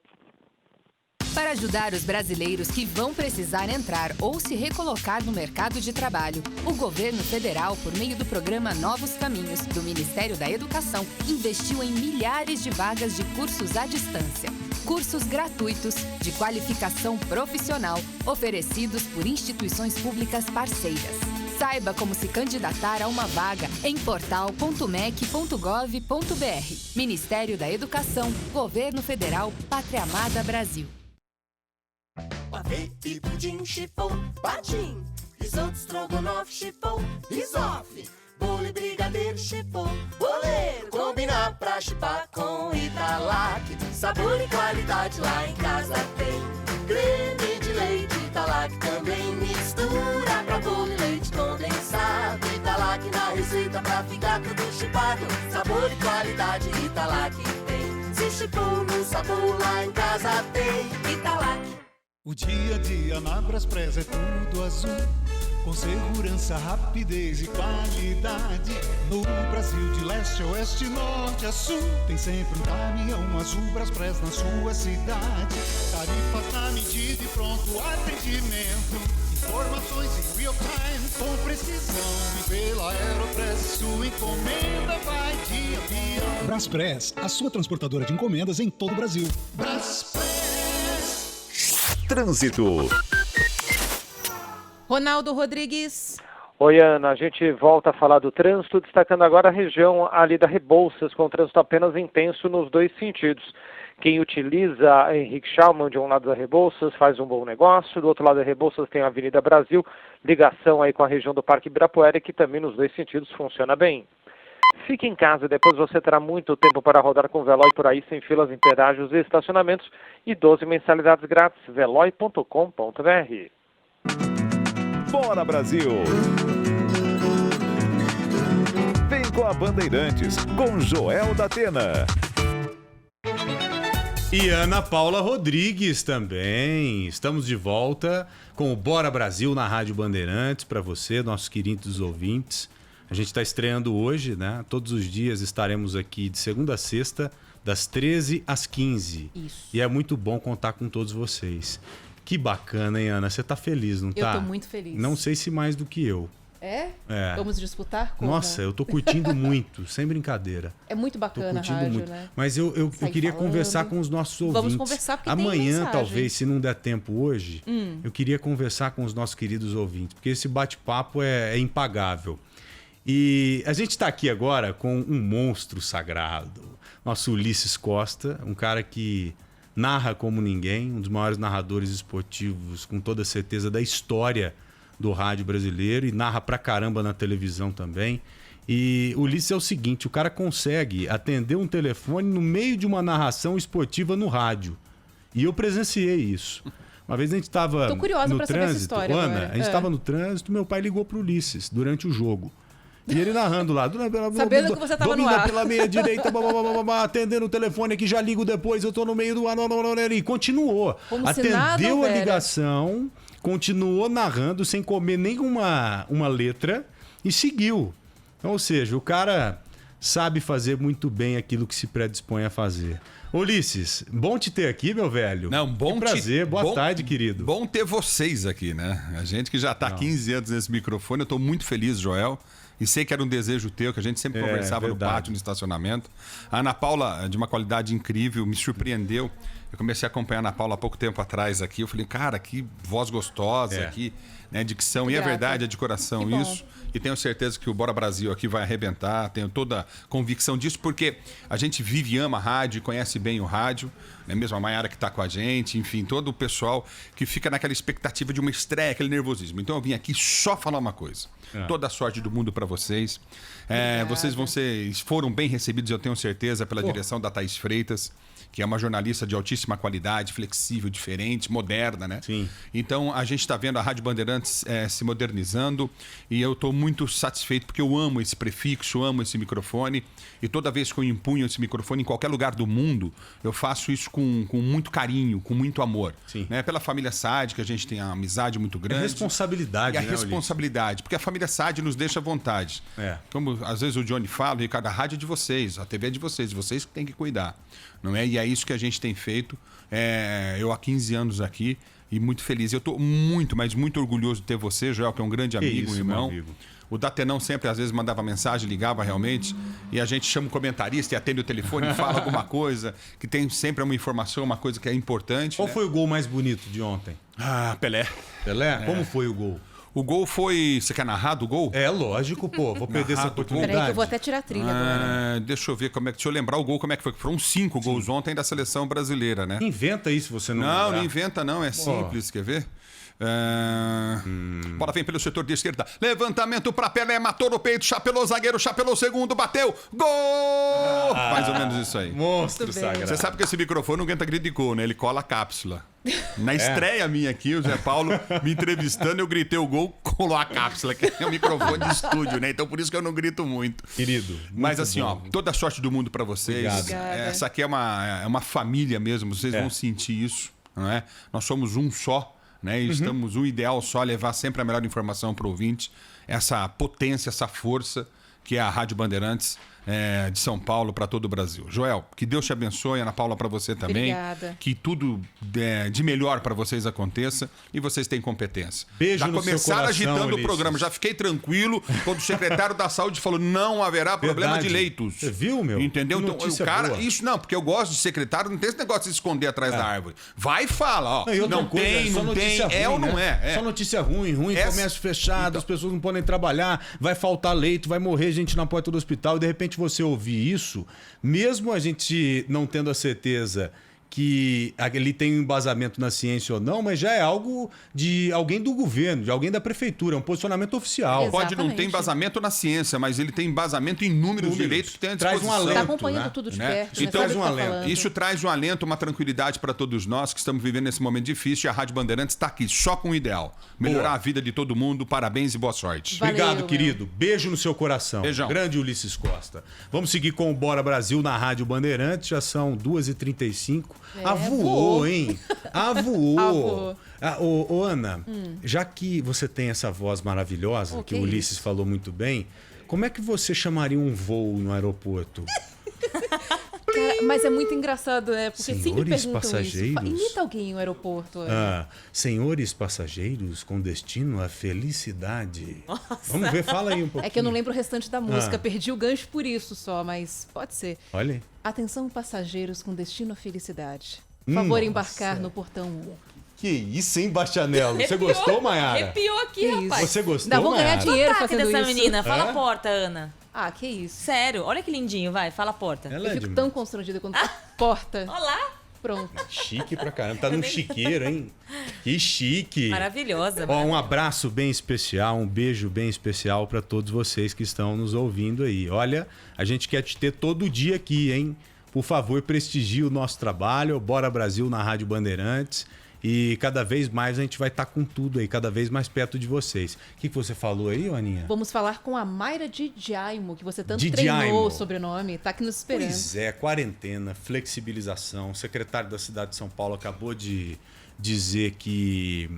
Para ajudar os brasileiros que vão precisar entrar ou se recolocar no mercado de trabalho, o governo federal, por meio do programa Novos Caminhos, do Ministério da Educação, investiu em milhares de vagas de cursos à distância. Cursos gratuitos, de qualificação profissional, oferecidos por instituições públicas parceiras. Saiba como se candidatar a uma vaga em portal.mec.gov.br. Ministério da Educação, Governo Federal, Pátria Amada Brasil. Pavê e pudim chipom, patim. Risoto, estrogonofe, chipom, risofe. Bolo e brigadeiro, chipom, boleiro. Combinar pra chipar com Italac. Sabor e qualidade lá em casa tem. Creme de leite Italac também mistura. Pra bolo e leite condensado. Italac na receita pra ficar tudo chipado. Sabor e qualidade Italac tem. Se chipou no sabor lá em casa tem Italac. O dia a dia na Braspress é tudo azul, com segurança, rapidez e qualidade. No Brasil de leste a oeste, norte a sul, tem sempre um caminhão azul Braspress na sua cidade. Tarifas na medida e pronto atendimento. Informações em real time com precisão. E pela Aeropress sua encomenda vai de avião. Braspress, a sua transportadora de encomendas em todo o Brasil. Braspress. Trânsito. Ronaldo Rodrigues. Oi, Ana. A gente volta a falar do trânsito, destacando agora a região ali da Rebouças, com trânsito apenas intenso nos dois sentidos. Quem utiliza Henrique Schaumann de um lado da Rebouças faz um bom negócio, do outro lado da Rebouças tem a Avenida Brasil, ligação aí com a região do Parque Ibirapuera, que também nos dois sentidos funciona bem. Fique em casa, depois você terá muito tempo para rodar com o Veloy por aí, sem filas em pedágios e estacionamentos, e 12 mensalidades grátis, veloy.com.br. Bora Brasil! Vem com a Bandeirantes, com Joel da Atena. E Ana Paula Rodrigues também. Estamos de volta com o Bora Brasil na Rádio Bandeirantes, para você, nossos queridos ouvintes. A gente está estreando hoje, né? Todos os dias estaremos aqui de segunda a sexta, das 13 às 15. Isso. E é muito bom contar com todos vocês. Que bacana, hein, Ana? Você tá feliz, não tá? Eu tô muito feliz. Não sei se mais do que eu. É? É. Vamos disputar? Como? Nossa, eu tô curtindo muito, sem brincadeira. É muito bacana a rádio, muito. né? Mas eu queria conversar com os nossos ouvintes. Vamos conversar porque amanhã, tem mensagem. talvez, se não der tempo hoje, eu queria conversar com os nossos queridos ouvintes, porque esse bate-papo é impagável. E a gente está aqui agora com um monstro sagrado, nosso Ulisses Costa, um cara que narra como ninguém, um dos maiores narradores esportivos, com toda certeza, da história do rádio brasileiro, e narra pra caramba na televisão também. E o Ulisses é o seguinte, o cara consegue atender um telefone no meio de uma narração esportiva no rádio. E eu presenciei isso. Uma vez a gente estava no trânsito, história, Ana, a gente estava no trânsito, meu pai ligou pro Ulisses durante o jogo. E ele narrando lá, sabendo que você estava no ar. Pela meia direita, atendendo o telefone aqui, já ligo depois, eu tô no meio do ar, e continuou. Como atendeu a ligação, continuou narrando sem comer nenhuma letra e seguiu. Então, ou seja, o cara sabe fazer muito bem aquilo que se predispõe a fazer. Ulisses, bom te ter aqui, meu velho. Não, bom que prazer, boa tarde, querido. Bom ter vocês aqui, né? A gente que já está há 15 anos nesse microfone, eu estou muito feliz, Joel. E sei que era um desejo teu, que a gente sempre conversava no pátio, no estacionamento. A Ana Paula, de uma qualidade incrível, me surpreendeu. Eu comecei a acompanhar a Ana Paula há pouco tempo atrás aqui. Eu falei, cara, que voz gostosa aqui, né? Dicção. Muito e grata. É verdade, é de coração isso. E tenho certeza que o Bora Brasil aqui vai arrebentar. Tenho toda a convicção disso, porque a gente vive e ama a rádio e conhece bem o rádio. Né? Mesmo a Mayara que está com a gente, enfim, todo o pessoal que fica naquela expectativa de uma estreia, aquele nervosismo. Então eu vim aqui só falar uma coisa. Toda a sorte do mundo para vocês. Vocês foram bem recebidos, eu tenho certeza, pela direção da Thaís Freitas, que é uma jornalista de altíssima altíssima qualidade, flexível, diferente, moderna, né? Sim. Então, a gente está vendo a Rádio Bandeirantes se modernizando e eu estou muito satisfeito porque eu amo esse prefixo, amo esse microfone e toda vez que eu empunho esse microfone em qualquer lugar do mundo, eu faço isso com muito carinho, com muito amor. Sim. Né? Pela família Saad, que a gente tem uma amizade muito grande. Responsabilidade, e a né, responsabilidade, porque a família Saad nos deixa à vontade. Como às vezes o Johnny fala, Ricardo, a rádio é de vocês, a TV é de vocês que têm que cuidar. Não é? E é isso que a gente tem feito. Eu há 15 anos aqui e muito feliz. Eu estou muito, mas muito orgulhoso de ter você, Joel, que é um grande amigo, um irmão. O Datenão sempre, às vezes, mandava mensagem, ligava realmente, e a gente chama o comentarista e atende o telefone e fala alguma coisa, que tem sempre uma informação, uma coisa que é importante. Qual foi o gol mais bonito de ontem? Pelé. Pelé? Como foi o gol? O gol foi... Você quer narrar do gol? É, lógico, pô. Vou perder essa oportunidade. Peraí que eu vou até tirar a trilha agora. Deixa eu ver como é que... Deixa eu lembrar o gol, como é que foi. Foram 5 gols ontem da seleção brasileira, né? Inventa isso, você não Não, lembrar. não inventa não, é simples, quer ver? Bola vem pelo setor de esquerda. Levantamento pra Pelé, matou no peito, chapelou zagueiro, chapelou segundo, bateu. Gol! Mais ou menos isso aí. Monstro sagrado. Você sabe que esse microfone não aguenta grito de gol, né? Ele cola a cápsula. Na estreia minha aqui, o Zé Paulo me entrevistando, eu gritei o gol, colou a cápsula, que é o microfone de estúdio, né? Então por isso que eu não grito muito. Querido. Mas assim, ó, toda a sorte do mundo pra vocês. Obrigado. Essa aqui é uma família mesmo, vocês vão sentir isso, não é? Nós somos um só. Né? E estamos, o ideal só é levar sempre a melhor informação para o ouvinte, essa potência, essa força que é a Rádio Bandeirantes de São Paulo para todo o Brasil. Joel, que Deus te abençoe, Ana Paula, para você também. Obrigada. Que tudo de melhor para vocês aconteça e vocês têm competência. Beijo já no seu começaram coração, agitando Ulisses. o programa, já fiquei tranquilo quando o secretário da Saúde falou não haverá problema Verdade. de leitos. Você viu, meu? Entendeu? Que Então, o notícia cara, boa. isso não, porque eu gosto de secretário, não tem esse negócio de se esconder atrás da árvore. Vai e fala, ó. E outra Não coisa, tem, só não tem, notícia é ruim, ou não né? é? Só notícia ruim, comércio fechado, as pessoas não podem trabalhar, vai faltar leito, vai morrer gente na porta do hospital e de repente você ouvir isso, mesmo a gente não tendo a certeza que ali tem um embasamento na ciência ou não, mas já é algo de alguém do governo, de alguém da prefeitura, é um posicionamento oficial. Pode não ter embasamento na ciência, mas ele tem embasamento em números de leitos que tem à Traz disposição. um alento, Tá acompanhando tudo de perto, né? Então, Sabe o que tá falando. isso traz um alento, uma tranquilidade para todos nós que estamos vivendo nesse momento difícil e a Rádio Bandeirantes está aqui só com o ideal. Melhorar a vida de todo mundo, parabéns e boa sorte. Obrigado, querido. Beijo no seu coração. Beijão. Grande Ulisses Costa. Vamos seguir com o Bora Brasil na Rádio Bandeirantes, já são 2h35. Voou, hein? Voou. Ô, Ana, já que você tem essa voz maravilhosa, que o Ulisses falou muito bem, como é que você chamaria um voo no aeroporto? Cara, mas é muito engraçado, né? Porque sempre Senhores perguntam passageiros. isso. Imita alguém no aeroporto. Ana. Senhores passageiros com destino à felicidade. Vamos ver, fala aí um pouquinho. É que eu não lembro o restante da música, perdi o gancho por isso só, mas pode ser. Olha aí. Atenção, passageiros com destino à felicidade. Favor embarcar no portão 1. Que isso, hein, Bastianello? Você gostou, Mayara? Arrepiou aqui, rapaz. Você gostou, Ainda vou ganhar Mayara? dinheiro Sotaque fazendo dessa isso. menina. Fala a porta, Ana. Ah, que isso. Sério, olha que lindinho, vai, fala a porta. Eu fico tão constrangida quando porta. Olá. Pronto. Chique pra caramba. Tá num chiqueiro, hein? Que chique. Maravilhosa. Ó, um abraço bem especial, um beijo bem especial pra todos vocês que estão nos ouvindo aí. Olha, a gente quer te ter todo dia aqui, hein? Por favor, prestigie o nosso trabalho. Bora Brasil na Rádio Bandeirantes. E cada vez mais a gente vai estar com tudo aí, cada vez mais perto de vocês. O que você falou aí, Aninha? Vamos falar com a Mayra Didiaimo, que você tanto Didiaimo. treinou o sobrenome. Tá aqui nos esperando. Pois é, quarentena, flexibilização. O secretário da cidade de São Paulo acabou de dizer que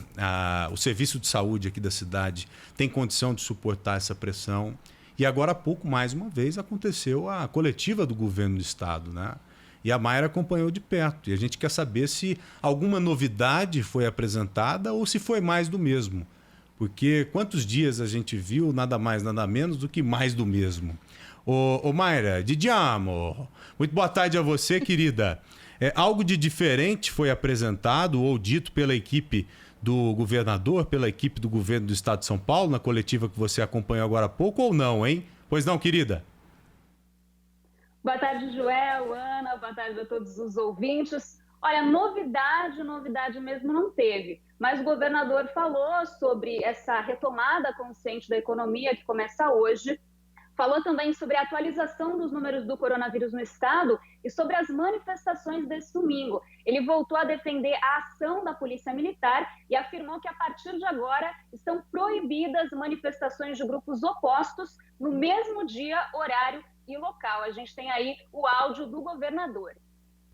o serviço de saúde aqui da cidade tem condição de suportar essa pressão. E agora há pouco, mais uma vez, aconteceu a coletiva do governo do estado, né? E a Mayra acompanhou de perto. E a gente quer saber se alguma novidade foi apresentada ou se foi mais do mesmo. Porque quantos dias a gente viu nada mais, nada menos do que mais do mesmo. Ô Mayra, Didiamo, muito boa tarde a você, querida. Algo de diferente foi apresentado ou dito pela equipe do governador, pela equipe do governo do estado de São Paulo, na coletiva que você acompanhou agora há pouco ou não, hein? Pois não, querida? Boa tarde, Joel, Ana, boa tarde a todos os ouvintes. Olha, novidade mesmo não teve, mas o governador falou sobre essa retomada consciente da economia que começa hoje, falou também sobre a atualização dos números do coronavírus no estado e sobre as manifestações desse domingo. Ele voltou a defender a ação da Polícia Militar e afirmou que a partir de agora estão proibidas manifestações de grupos opostos no mesmo dia, horário e local. A gente tem aí o áudio do governador.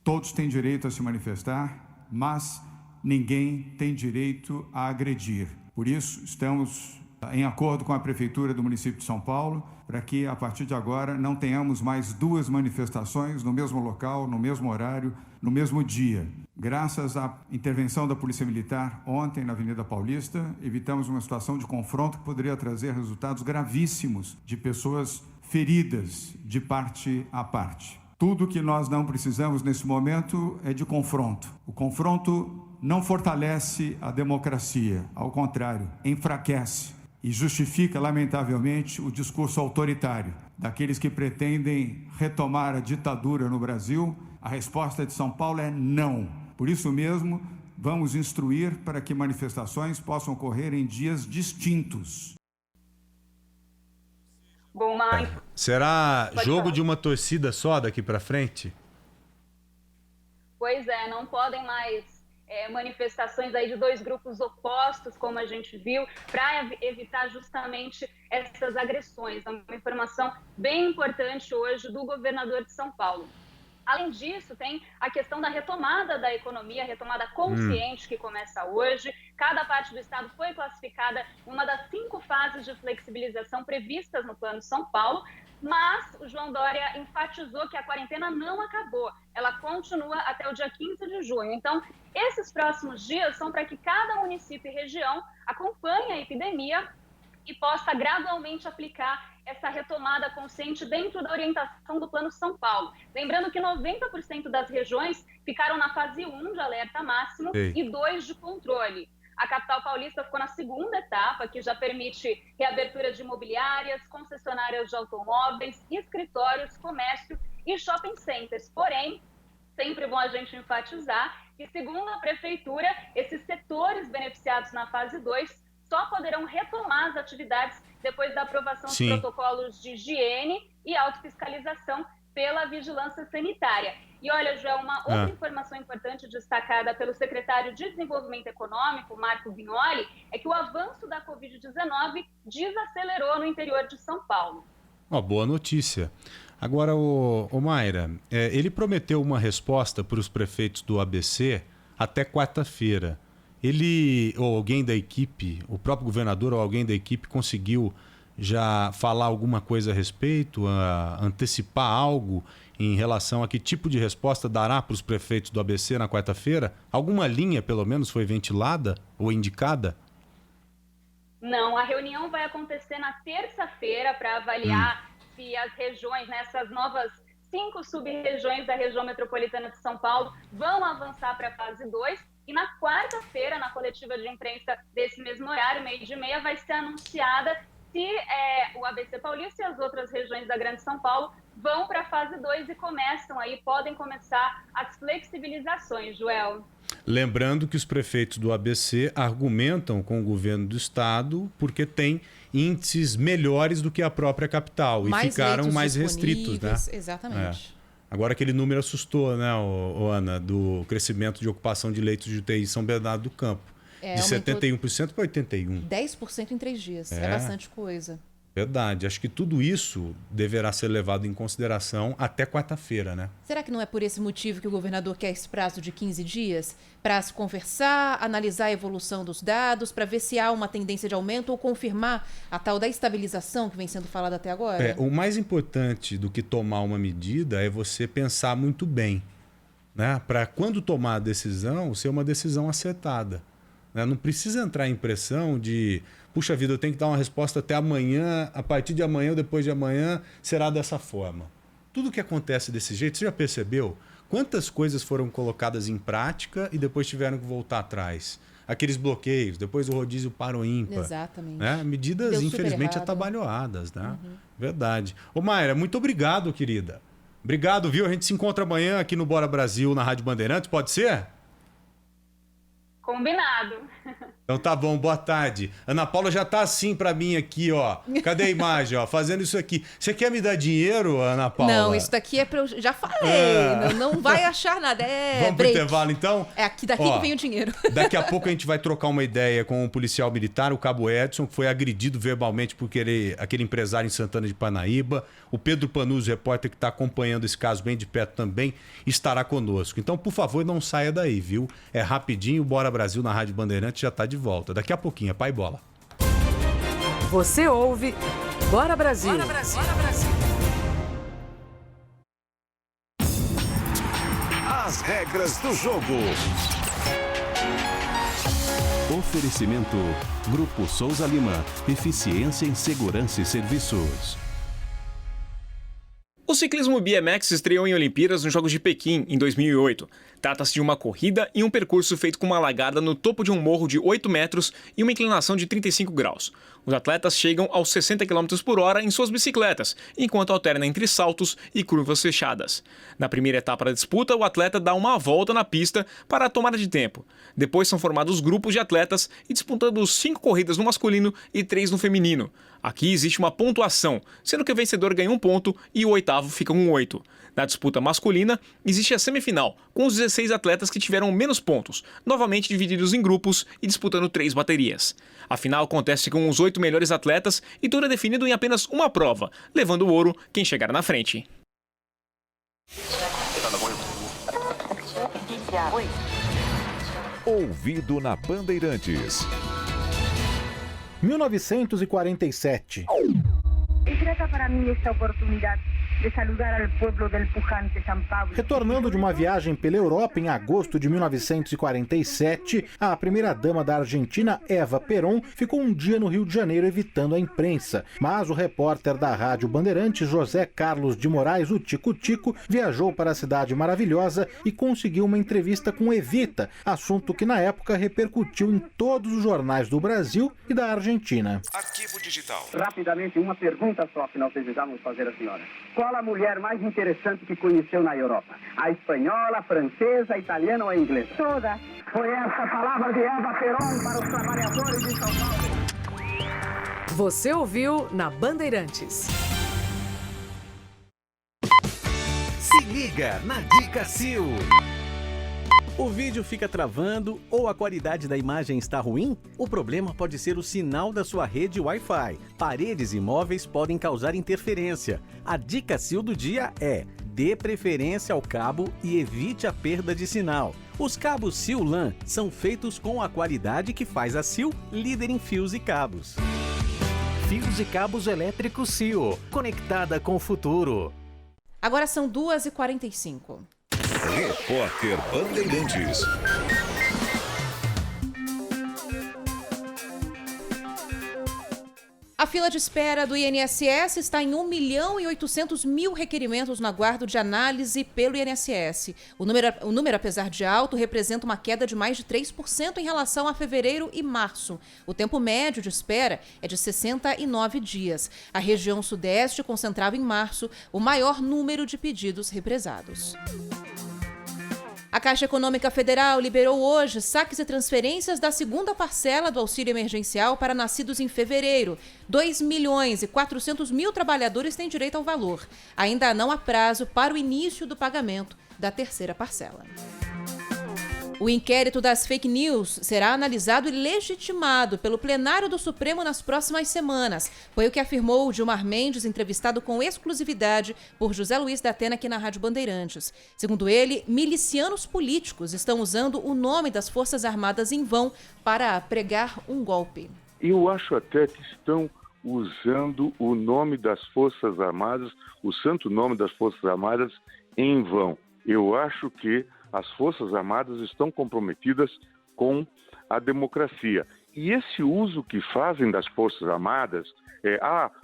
Todos têm direito a se manifestar, mas ninguém tem direito a agredir. Por isso, estamos em acordo com a Prefeitura do município de São Paulo, para que, a partir de agora, não tenhamos mais 2 manifestações no mesmo local, no mesmo horário, no mesmo dia. Graças à intervenção da Polícia Militar ontem na Avenida Paulista, evitamos uma situação de confronto que poderia trazer resultados gravíssimos de pessoas feridas de parte a parte. Tudo que nós não precisamos nesse momento é de confronto. O confronto não fortalece a democracia, ao contrário, enfraquece e justifica, lamentavelmente, o discurso autoritário daqueles que pretendem retomar a ditadura no Brasil. A resposta de São Paulo é não. Por isso mesmo, vamos instruir para que manifestações possam ocorrer em dias distintos. Bom, mas... Será Pode jogo falar. de uma torcida só daqui para frente? Pois é, não podem mais manifestações aí de 2 grupos opostos, como a gente viu, para evitar justamente essas agressões. É uma informação bem importante hoje do governador de São Paulo. Além disso, tem a questão da retomada da economia, retomada consciente que começa hoje. Cada parte do estado foi classificada em uma das 5 fases de flexibilização previstas no Plano São Paulo, mas o João Dória enfatizou que a quarentena não acabou. Ela continua até o dia 15 de junho. Então, esses próximos dias são para que cada município e região acompanhe a epidemia e possa gradualmente aplicar essa retomada consciente dentro da orientação do Plano São Paulo. Lembrando que 90% das regiões ficaram na fase 1 de alerta máximo e 2 de controle. A capital paulista ficou na 2ª etapa, que já permite reabertura de imobiliárias, concessionárias de automóveis, escritórios, comércio e shopping centers. Porém, sempre bom a gente enfatizar que, segundo a Prefeitura, esses setores beneficiados na fase 2 só poderão retomar as atividades depois da aprovação dos protocolos de higiene e autofiscalização pela vigilância sanitária. E olha, Joel, uma outra informação importante destacada pelo secretário de Desenvolvimento Econômico, Marco Vignoli, é que o avanço da Covid-19 desacelerou no interior de São Paulo. Uma boa notícia. Agora, o Mayra, ele prometeu uma resposta para os prefeitos do ABC até quarta-feira. Ele, ou alguém da equipe, o próprio governador ou alguém da equipe conseguiu já falar alguma coisa a respeito, antecipar algo em relação a que tipo de resposta dará para os prefeitos do ABC na quarta-feira? Alguma linha, pelo menos, foi ventilada ou indicada? Não, a reunião vai acontecer na terça-feira para avaliar se as regiões, essas novas 5 sub-regiões da região metropolitana de São Paulo, vão avançar para a fase 2. E na quarta-feira, na coletiva de imprensa desse mesmo horário, 12h30, vai ser anunciada se o ABC Paulista e as outras regiões da Grande São Paulo vão para a fase 2 e podem começar as flexibilizações, Joel. Lembrando que os prefeitos do ABC argumentam com o governo do estado porque tem índices melhores do que a própria capital e ficaram mais restritos, né? Exatamente. Agora aquele número assustou, né, Ana, do crescimento de ocupação de leitos de UTI em São Bernardo do Campo. De 71% para 81%. 10% em 3 dias. É bastante coisa. Verdade. Acho que tudo isso deverá ser levado em consideração até quarta-feira, né? Será que não é por esse motivo que o governador quer esse prazo de 15 dias? Para se conversar, analisar a evolução dos dados, para ver se há uma tendência de aumento ou confirmar a tal da estabilização que vem sendo falada até agora? O mais importante do que tomar uma medida é você pensar muito bem, né? Para quando tomar a decisão, ser uma decisão acertada. Né? Não precisa entrar em pressão de... Puxa vida, eu tenho que dar uma resposta até amanhã, a partir de amanhã ou depois de amanhã será dessa forma. Tudo que acontece desse jeito, você já percebeu? Quantas coisas foram colocadas em prática e depois tiveram que voltar atrás? Aqueles bloqueios, depois o rodízio para o ímpar. Exatamente. Né? Medidas, infelizmente, atabalhoadas. Né? Verdade. Ô, Mayra, muito obrigado, querida. Obrigado, viu? A gente se encontra amanhã aqui no Bora Brasil, na Rádio Bandeirantes, pode ser? Combinado. Então tá bom, boa tarde. Ana Paula já tá assim pra mim aqui, ó. Cadê a imagem, ó? Fazendo isso aqui. Você quer me dar dinheiro, Ana Paula? Não, isso daqui é pra eu... Já falei, não vai achar nada. Vamos pro intervalo, então? É daqui que vem o dinheiro. Daqui a pouco a gente vai trocar uma ideia com um policial militar, o Cabo Edson, que foi agredido verbalmente por aquele empresário em Santana de Parnaíba. O Pedro Panuzzi, repórter que está acompanhando esse caso bem de perto também, estará conosco. Então, por favor, não saia daí, viu? É rapidinho, Bora Brasil na Rádio Bandeirantes já está de volta. Daqui a pouquinho, é Pai Bola. Você ouve Bora Brasil. Bora Brasil. Bora Brasil. As regras do jogo. Oferecimento Grupo Souza Lima. Eficiência em Segurança e Serviços. O ciclismo BMX estreou em Olimpíadas nos Jogos de Pequim, em 2008. Trata-se de uma corrida e um percurso feito com uma largada no topo de um morro de 8 metros e uma inclinação de 35 graus. Os atletas chegam aos 60 km por hora em suas bicicletas, enquanto alternam entre saltos e curvas fechadas. Na primeira etapa da disputa, o atleta dá uma volta na pista para a tomada de tempo. Depois são formados grupos de atletas e disputando 5 corridas no masculino e 3 no feminino. Aqui existe uma pontuação, sendo que o vencedor ganha 1 ponto e o oitavo fica com 8. Na disputa masculina, existe a semifinal, com os 16 atletas que tiveram menos pontos, novamente divididos em grupos e disputando 3 baterias. A final acontece com os 8 melhores atletas e tudo é definido em apenas uma prova, levando o ouro quem chegar na frente. Ouvido na Bandeirantes. 1947. É grata para mim esta oportunidade de saludar ao povo del pujante São Paulo. Retornando de uma viagem pela Europa em agosto de 1947, a primeira-dama da Argentina, Eva Perón, ficou um dia no Rio de Janeiro evitando a imprensa. Mas o repórter da Rádio Bandeirantes, José Carlos de Moraes, o Tico Tico, viajou para a cidade maravilhosa e conseguiu uma entrevista com Evita, assunto que na época repercutiu em todos os jornais do Brasil e da Argentina. Arquivo digital. Rapidamente, uma pergunta só que nós desejamos fazer à senhora. Qual a mulher mais interessante que conheceu na Europa? A espanhola, a francesa, a italiana ou a inglesa? Toda. Foi essa palavra de Eva Perón para os trabalhadores de São Paulo. Você ouviu na Bandeirantes. Se liga na Dica Sil. O vídeo fica travando ou a qualidade da imagem está ruim? O problema pode ser o sinal da sua rede Wi-Fi. Paredes e móveis podem causar interferência. A dica Sil do dia é: dê preferência ao cabo e evite a perda de sinal. Os cabos Sil LAN são feitos com a qualidade que faz a Sil líder em fios e cabos. Fios e cabos elétricos Sil, conectada com o futuro. Agora são 2h45. Repórter Bandeirantes. A fila de espera do INSS está em 1.800.000 requerimentos no aguardo de análise pelo INSS. O número, apesar de alto, representa uma queda de mais de 3% em relação a fevereiro e março. O tempo médio de espera é de 69 dias. A região sudeste concentrava em março o maior número de pedidos represados. A Caixa Econômica Federal liberou hoje saques e transferências da segunda parcela do auxílio emergencial para nascidos em fevereiro. 2.400.000 trabalhadores têm direito ao valor. Ainda não há prazo para o início do pagamento da terceira parcela. O inquérito das fake news será analisado e legitimado pelo plenário do Supremo nas próximas semanas. Foi o que afirmou Gilmar Mendes, entrevistado com exclusividade por José Luiz da Atena aqui na Rádio Bandeirantes. Segundo ele, milicianos políticos estão usando o nome das Forças Armadas em vão para pregar um golpe. Eu acho até que estão usando o nome das Forças Armadas, o santo nome das Forças Armadas, em vão. Eu acho que as Forças Armadas estão comprometidas com a democracia. E esse uso que fazem das Forças Armadas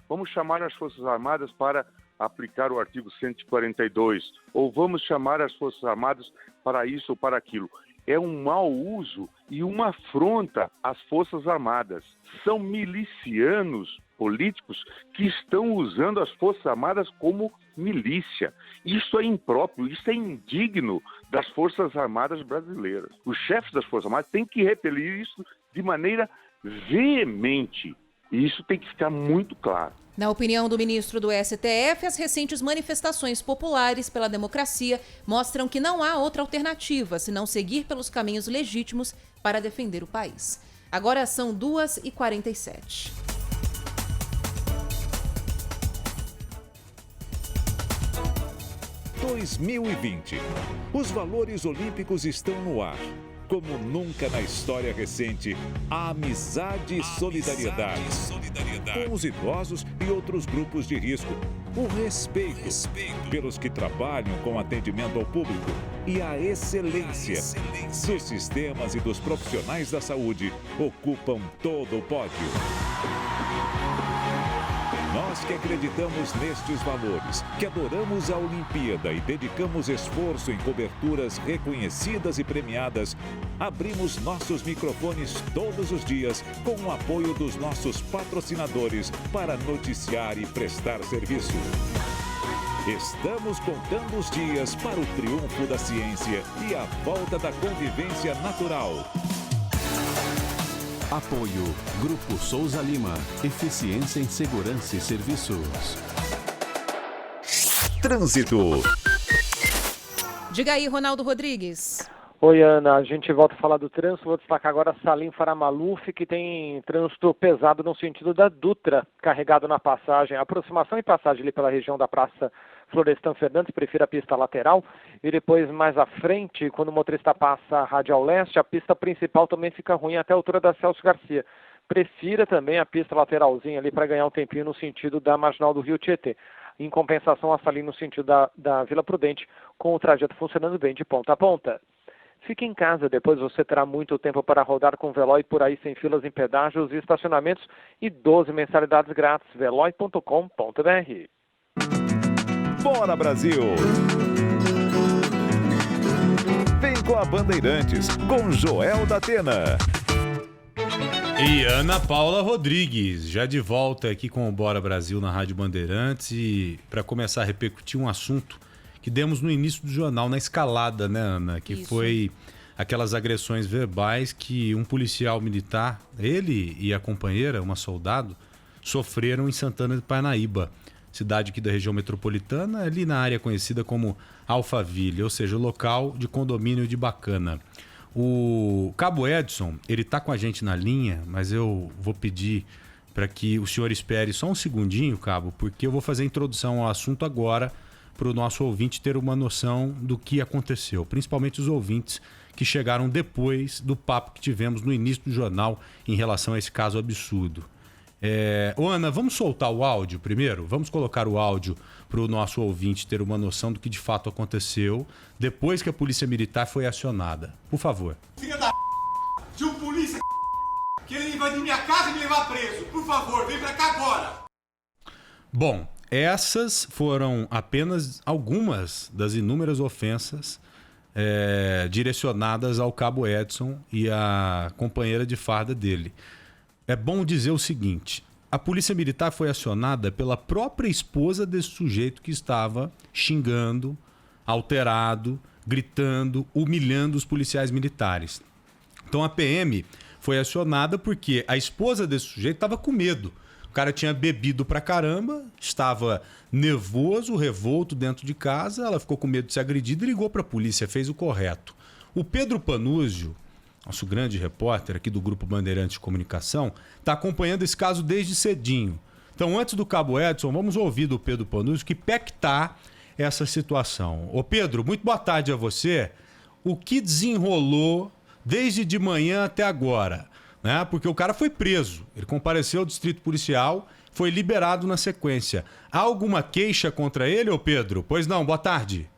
vamos chamar as Forças Armadas para aplicar o artigo 142, ou vamos chamar as Forças Armadas para isso ou para aquilo. É um mau uso e uma afronta às Forças Armadas. São milicianos políticos que estão usando as Forças Armadas como milícia. Isso é impróprio, isso é indigno das Forças Armadas brasileiras. Os chefes das Forças Armadas têm que repelir isso de maneira veemente. E isso tem que ficar muito claro. Na opinião do ministro do STF, as recentes manifestações populares pela democracia mostram que não há outra alternativa senão seguir pelos caminhos legítimos para defender o país. Agora são 2h47. Em 2020, os valores olímpicos estão no ar. Como nunca na história recente, a amizade e solidariedade com os idosos e outros grupos de risco. O respeito pelos que trabalham com atendimento ao público e a excelência dos sistemas e dos profissionais da saúde ocupam todo o pódio. Nós que acreditamos nestes valores, que adoramos a Olimpíada e dedicamos esforço em coberturas reconhecidas e premiadas, abrimos nossos microfones todos os dias com o apoio dos nossos patrocinadores para noticiar e prestar serviço. Estamos contando os dias para o triunfo da ciência e a volta da convivência natural. Apoio Grupo Souza Lima. Eficiência em Segurança e Serviços. Trânsito. Diga aí, Ronaldo Rodrigues. Oi, Ana. A gente volta a falar do trânsito. Vou destacar agora Salim Faramaluf, que tem trânsito pesado no sentido da Dutra, carregado na passagem, aproximação e passagem ali pela região da Praça Florestan Fernandes, prefira a pista lateral, e depois mais à frente, quando o motorista passa a Radial Leste, a pista principal também fica ruim até a altura da Celso Garcia. Prefira também a pista lateralzinha ali para ganhar um tempinho no sentido da Marginal do Rio Tietê. Em compensação, a Salim no sentido da Vila Prudente, com o trajeto funcionando bem de ponta a ponta. Fique em casa, depois você terá muito tempo para rodar com o Veloy por aí sem filas em pedágios e estacionamentos e 12 mensalidades grátis. veloy.com.br. Bora, Brasil! Vem com a Bandeirantes, com Joel da Atena. E Ana Paula Rodrigues, já de volta aqui com o Bora Brasil na Rádio Bandeirantes e para começar a repercutir um assunto que demos no início do jornal, na escalada, né, Ana? Que foi aquelas agressões verbais que um policial militar, ele e a companheira, uma soldado, sofreram em Santana de Parnaíba, cidade aqui da região metropolitana, ali na área conhecida como Alphaville, ou seja, o local de condomínio de Bacana. O Cabo Edson, ele está com a gente na linha, mas eu vou pedir para que o senhor espere só um segundinho, Cabo, porque eu vou fazer a introdução ao assunto agora para o nosso ouvinte ter uma noção do que aconteceu, principalmente os ouvintes que chegaram depois do papo que tivemos no início do jornal em relação a esse caso absurdo. Ana, vamos soltar o áudio primeiro? Vamos colocar o áudio para o nosso ouvinte ter uma noção do que de fato aconteceu depois que a polícia militar foi acionada. Por favor. Filha da de um polícia que ele invadir minha casa e me levar preso. Por favor, vem pra cá agora. Bom, essas foram apenas algumas das inúmeras ofensas direcionadas ao Cabo Edson e à companheira de farda dele. É bom dizer o seguinte: a polícia militar foi acionada pela própria esposa desse sujeito que estava xingando, alterado, gritando, humilhando os policiais militares. Então a PM foi acionada porque a esposa desse sujeito estava com medo. O cara tinha bebido pra caramba, estava nervoso, revolto dentro de casa, ela ficou com medo de ser agredida e ligou pra polícia, fez o correto. O Pedro Panúzio, nosso grande repórter aqui do Grupo Bandeirantes de Comunicação, está acompanhando esse caso desde cedinho. Então, antes do Cabo Edson, vamos ouvir do Pedro Panúzio que pé que tá essa situação. Ô Pedro, muito boa tarde a você. O que desenrolou desde de manhã até agora? Né? Porque o cara foi preso, ele compareceu ao distrito policial, foi liberado na sequência. Há alguma queixa contra ele, ô Pedro? Pois não, boa tarde.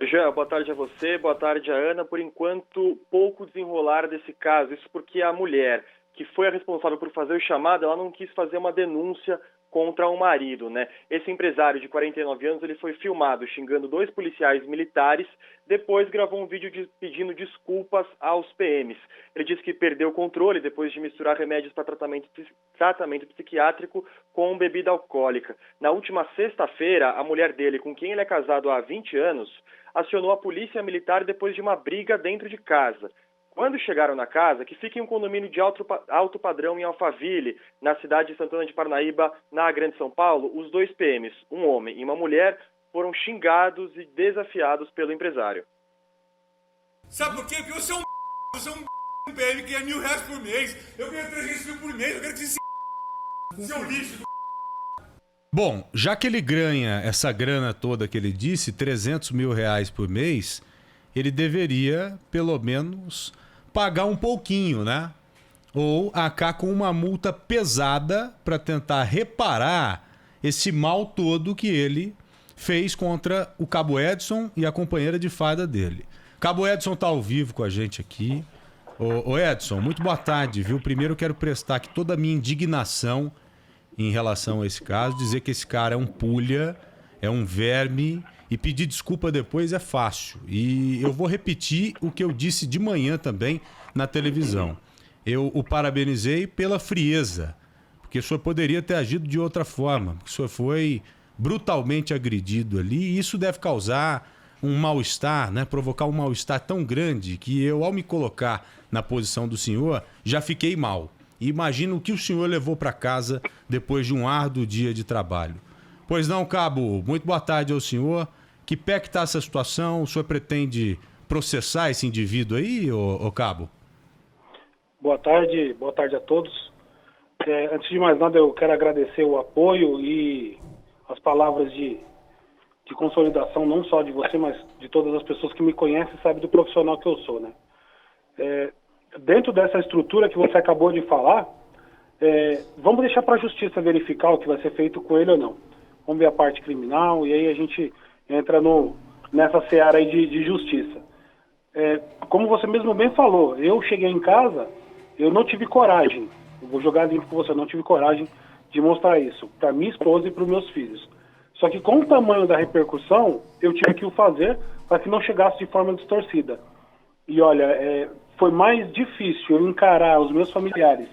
Já, boa tarde a você, boa tarde a Ana. Por enquanto, pouco desenrolar desse caso. Isso porque a mulher que foi a responsável por fazer o chamado, ela não quis fazer uma denúncia contra o marido, né? Esse empresário de 49 anos, ele foi filmado xingando 2 policiais militares, depois gravou um vídeo pedindo desculpas aos PMs. Ele disse que perdeu o controle depois de misturar remédios para tratamento psiquiátrico com bebida alcoólica. Na última sexta-feira, a mulher dele, com quem ele é casado há 20 anos, acionou a polícia militar depois de uma briga dentro de casa. Quando chegaram na casa, que fica em um condomínio de alto padrão em Alphaville, na cidade de Santana de Parnaíba, na Grande São Paulo, os 2 PMs, um homem e uma mulher, foram xingados e desafiados pelo empresário. Sabe por quê? Porque você é um PM que ganha R$1.000 por mês, eu ganho 300 mil por mês, eu quero que você seu lixo. Bom, já que ele ganha essa grana toda que ele disse, R$300 mil por mês, ele deveria, pelo menos, pagar um pouquinho, né? Ou arcar com uma multa pesada para tentar reparar esse mal todo que ele fez contra o Cabo Edson e a companheira de farda dele. Cabo Edson tá ao vivo com a gente aqui. Ô Edson, muito boa tarde, viu? Primeiro eu quero prestar aqui toda a minha indignação em relação a esse caso, dizer que esse cara é um pulha, é um verme, e pedir desculpa depois é fácil. E eu vou repetir o que eu disse de manhã também na televisão. Eu o parabenizei pela frieza, porque o senhor poderia ter agido de outra forma, porque o senhor foi brutalmente agredido ali, e isso deve causar um mal-estar, né? Provocar um mal-estar tão grande que eu, ao me colocar na posição do senhor, já fiquei mal. E imagino o que o senhor levou para casa depois de um árduo dia de trabalho. Pois não, Cabo, muito boa tarde ao senhor. Que pé que está essa situação? O senhor pretende processar esse indivíduo aí, ô Cabo? Boa tarde a todos. Antes de mais nada, eu quero agradecer o apoio e as palavras de consolidação, não só de você, mas de todas as pessoas que me conhecem e sabem do profissional que eu sou, né? Dentro dessa estrutura que você acabou de falar, vamos deixar para a justiça verificar o que vai ser feito com ele ou não. Vamos ver a parte criminal e aí a gente entra nessa seara aí de justiça. Como você mesmo bem falou, eu cheguei em casa, eu não tive coragem, eu vou jogar limpo com você, eu não tive coragem de mostrar isso para minha esposa e para os meus filhos. Só que com o tamanho da repercussão, eu tive que o fazer para que não chegasse de forma distorcida. E olha, foi mais difícil eu encarar os meus familiares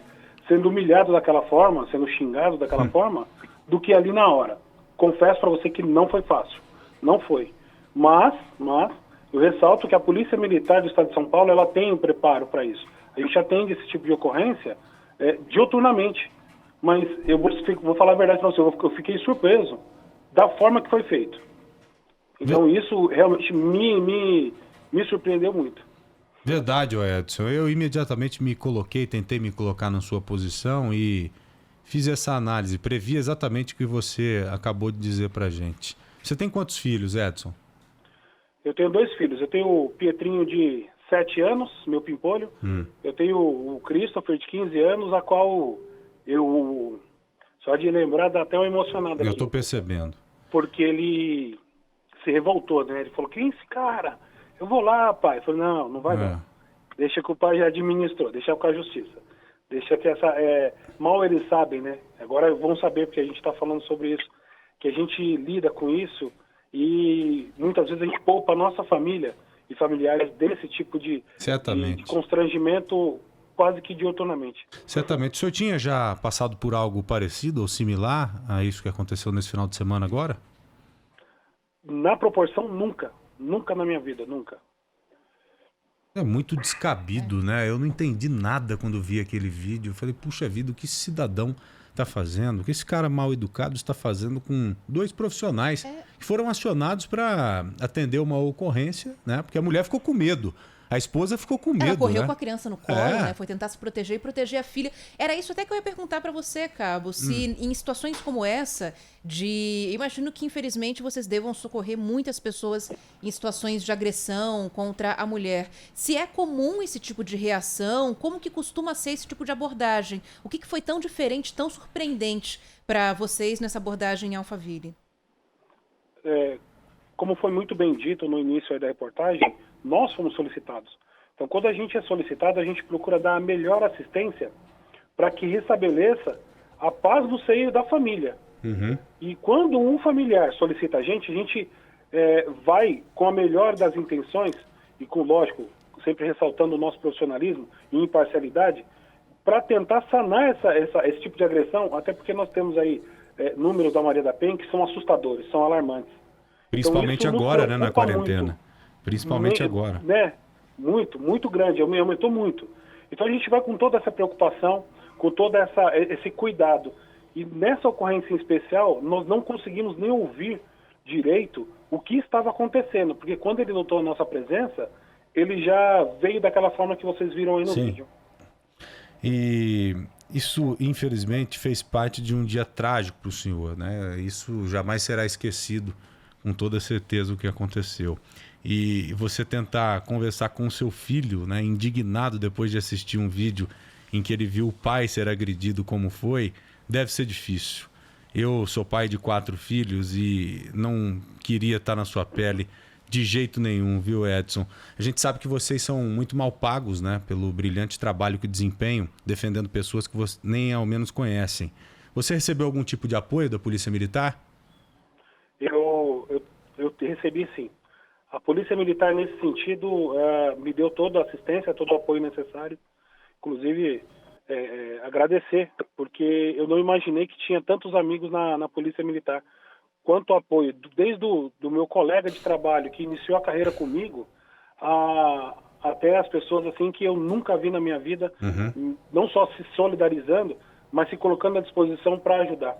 sendo humilhados daquela forma, sendo xingados daquela forma, do que ali na hora. Confesso para você que não foi fácil. Não foi. Mas eu ressalto que a Polícia Militar do Estado de São Paulo, ela tem um preparo para isso. A gente atende esse tipo de ocorrência diuturnamente. Mas eu vou falar a verdade para você, eu fiquei surpreso da forma que foi feito. Então isso realmente me surpreendeu muito. Verdade, Edson. Eu imediatamente tentei me colocar na sua posição e fiz essa análise, previ exatamente o que você acabou de dizer pra gente. Você tem quantos filhos, Edson? Eu tenho 2 filhos. Eu tenho o Pietrinho de 7 anos, meu pimpolho. Eu tenho o Christopher de 15 anos, a qual eu... Só de lembrar dá até uma emocionada. Eu tô percebendo. Porque ele se revoltou, né? Ele falou, quem é esse cara? Eu vou lá, pai. Eu falei, não vai não. Deixa que o pai já administrou, deixa com a justiça. Deixa que mal eles sabem, né? Agora vão saber, porque a gente está falando sobre isso, que a gente lida com isso e muitas vezes a gente poupa a nossa família e familiares desse tipo de constrangimento quase que diuturnamente. Certamente. O senhor tinha já passado por algo parecido ou similar a isso que aconteceu nesse final de semana agora? Na proporção, nunca. Nunca na minha vida, nunca. É muito descabido, né? Eu não entendi nada quando vi aquele vídeo. Eu falei, puxa vida, o que esse cidadão está fazendo? O que esse cara mal educado está fazendo com 2 profissionais que foram acionados para atender uma ocorrência, né? Porque a mulher ficou com medo. A esposa ficou com medo, Ela correu né? com a criança no colo, né? Foi tentar se proteger e proteger a filha. Era isso até que eu ia perguntar para você, Cabo, se em situações como essa, imagino que infelizmente vocês devam socorrer muitas pessoas em situações de agressão contra a mulher. Se é comum esse tipo de reação, como que costuma ser esse tipo de abordagem? O que foi tão diferente, tão surpreendente para vocês nessa abordagem em Alphaville? Como foi muito bem dito no início aí da reportagem, nós fomos solicitados. Então, quando a gente é solicitado, a gente procura dar a melhor assistência para que restabeleça a paz do seio da família. E quando um familiar solicita a gente vai com a melhor das intenções e com, lógico, sempre ressaltando o nosso profissionalismo e imparcialidade, para tentar sanar esse tipo de agressão, até porque nós temos aí números da Maria da Penha que são assustadores, são alarmantes. Principalmente então, agora, né, na quarentena. Muito, Principalmente agora. Né? Muito grande, aumentou muito. Então a gente vai com toda essa preocupação, com todo esse cuidado. E nessa ocorrência em especial, nós não conseguimos nem ouvir direito o que estava acontecendo, porque quando ele notou a nossa presença, ele já veio daquela forma que vocês viram aí no vídeo. E isso, infelizmente, fez parte de um dia trágico para o senhor, né? Isso jamais será esquecido, com toda certeza, o que aconteceu. E você tentar conversar com o seu filho, né, indignado depois de assistir um vídeo em que ele viu o pai ser agredido como foi, deve ser difícil. Eu sou pai de 4 filhos e não queria estar na sua pele de jeito nenhum, viu, Edson? A gente sabe que vocês são muito mal pagos, né, pelo brilhante trabalho que desempenham, defendendo pessoas que você nem ao menos conhecem. Você recebeu algum tipo de apoio da Polícia Militar? Eu recebi, sim. A Polícia Militar, nesse sentido, me deu toda a assistência, todo o apoio necessário. Inclusive, agradecer, porque eu não imaginei que tinha tantos amigos na Polícia Militar. Quanto apoio, desde do meu colega de trabalho, que iniciou a carreira comigo, até as pessoas assim que eu nunca vi na minha vida, não só se solidarizando, mas se colocando à disposição para ajudar.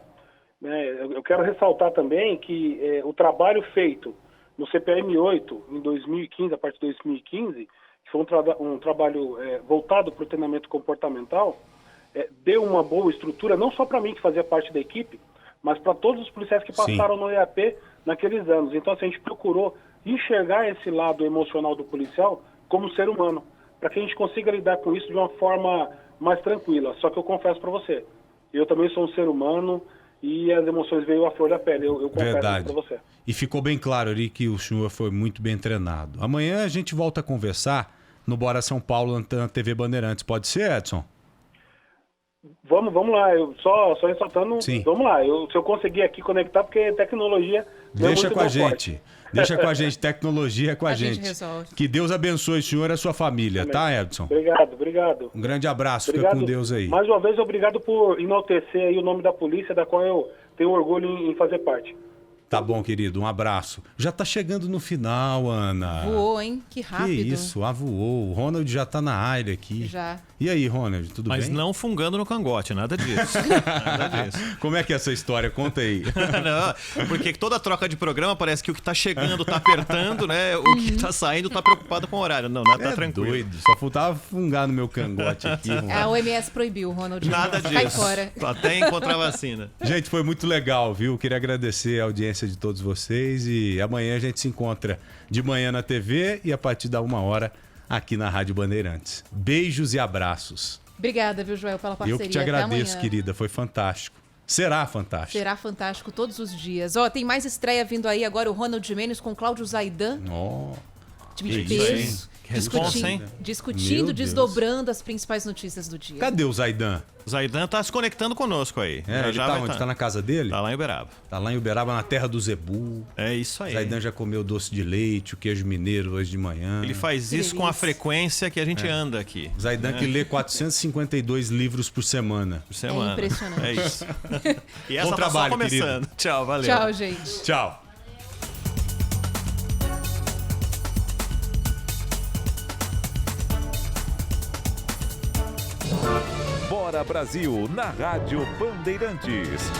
Eu quero ressaltar também que o trabalho feito no CPM-8, em 2015, a partir de 2015, que foi um trabalho voltado para o treinamento comportamental, deu uma boa estrutura, não só para mim, que fazia parte da equipe, mas para todos os policiais que passaram no EAP naqueles anos. Então, assim, a gente procurou enxergar esse lado emocional do policial como ser humano, para que a gente consiga lidar com isso de uma forma mais tranquila. Só que eu confesso para você, eu também sou um ser humano e as emoções veio à flor da pele, eu confesso para você. E ficou bem claro ali que o senhor foi muito bem treinado. Amanhã a gente volta a conversar no Bora São Paulo, na TV Bandeirantes. Pode ser, Edson? Vamos lá, eu só ressaltando, vamos lá, se eu conseguir aqui conectar, porque tecnologia... Deixa com a gente, deixa com a gente, tecnologia é com a gente. Resolve. Que Deus abençoe o senhor e a sua família, tá, Edson? Obrigado. Um grande abraço, fica com Deus aí. Mais uma vez, obrigado por enaltecer aí o nome da polícia, da qual eu tenho orgulho em fazer parte. Tá bom, querido, um abraço. Já tá chegando no final, Ana. Voou, hein? Que rápido. Que isso, voou. O Ronald já tá na área aqui. Já. E aí, Ronald, tudo bem? Mas não fungando no cangote, nada disso. Nada disso. Como é que é essa história? Conta aí. Não, porque toda troca de programa parece que o que tá chegando tá apertando, né? O que tá saindo tá preocupado com o horário. Não, nada tá tranquilo. Doido, só faltava fungar no meu cangote aqui. A OMS proibiu, Ronald. Nada disso. Cai fora. Até encontrar a vacina. Gente, foi muito legal, viu? Queria agradecer a audiência de todos vocês e amanhã a gente se encontra de manhã na TV e a partir da 1h aqui na Rádio Bandeirantes. Beijos e abraços. Obrigada, viu, Joel, pela parceria. Eu que te agradeço, querida. Foi fantástico. Será fantástico. Será fantástico todos os dias. Ó, tem mais estreia vindo aí agora, o Ronald Gimenez com Cláudio Zaidan. Time de peso. Discutindo, desdobrando as principais notícias do dia. Cadê o Zaidan? O Zaidan tá se conectando conosco aí. Ele tá onde? Tá na casa dele? Tá lá em Uberaba. Tá lá em Uberaba, na terra do Zebu. É isso aí. O Zaidan já comeu doce de leite, o queijo mineiro hoje de manhã. Ele faz isso com a frequência que a gente anda aqui. Zaidan que lê 452 livros por semana. É impressionante. É isso. E essa Bom trabalho, só começando. Querido. Tchau, valeu. Tchau, gente. Tchau. Bora Brasil, na Rádio Bandeirantes.